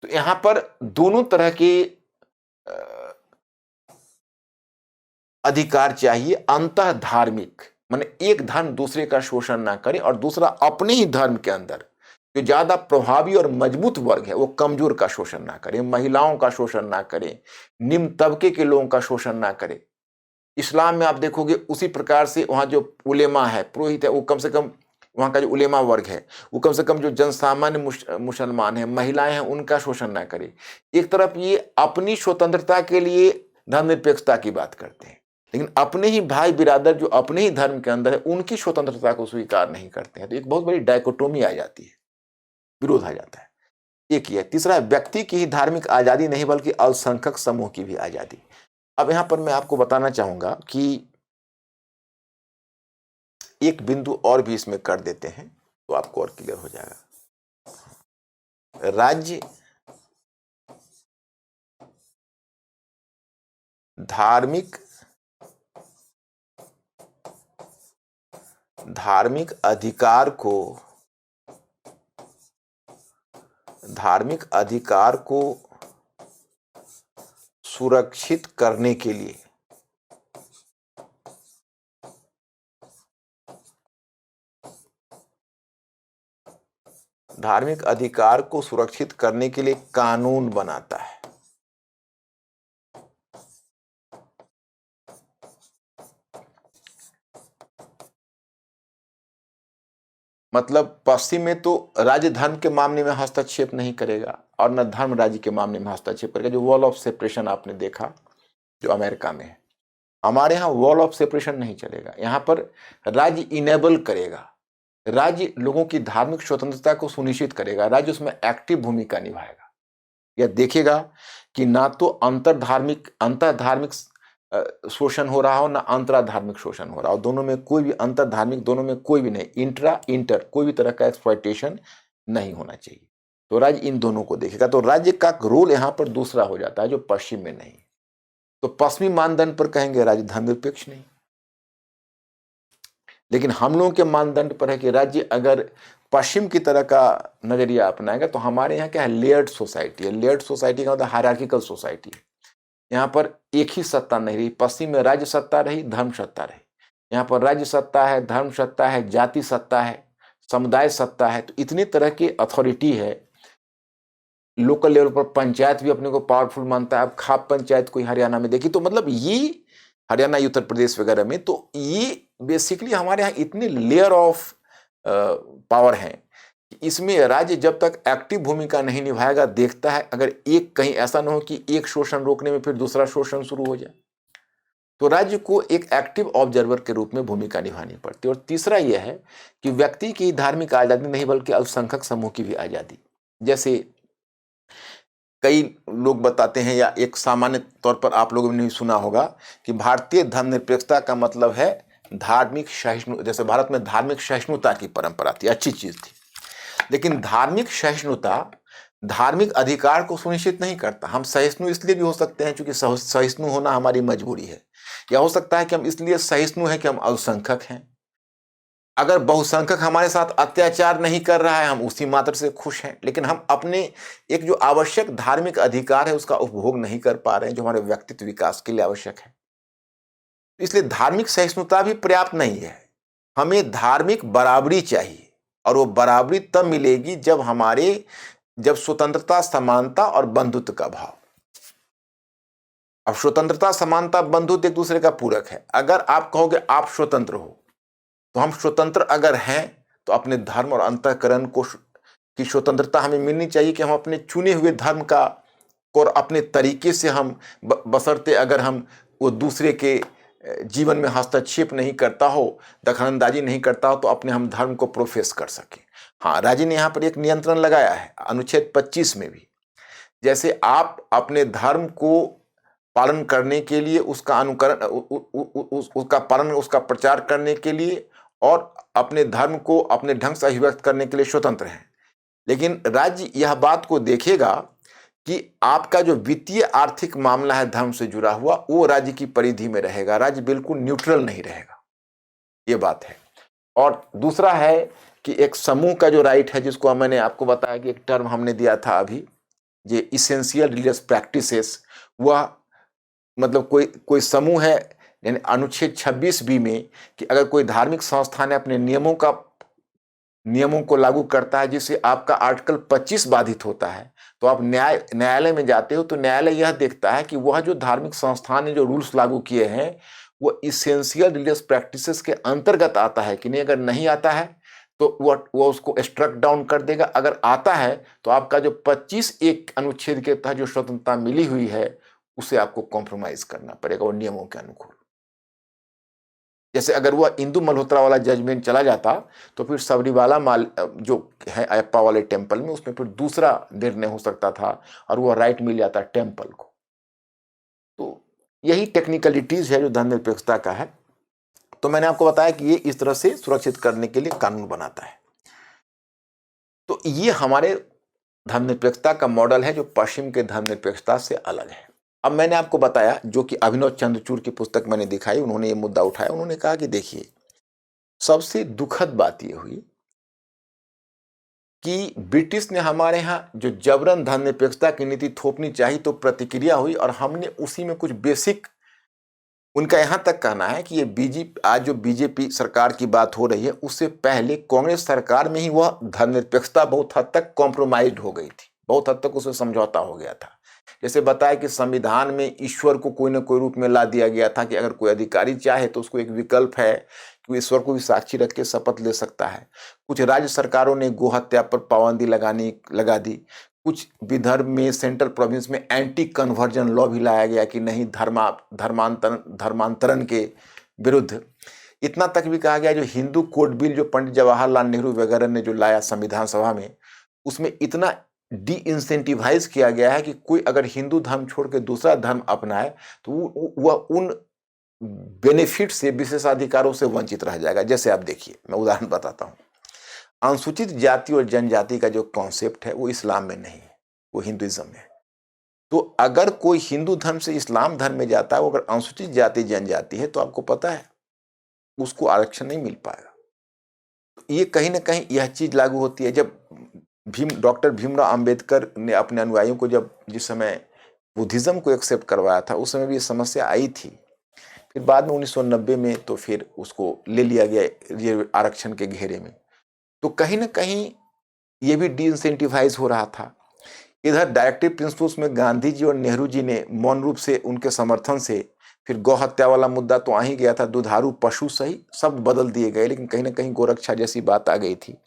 तो यहां पर दोनों तरह के अधिकार चाहिए। अंतः धार्मिक माने एक धर्म दूसरे का शोषण ना करे, और दूसरा अपने ही धर्म के अंदर जो ज्यादा प्रभावी और मजबूत वर्ग है वो कमजोर का शोषण ना करे, महिलाओं का शोषण ना करे, निम्न तबके के लोगों का शोषण ना करे। इस्लाम में आप देखोगे उसी प्रकार से वहां जो उलेमा है, पुरोहित है, वो कम से कम वहाँ का जो उलेमा वर्ग है वो कम से कम जो जनसामान्य मुसलमान है, महिलाएं हैं, उनका शोषण ना करे। एक तरफ ये अपनी स्वतंत्रता के लिए धर्मनिरपेक्षता की बात करते हैं, लेकिन अपने ही भाई बिरादर जो अपने ही धर्म के अंदर है उनकी स्वतंत्रता को स्वीकार नहीं करते हैं। तो एक बहुत बड़ी डायकोटोमी आ जाती है, विरोध आ जाता है। एक ही है। तीसरा है व्यक्ति की ही धार्मिक आजादी नहीं बल्कि अल्पसंख्यक समूह की भी आजादी। अब यहां पर मैं आपको बताना चाहूंगा कि एक बिंदु और भी इसमें कर देते हैं तो आपको और क्लियर हो जाएगा। राज्य धार्मिक अधिकार को सुरक्षित करने के लिए कानून बनाता है। मतलब पश्चिम में तो राज्य धर्म के मामले में हस्तक्षेप नहीं करेगा और न धर्म राज्य के मामले में हस्तक्षेप करेगा। जो वॉल ऑफ सेपरेशन आपने देखा जो अमेरिका में है, हमारे यहाँ वॉल ऑफ सेपरेशन नहीं चलेगा। यहाँ पर राज्य इनेबल करेगा, राज्य लोगों की धार्मिक स्वतंत्रता को सुनिश्चित करेगा, राज्य उसमें एक्टिव भूमिका निभाएगा। यह देखेगा कि ना तो अंतर धार्मिक शोषण हो रहा हो ना अंतरा धार्मिक शोषण हो रहा हो, दोनों में कोई भी अंतर धार्मिक, दोनों में कोई भी नहीं, इंटर कोई भी तरह का एक्सप्लॉयटेशन नहीं होना चाहिए। तो राज्य इन दोनों को देखेगा। तो राज्य का रोल यहाँ पर दूसरा हो जाता है जो पश्चिम में नहीं। तो पश्चिमी मानदंड पर कहेंगे राज्य धर्मनिरपेक्ष नहीं, लेकिन हम लोगों के मानदंड पर है कि राज्य अगर पश्चिम की तरह का नजरिया अपनाएगा तो हमारे यहाँ क्या है, लेयर्ड सोसाइटी है। लेयर्ड सोसाइटी का मतलब हायरार्किकल सोसाइटी है। यहाँ पर एक ही सत्ता नहीं रही, पश्चिम में राज्य सत्ता रही, धर्म सत्ता रही। यहाँ पर राज्य सत्ता है, धर्म सत्ता है, जाति सत्ता है, समुदाय सत्ता है। तो इतनी तरह की अथॉरिटी है। लोकल लेवल पर पंचायत भी अपने को पावरफुल मानता है। अब खाप पंचायत कोई हरियाणा में देखी तो मतलब ये हरियाणा, उत्तर प्रदेश वगैरह में, तो ये बेसिकली हमारे यहाँ इतने लेयर ऑफ पावर हैं कि इसमें राज्य जब तक एक्टिव भूमिका नहीं निभाएगा, देखता है अगर एक कहीं ऐसा ना हो कि एक शोषण रोकने में फिर दूसरा शोषण शुरू हो जाए, तो राज्य को एक एक्टिव ऑब्जर्वर के रूप में भूमिका निभानी पड़ती है। और तीसरा यह है कि व्यक्ति की धार्मिक आजादी नहीं बल्कि अल्पसंख्यक समूह की भी आजादी। जैसे कई लोग बताते हैं या एक सामान्य तौर पर आप लोगों ने भी सुना होगा कि भारतीय धर्मनिरपेक्षता का मतलब है धार्मिक सहिष्णु। जैसे भारत में धार्मिक सहिष्णुता की परंपरा थी, अच्छी चीज थी, लेकिन धार्मिक सहिष्णुता धार्मिक अधिकार को सुनिश्चित नहीं करता। हम सहिष्णु इसलिए भी हो सकते हैं क्योंकि सहिष्णु होना हमारी मजबूरी है, या हो सकता है कि हम इसलिए सहिष्णु हैं कि हम अल्पसंख्यक हैं। अगर बहुसंख्यक हमारे साथ अत्याचार नहीं कर रहा है हम उसी मात्र से खुश हैं, लेकिन हम अपने एक जो आवश्यक धार्मिक अधिकार है उसका उपभोग नहीं कर पा रहे हैं जो हमारे व्यक्तित्व विकास के लिए आवश्यक है। इसलिए धार्मिक सहिष्णुता भी पर्याप्त नहीं है, हमें धार्मिक बराबरी चाहिए। और वो बराबरी तब मिलेगी जब स्वतंत्रता, समानता और बंधुत्व का भाव। अब स्वतंत्रता, समानता, बंधुत्व एक दूसरे का पूरक है। अगर आप कहोगे आप स्वतंत्र हो, तो हम स्वतंत्र अगर हैं तो अपने धर्म और अंतःकरण की स्वतंत्रता हमें मिलनी चाहिए कि हम अपने चुने हुए धर्म का और अपने तरीके से हम बशर्ते अगर हम वो दूसरे के जीवन में हस्तक्षेप नहीं करता हो, दखलंदाजी नहीं करता हो, तो अपने हम धर्म को प्रोफेस कर सके। हाँ, राज्य ने यहाँ पर एक नियंत्रण लगाया है अनुच्छेद 25 में भी। जैसे आप अपने धर्म को पालन करने के लिए, उसका अनुकरण, उसका पालन, उसका प्रचार करने के लिए और अपने धर्म को अपने ढंग से अभिव्यक्त करने के लिए स्वतंत्र हैं, लेकिन राज्य यह बात को देखेगा कि आपका जो वित्तीय आर्थिक मामला है धर्म से जुड़ा हुआ, वो राज्य की परिधि में रहेगा। राज्य बिल्कुल न्यूट्रल नहीं रहेगा, ये बात है। और दूसरा है कि एक समूह का जो राइट है, जिसको मैंने आपको बताया कि एक टर्म हमने दिया था अभी, ये इसेंशियल रिलीजियस प्रैक्टिसेस, वह मतलब कोई समूह है, यानी अनुच्छेद 26B में कि अगर कोई धार्मिक संस्थान अपने नियमों को लागू करता है जिससे आपका आर्टिकल 25 बाधित होता है, तो आप न्यायालय में जाते हो, तो न्यायालय यह देखता है कि वह जो धार्मिक संस्थान ने जो रूल्स लागू किए हैं वो इसेंशियल रिलीजियस प्रैक्टिसेस के अंतर्गत आता है कि नहीं। अगर नहीं आता है तो वह उसको स्ट्रक डाउन कर देगा। अगर आता है तो आपका जो 25(1) अनुच्छेद के तहत जो स्वतंत्रता मिली हुई है उसे आपको कॉम्प्रोमाइज करना पड़ेगा और नियमों के अनुकूल। जैसे अगर वह इंदु मल्होत्रा वाला जजमेंट चला जाता तो फिर सबरीवाला माल जो है अयप्पा वाले टेम्पल में, उसमें फिर दूसरा निर्णय हो सकता था और वह राइट मिल जाता टेम्पल को। तो यही टेक्निकलिटीज है जो धर्मनिरपेक्षता का है। तो मैंने आपको बताया कि ये इस तरह से सुरक्षित करने के लिए कानून बनाता है। तो ये हमारे धर्मनिरपेक्षता का मॉडल है जो पश्चिम के धर्मनिरपेक्षता से अलग है। अब मैंने आपको बताया, जो कि अभिनव चंद्रचूड़ की पुस्तक मैंने दिखाई, उन्होंने ये मुद्दा उठाया। उन्होंने कहा कि देखिए, सबसे दुखद बात ये हुई कि ब्रिटिश ने हमारे यहाँ जो जबरन धर्मनिरपेक्षता की नीति थोपनी चाहिए तो प्रतिक्रिया हुई और हमने उसी में कुछ बेसिक, उनका यहां तक कहना है कि ये आज जो बीजेपी सरकार की बात हो रही है उससे पहले कांग्रेस सरकार में ही वह धर्मनिरपेक्षता बहुत हद तक कॉम्प्रोमाइज हो गई थी, बहुत हद तक उसमें समझौता हो गया था। जैसे बताया कि संविधान में ईश्वर को कोई न कोई रूप में ला दिया गया था कि अगर कोई अधिकारी चाहे तो उसको एक विकल्प है कि ईश्वर को भी साक्षी रख के शपथ ले सकता है। कुछ राज्य सरकारों ने गो हत्या पर पाबंदी लगा दी। कुछ विदर्भ में, सेंट्रल प्रोविंस में एंटी कन्वर्जन लॉ भी लाया गया कि नहीं धर्मांतरण के विरुद्ध। इतना तक भी कहा गया जो हिंदू कोड बिल जो पंडित जवाहरलाल नेहरू वगैरह ने जो लाया संविधान सभा में, उसमें इतना डी इंसेंटिवाइज किया गया है कि कोई अगर हिंदू धर्म छोड़ के दूसरा धर्म अपनाए तो वह उन बेनिफिट से, विशेषाधिकारों से वंचित रह जाएगा। जैसे आप देखिए, मैं उदाहरण बताता हूं। अनुसूचित जाति और जनजाति का जो कॉन्सेप्ट है वो इस्लाम में नहीं है, वो हिंदुइज्म में है। तो अगर कोई हिंदू धर्म से इस्लाम धर्म में जाता है, वो अगर अनुसूचित जाति जनजाति है, तो आपको पता है उसको आरक्षण नहीं मिल पाएगा। तो ये कहीं ना कहीं यह चीज लागू होती है। जब डॉक्टर भीमराव अंबेडकर ने अपने अनुयायियों को जिस समय बुद्धिज्म को एक्सेप्ट करवाया था, उस समय भी ये समस्या आई थी। फिर बाद में 1990 में तो फिर उसको ले लिया गया ये आरक्षण के घेरे में। तो कहीं ना कहीं ये भी डी इंसेंटिवाइज हो रहा था। इधर डायरेक्टिव प्रिंसिपल्स में गांधी जी और नेहरू जी ने मौन रूप से, उनके समर्थन से, फिर गौ हत्या वाला मुद्दा तो आ ही गया था, दुधारू पशु सही शब्द बदल दिए गए, लेकिन कहीं ना कहीं गोरक्षा जैसी बात आ गई थी।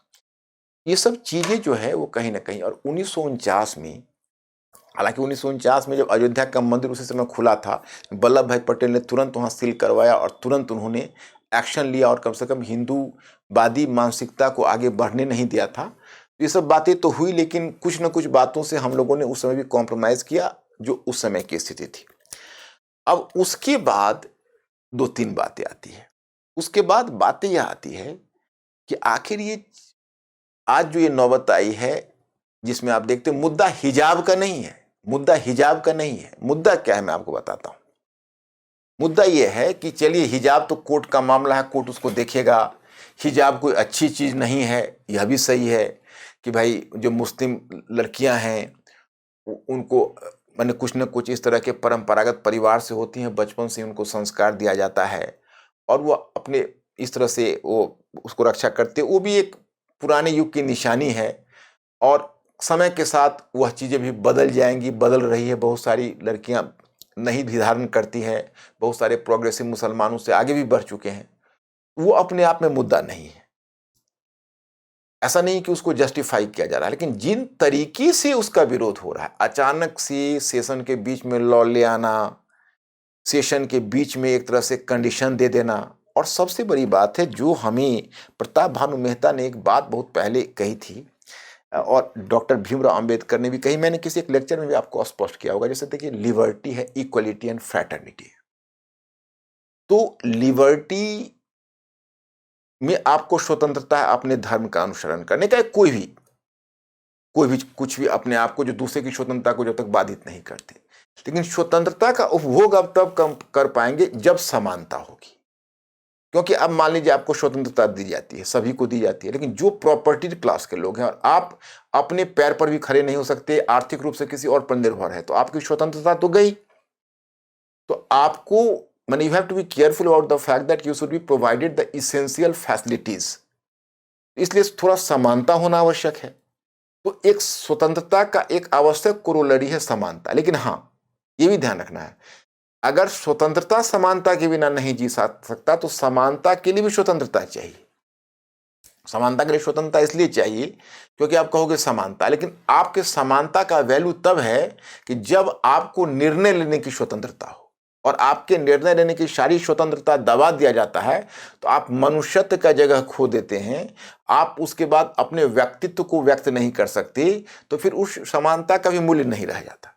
ये सब चीजें जो है वो कहीं ना कहीं, और 1949 में, हालांकि 1949 में जब अयोध्या का मंदिर उसी समय खुला था, वल्लभ भाई पटेल ने तुरंत वहां सील करवाया और तुरंत उन्होंने एक्शन लिया और कम से कम हिंदूवादी मानसिकता को आगे बढ़ने नहीं दिया था। ये सब बातें तो हुई, लेकिन कुछ न कुछ बातों से हम लोगों ने उस समय भी कॉम्प्रोमाइज किया, जो उस समय की स्थिति थी। अब उसके बाद 2-3 बातें आती है। उसके बाद बातें यह आती है कि आखिर ये आज जो ये नौबत आई है, जिसमें आप देखते हैं मुद्दा हिजाब का नहीं है, मुद्दा हिजाब का नहीं है। मुद्दा क्या है मैं आपको बताता हूं। मुद्दा यह है कि चलिए हिजाब तो कोर्ट का मामला है, कोर्ट उसको देखेगा। हिजाब कोई अच्छी चीज नहीं है, यह भी सही है कि भाई जो मुस्लिम लड़कियां हैं उनको मैंने कुछ न कुछ इस तरह के परंपरागत परिवार से होती हैं, बचपन से उनको संस्कार दिया जाता है और वो अपने इस तरह से वो उसको रक्षा करते, वो भी एक पुराने युग की निशानी है। और समय के साथ वह चीज़ें भी बदल जाएंगी, बदल रही है। बहुत सारी लड़कियां नहीं भी धारण करती हैं, बहुत सारे प्रोग्रेसिव मुसलमानों से आगे भी बढ़ चुके हैं। वो अपने आप में मुद्दा नहीं है, ऐसा नहीं कि उसको जस्टिफाई किया जा रहा है, लेकिन जिन तरीके से उसका विरोध हो रहा है, अचानक से सेशन के बीच में लॉ ले आना, सेशन के बीच में एक तरह से कंडीशन दे देना, और सबसे बड़ी बात है जो हमें प्रताप भानु मेहता ने एक बात बहुत पहले कही थी और डॉक्टर भीमराव अंबेडकर ने भी कही, मैंने किसी एक लेक्चर में भी आपको स्पष्ट किया होगा। जैसे देखिए, लिबर्टी है, इक्वलिटी एंड फ्रैटर्निटी। तो लिबर्टी में आपको स्वतंत्रता है अपने धर्म का अनुसरण करने का, कोई भी कुछ भी अपने आप को जो दूसरे की स्वतंत्रता को जब तक बाधित नहीं करते। लेकिन स्वतंत्रता का उपभोग अब तब कम कर पाएंगे जब समानता होगी। क्योंकि अब मान लीजिए आपको स्वतंत्रता दी जाती है, सभी को दी जाती है, लेकिन जो प्रॉपर्टी क्लास के लोग हैं और आप अपने पैर पर भी खड़े नहीं हो सकते, आर्थिक रूप से किसी और पर निर्भर है, तो आपकी स्वतंत्रता तो गई। तो आपको you have to be careful about the fact that you should be provided the essential facilities. इसलिए थोड़ा समानता होना आवश्यक है। तो एक स्वतंत्रता का एक आवश्यक कोरोलरी है समानता। लेकिन हाँ, ये भी ध्यान रखना है, अगर स्वतंत्रता समानता के बिना नहीं जी सकता तो समानता के लिए भी स्वतंत्रता चाहिए। समानता के लिए स्वतंत्रता इसलिए चाहिए क्योंकि आप कहोगे समानता, लेकिन आपके समानता का वैल्यू तब है कि जब आपको निर्णय लेने की स्वतंत्रता हो, और आपके निर्णय लेने की सारी स्वतंत्रता दबा दिया जाता है तो आप मनुष्यत्व का जगह खो देते हैं। आप उसके बाद अपने व्यक्तित्व को व्यक्त नहीं कर सकते, तो फिर उस समानता का भी मूल्य नहीं रह जाता।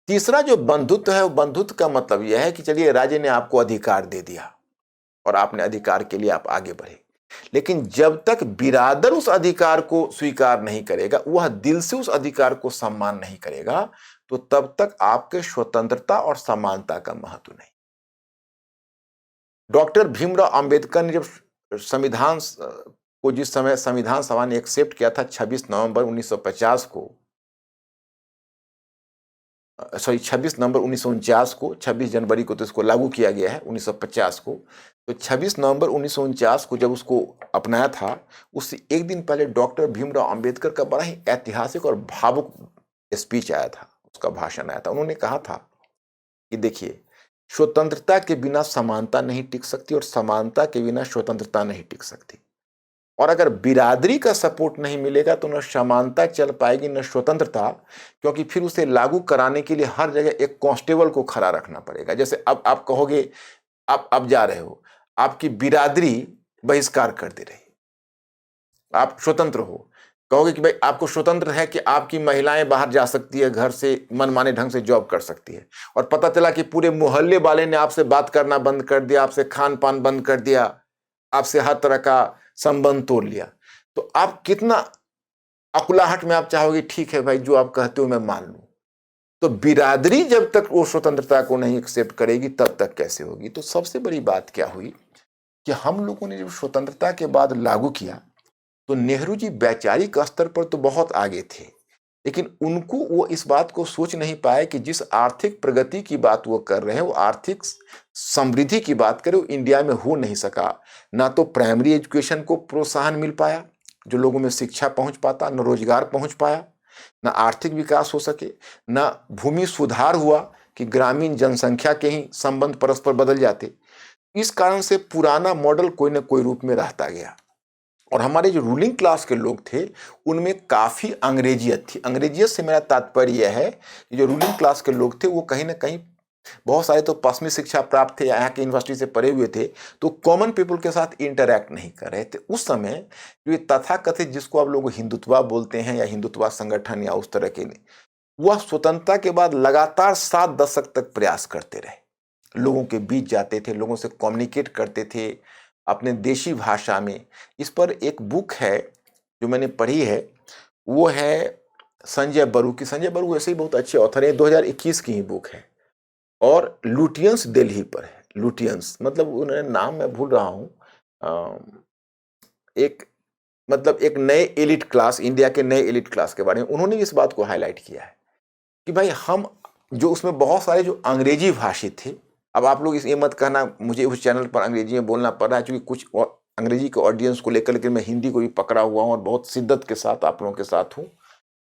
तीसरा जो बंधुत्व है, वो बंधुत्व का मतलब यह है कि चलिए राज्य ने आपको अधिकार दे दिया और आपने अधिकार के लिए आप आगे बढ़े, लेकिन जब तक बिरादर उस अधिकार को स्वीकार नहीं करेगा, वह दिल से उस अधिकार को सम्मान नहीं करेगा, तो तब तक आपके स्वतंत्रता और समानता का महत्व नहीं। डॉक्टर भीमराव अंबेडकर ने जब संविधान को जिस समय संविधान सभा ने एक्सेप्ट किया था 26 नवंबर 1950 को, सॉरी 26 नवंबर 1949 को, 26 जनवरी को तो इसको लागू किया गया है 1950 को, तो 26 नवंबर 1949 को जब उसको अपनाया था, उससे एक दिन पहले डॉक्टर भीमराव अंबेडकर का बड़ा ही ऐतिहासिक और भावुक स्पीच आया था, उसका भाषण आया था। उन्होंने कहा था कि देखिए, स्वतंत्रता के बिना समानता नहीं टिक सकती और समानता के बिना स्वतंत्रता नहीं टिक सकती, और अगर बिरादरी का सपोर्ट नहीं मिलेगा तो न समानता चल पाएगी न स्वतंत्रता, क्योंकि फिर उसे लागू कराने के लिए हर जगह एक कांस्टेबल को खड़ा रखना पड़ेगा। जैसे अब आप कहोगे, आप जा रहे हो, आपकी बिरादरी बहिष्कार कर दे रही, आप स्वतंत्र हो, कहोगे कि भाई आपको स्वतंत्र है कि आपकी महिलाएं बाहर जा सकती है, घर से मनमाने ढंग से जॉब कर सकती है, और पता चला कि पूरे मोहल्ले वाले ने आपसे बात करना बंद कर दिया, आपसे खान पान बंद कर दिया, आपसे हर तरह का संबंध तोड़ लिया, तो आप कितना अकुलाहट में आप चाहोगे ठीक है भाई, जो आप कहते हो मैं मान लूं। तो बिरादरी जब तक वो स्वतंत्रता को नहीं एक्सेप्ट करेगी तब तक कैसे होगी। तो सबसे बड़ी बात क्या हुई कि हम लोगों ने जब स्वतंत्रता के बाद लागू किया, तो नेहरू जी वैचारिक स्तर पर तो बहुत आगे थे, लेकिन उनको वो इस बात को सोच नहीं पाए कि जिस आर्थिक प्रगति की बात वो कर रहे हैं, वो आर्थिक समृद्धि की बात करें, वो इंडिया में हो नहीं सका। ना तो प्राइमरी एजुकेशन को प्रोत्साहन मिल पाया, जो लोगों में शिक्षा पहुंच पाता, न रोजगार पहुंच पाया, ना आर्थिक विकास हो सके, ना भूमि सुधार हुआ कि ग्रामीण जनसंख्या के ही संबंध परस्पर बदल जाते। इस कारण से पुराना मॉडल कोई ना कोई रूप में रहता गया, और हमारे जो रूलिंग क्लास के लोग थे उनमें काफी अंग्रेजियत थी। अंग्रेजियत से मेरा तात्पर्य यह है कि जो रूलिंग क्लास के लोग थे वो कहीं ना कहीं, बहुत सारे तो पश्चिमी शिक्षा प्राप्त थे, यहाँ के यूनिवर्सिटी से पढ़े हुए थे, तो कॉमन पीपल के साथ इंटरैक्ट नहीं कर रहे थे। उस समय जो ये तथाकथित, जिसको आप लोग हिंदुत्वा बोलते हैं या हिंदुत्वा संगठन या उस तरह के, वह स्वतंत्रता के बाद लगातार 7 दशक तक प्रयास करते रहे, लोगों के बीच जाते थे, लोगों से कम्युनिकेट करते थे अपने देशी भाषा में। इस पर एक बुक है जो मैंने पढ़ी है, वो है संजय बरू की। संजय बरू ऐसे ही बहुत अच्छे ऑथर है, 2021 की ही बुक है, और लुटियंस दिल्ली पर है। लुटियंस मतलब उन्होंने नाम मैं भूल रहा हूँ, एक मतलब एक नए एलिट क्लास, इंडिया के नए एलिट क्लास के बारे में उन्होंने इस बात को हाईलाइट किया है कि भाई हम जो, उसमें बहुत सारे जो अंग्रेजी भाषी थे, अब आप लोग इस ये मत कहना मुझे उस चैनल पर अंग्रेजी में बोलना पड़ रहा है, क्योंकि कुछ अंग्रेजी के ऑडियंस को लेकर के मैं हिंदी को भी पकड़ा हुआ हूँ और बहुत शिद्दत के साथ आप लोगों के साथ हूँ,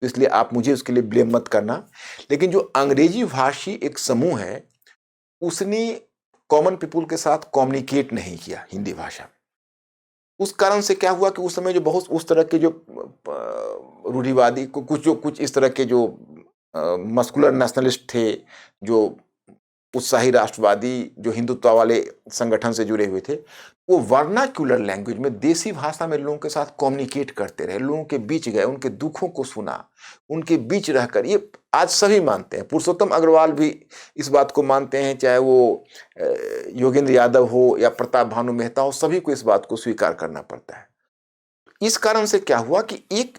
इसलिए आप मुझे उसके लिए ब्लेम मत करना। लेकिन जो अंग्रेजी भाषी एक समूह है, उसने कॉमन पीपुल के साथ कम्युनिकेट नहीं किया हिंदी भाषा में। उस कारण से क्या हुआ कि उस समय जो बहुत उस तरह के जो रूढ़िवादी कुछ इस तरह के जो मस्कुलर नेशनलिस्ट थे, जो उत्साही राष्ट्रवादी, जो हिंदुत्व वाले संगठन से जुड़े हुए थे, वो वर्नाक्युलर लैंग्वेज में, देसी भाषा में लोगों के साथ कम्युनिकेट करते रहे, लोगों के बीच गए, उनके दुखों को सुना, उनके बीच रहकर। ये आज सभी मानते हैं, पुरुषोत्तम अग्रवाल भी इस बात को मानते हैं, चाहे वो योगेंद्र यादव हो या प्रताप भानु मेहता हो, सभी को इस बात को स्वीकार करना पड़ता है। इस कारण से क्या हुआ कि एक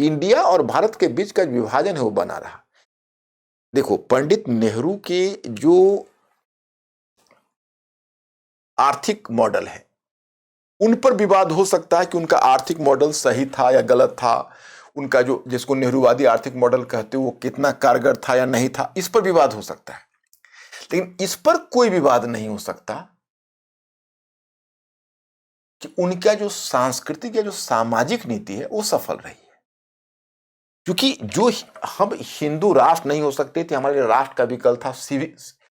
इंडिया और भारत के बीच का विभाजन है वो बना रहा। देखो, पंडित नेहरू के जो आर्थिक मॉडल है, उन पर विवाद हो सकता है कि उनका आर्थिक मॉडल सही था या गलत था, उनका जो, जिसको नेहरूवादी आर्थिक मॉडल कहते हो, वो कितना कारगर था या नहीं था, इस पर विवाद हो सकता है। लेकिन इस पर कोई विवाद नहीं हो सकता कि उनका जो सांस्कृतिक या जो सामाजिक नीति है वो सफल रही है। क्योंकि जो हम हिंदू राष्ट्र नहीं हो सकते थे, हमारे राष्ट्र का विकल्प था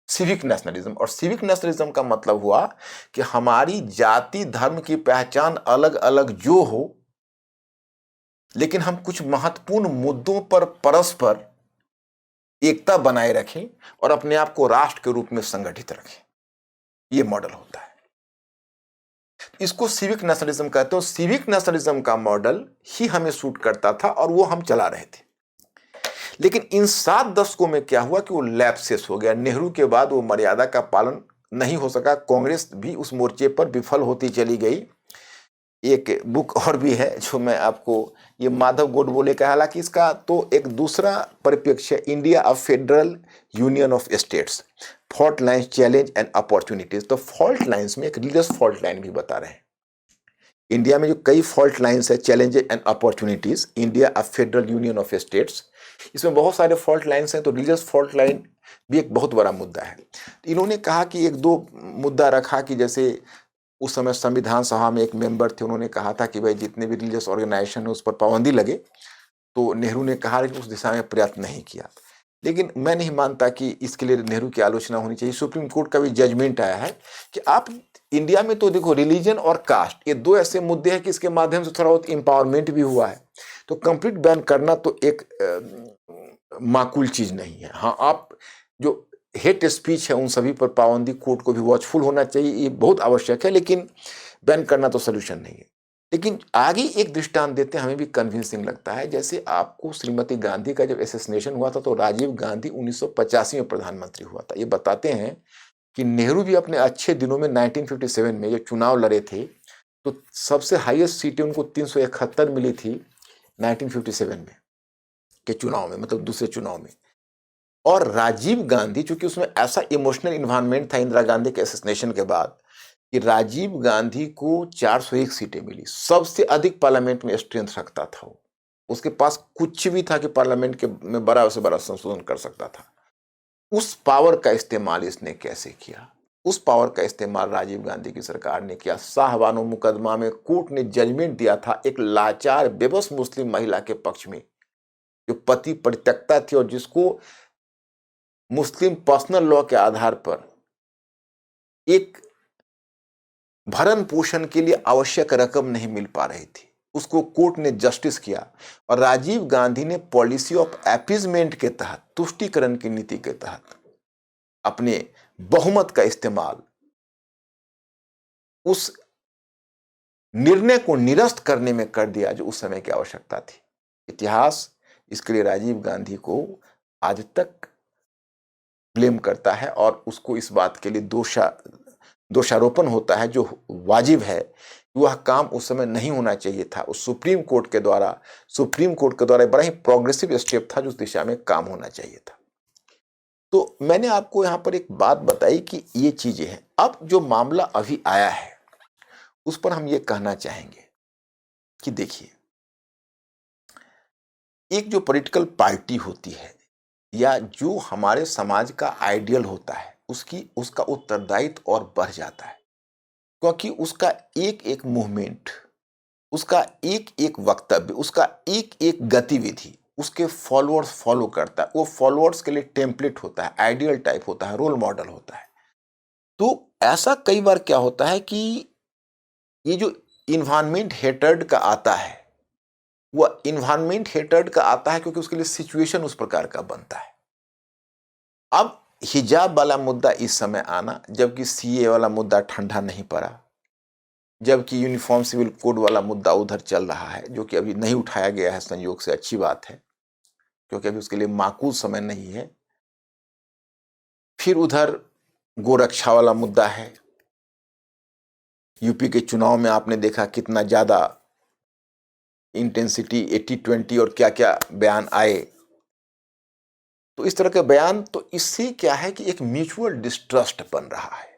सिविक नेशनलिज्म। और सिविक नेशनलिज्म का मतलब हुआ कि हमारी जाति धर्म की पहचान अलग अलग जो हो, लेकिन हम कुछ महत्वपूर्ण मुद्दों पर परस्पर एकता बनाए रखें और अपने आप को राष्ट्र के रूप में संगठित रखें। यह मॉडल होता है, इसको सिविक नेशनलिज्म कहते हैं। सिविक नेशनलिज्म का मॉडल ही हमें सूट करता था और वो हम चला रहे थे। लेकिन इन 7 दशकों में क्या हुआ कि वो लैप्सेस हो गया। नेहरू के बाद वो मर्यादा का पालन नहीं हो सका। कांग्रेस भी उस मोर्चे पर विफल होती चली गई। एक बुक और भी है जो मैं आपको, ये माधव गोडबोले का, हालांकि इसका तो एक दूसरा परिप्रेक्ष्य, India a federal union of states, fault lines, challenge and opportunities. तो फॉल्ट लाइन्स में एक रिलीजियस फॉल्ट लाइन भी बता रहे हैं। इंडिया में जो कई फॉल्ट लाइन्स है, challenge and opportunities, India a federal union of states, इसमें बहुत सारे फॉल्ट लाइन्स हैं। तो रिलीजियस फॉल्ट लाइन भी एक बहुत बड़ा मुद्दा है। इन्होंने कहा कि एक दो मुद्दा रखा कि जैसे उस समय संविधान सभा में एक मेंबर थे, उन्होंने कहा था कि भाई जितने भी रिलीजियस ऑर्गेनाइजेशन है उस पर पाबंदी लगे। तो नेहरू ने कहा कि उस दिशा में प्रयत्न नहीं किया। लेकिन मैं नहीं मानता कि इसके लिए नेहरू की आलोचना होनी चाहिए। सुप्रीम कोर्ट का भी जजमेंट आया है कि आप इंडिया में तो देखो, रिलीजन और कास्ट, ये दो ऐसे मुद्दे हैं कि इसके माध्यम से थोड़ा बहुत इंपावरमेंट भी हुआ है। तो कंप्लीट बैन करना तो एक माकूल चीज नहीं है। हाँ, आप जो हेट स्पीच है उन सभी पर पाबंदी, कोर्ट को भी वॉचफुल होना चाहिए, ये बहुत आवश्यक है। लेकिन बैन करना तो सोल्यूशन नहीं है। लेकिन आगे एक दृष्टांत देते हैं, हमें भी कन्विंसिंग लगता है। जैसे आपको श्रीमती गांधी का जब एसेसिनेशन हुआ था तो राजीव गांधी 1985 में प्रधानमंत्री हुआ था। ये बताते हैं कि नेहरू भी अपने अच्छे दिनों में 1957 में जो चुनाव लड़े थे तो सबसे हाईएस्ट सीटें उनको 371 मिली थी 1957 में के चुनाव में, मतलब दूसरे चुनाव में। और राजीव गांधी, चूंकि उसमें ऐसा इमोशनल इन्वायरमेंट था इंदिरा गांधी के एसेसिनेशन के बाद, कि राजीव गांधी को 401 सीटें मिली, सबसे अधिक पार्लियामेंट में स्ट्रेंथ रखता था वो। उसके पास कुछ भी था कि पार्लियामेंट के में बड़ा से बड़ा संशोधन कर सकता था। उस पावर का इस्तेमाल इसने कैसे किया? उस पावर का इस्तेमाल राजीव गांधी की सरकार ने किया। शाहबानो मुकदमा में कोर्ट ने जजमेंट दिया था एक लाचार बेबस मुस्लिम महिला के पक्ष में, जो पति परित्यक्ता थी और जिसको मुस्लिम पर्सनल लॉ के आधार पर एक भरण पोषण के लिए आवश्यक रकम नहीं मिल पा रही थी। उसको कोर्ट ने जस्टिस किया और राजीव गांधी ने पॉलिसी ऑफ अपीजमेंट के तहत, तुष्टीकरण की नीति के तहत, अपने बहुमत का इस्तेमाल उस निर्णय को निरस्त करने में कर दिया जो उस समय की आवश्यकता थी। इतिहास इसके लिए राजीव गांधी को आज तक ब्लेम करता है और उसको इस बात के लिए दोषारोपण होता है, जो वाजिब है। वह काम उस समय नहीं होना चाहिए था। उस सुप्रीम कोर्ट के द्वारा बड़ा ही प्रोग्रेसिव स्टेप था जो उस दिशा में काम होना चाहिए था। तो मैंने आपको यहां पर एक बात बताई कि ये चीजें हैं। अब जो मामला अभी आया है उस पर हम ये कहना चाहेंगे कि देखिए, एक जो पॉलिटिकल पार्टी होती है या जो हमारे समाज का आइडियल होता है, उसका उत्तरदायित्व और बढ़ जाता है, क्योंकि उसका एक एक मूवमेंट, उसका एक एक वक्तव्य, उसका एक एक गतिविधि उसके फॉलोअर्स फॉलो करता है। वो फॉलोअर्स के लिए टेम्पलेट होता है, आइडियल टाइप होता है, रोल मॉडल होता है। तो ऐसा कई बार क्या होता है कि ये जो इन्वायरमेंट हेटर्ड का आता है, वह इन्वायरमेंट हेटर्ड का आता है क्योंकि उसके लिए सिचुएशन उस प्रकार का बनता है। अब हिजाब वाला मुद्दा इस समय आना, जबकि सीए वाला मुद्दा ठंडा नहीं पड़ा, जबकि यूनिफॉर्म सिविल कोड वाला मुद्दा उधर चल रहा है, जो कि अभी नहीं उठाया गया है, संयोग से अच्छी बात है, क्योंकि अभी उसके लिए माकूल समय नहीं है। फिर उधर गोरक्षा वाला मुद्दा है। यूपी के चुनाव में आपने देखा कितना ज्यादा इंटेंसिटी, 80-20 और क्या क्या बयान आए। तो इस तरह के बयान, तो इससे क्या है कि एक म्यूचुअल डिस्ट्रस्ट बन रहा है।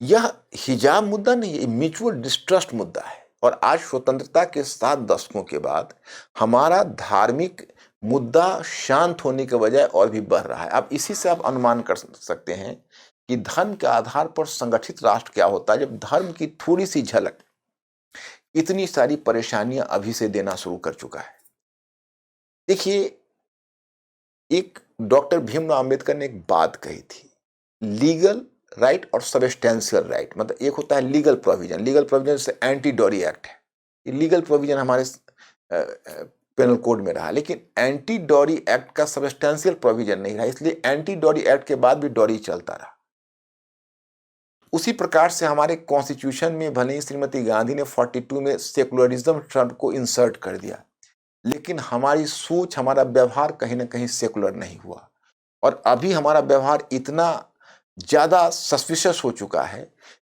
यह हिजाब मुद्दा नहीं है, म्यूचुअल डिस्ट्रस्ट मुद्दा है। और आज स्वतंत्रता के 7 दशकों के बाद हमारा धार्मिक मुद्दा शांत होने के बजाय और भी बढ़ रहा है। अब इसी से आप अनुमान कर सकते हैं कि धर्म के आधार पर संगठित राष्ट्र क्या होता है। जब धर्म की थोड़ी सी झलक इतनी सारी परेशानियां अभी से देना शुरू कर चुका है। देखिए, एक डॉक्टर भीमराव अंबेडकर ने एक बात कही थी लीगल राइट और सबस्टेंशियल राइट। मतलब एक होता है लीगल प्रोविजन, लीगल प्रोविजन से एंटी डॉरी एक्ट है, ये लीगल प्रोविजन हमारे पेनल कोड में रहा, लेकिन एंटी डॉरी एक्ट का सबस्टेंशियल प्रोविजन नहीं रहा, इसलिए एंटी डॉरी एक्ट के बाद भी डॉरी चलता रहा। उसी प्रकार से हमारे कॉन्स्टिट्यूशन में भले ही श्रीमती गांधी ने 42 में सेकुलरिज्म शब्द को इंसर्ट कर दिया, लेकिन हमारी सोच, हमारा व्यवहार कहीं ना कहीं सेकुलर नहीं हुआ। और अभी हमारा व्यवहार इतना ज़्यादा सस्पिशियस हो चुका है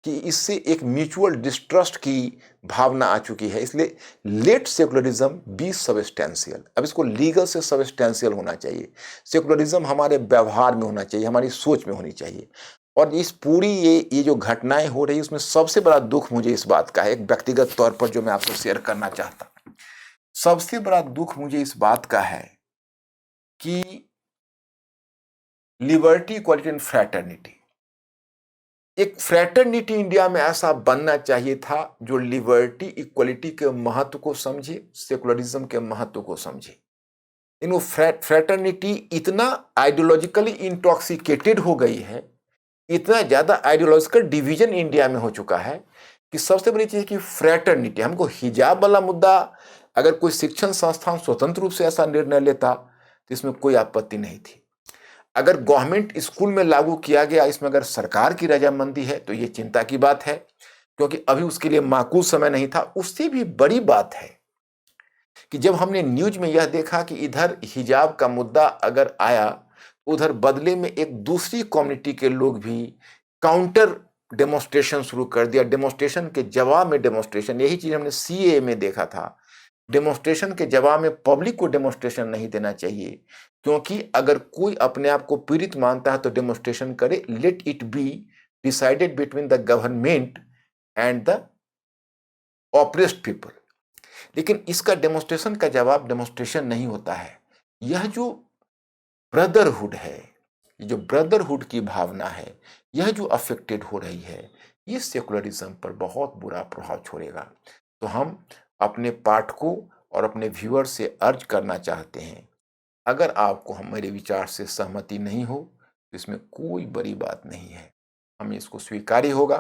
कि इससे एक म्यूचुअल डिस्ट्रस्ट की भावना आ चुकी है। इसलिए लेट सेकुलरिज्म बी सबस्टेंशियल, अब इसको लीगल से सबस्टेंशियल होना चाहिए। सेकुलरिज्म हमारे व्यवहार में होना चाहिए, हमारी सोच में होनी चाहिए। और इस पूरी ये जो घटनाएं हो रही है, उसमें सबसे बड़ा दुख मुझे इस बात का है, एक व्यक्तिगत तौर पर जो मैं आपको शेयर करना चाहता हूं। सबसे बड़ा दुख मुझे इस बात का है कि लिबर्टी, इक्वालिटी एंड फ्रैटर्निटी, एक फ्रैटर्निटी इंडिया में ऐसा बनना चाहिए था जो लिबर्टी, इक्वालिटी के महत्व को समझे, सेकुलरिज्म के महत्व को समझे। इन वो फ्रैटर्निटी इतना आइडियोलॉजिकली इंटॉक्सिकेटेड हो गई है, इतना ज्यादा आइडियोलॉजिकल डिवीजन इंडिया में हो चुका है कि सबसे बड़ी चीज कि फ्रैटर्निटी, हमको हिजाब वाला मुद्दा अगर कोई शिक्षण संस्थान स्वतंत्र रूप से ऐसा निर्णय लेता तो इसमें कोई आपत्ति नहीं थी। अगर गवर्नमेंट स्कूल में लागू किया गया, इसमें अगर सरकार की रजामंदी है तो ये चिंता की बात है, क्योंकि अभी उसके लिए माकूल समय नहीं था। उससे भी बड़ी बात है कि जब हमने न्यूज में यह देखा कि इधर हिजाब का मुद्दा अगर आया, उधर बदले में एक दूसरी कम्युनिटी के लोग भी काउंटर डेमोन्स्ट्रेशन शुरू कर दिया, डेमोन्स्ट्रेशन के जवाब में डेमोन्स्ट्रेशन। यही चीज हमने सीए में देखा था। डेमोन्स्ट्रेशन के जवाब में पब्लिक को डेमोन्स्ट्रेशन नहीं देना चाहिए, क्योंकि अगर कोई अपने आप को पीड़ित मानता है तो डेमोन्स्ट्रेशन करे, let it be decided between the government and the oppressed people. लेकिन इसका डेमोन्स्ट्रेशन का जवाब डेमोन्स्ट्रेशन नहीं होता है। यह जो ब्रदरहुड है, ये जो ब्रदरहुड की भावना है, यह जो अफेक्टेड हो रही है, ये सेकुलरिज्म पर बहुत बुरा प्रभाव छोड़ेगा। तो हम अपने पाठकों और अपने व्यूअर से अर्ज करना चाहते हैं, अगर आपको हम मेरे विचार से सहमति नहीं हो तो इसमें कोई बड़ी बात नहीं है, हमें इसको स्वीकार होगा।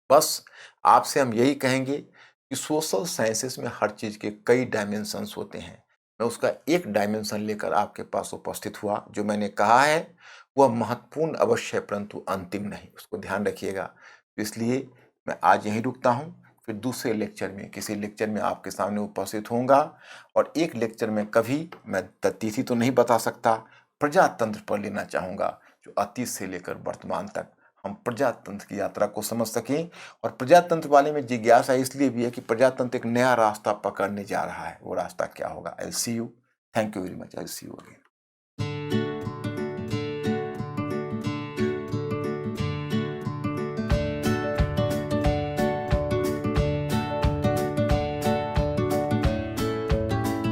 बस आपसे हम यही कहेंगे कि सोशल साइंसेस में हर चीज के कई डायमेंशंस होते हैं। मैं उसका एक डायमेंशन लेकर आपके पास उपस्थित हुआ। जो मैंने कहा है वह महत्वपूर्ण अवश्य है, परंतु अंतिम नहीं, उसको ध्यान रखिएगा। तो इसलिए मैं आज यहीं रुकता हूं, फिर दूसरे लेक्चर में, किसी लेक्चर में आपके सामने उपस्थित होऊंगा। और एक लेक्चर में कभी मैं तिथि तो नहीं बता सकता, प्रजातंत्र पर लेना चाहूंगा, जो अतीत से लेकर वर्तमान तक हम प्रजातंत्र की यात्रा को समझ सकें। और प्रजातंत्र वाले में जिज्ञासा इसलिए भी है कि प्रजातंत्र एक नया रास्ता पकड़ने जा रहा है, वो रास्ता क्या होगा। I see you, thank you very much, I see you again.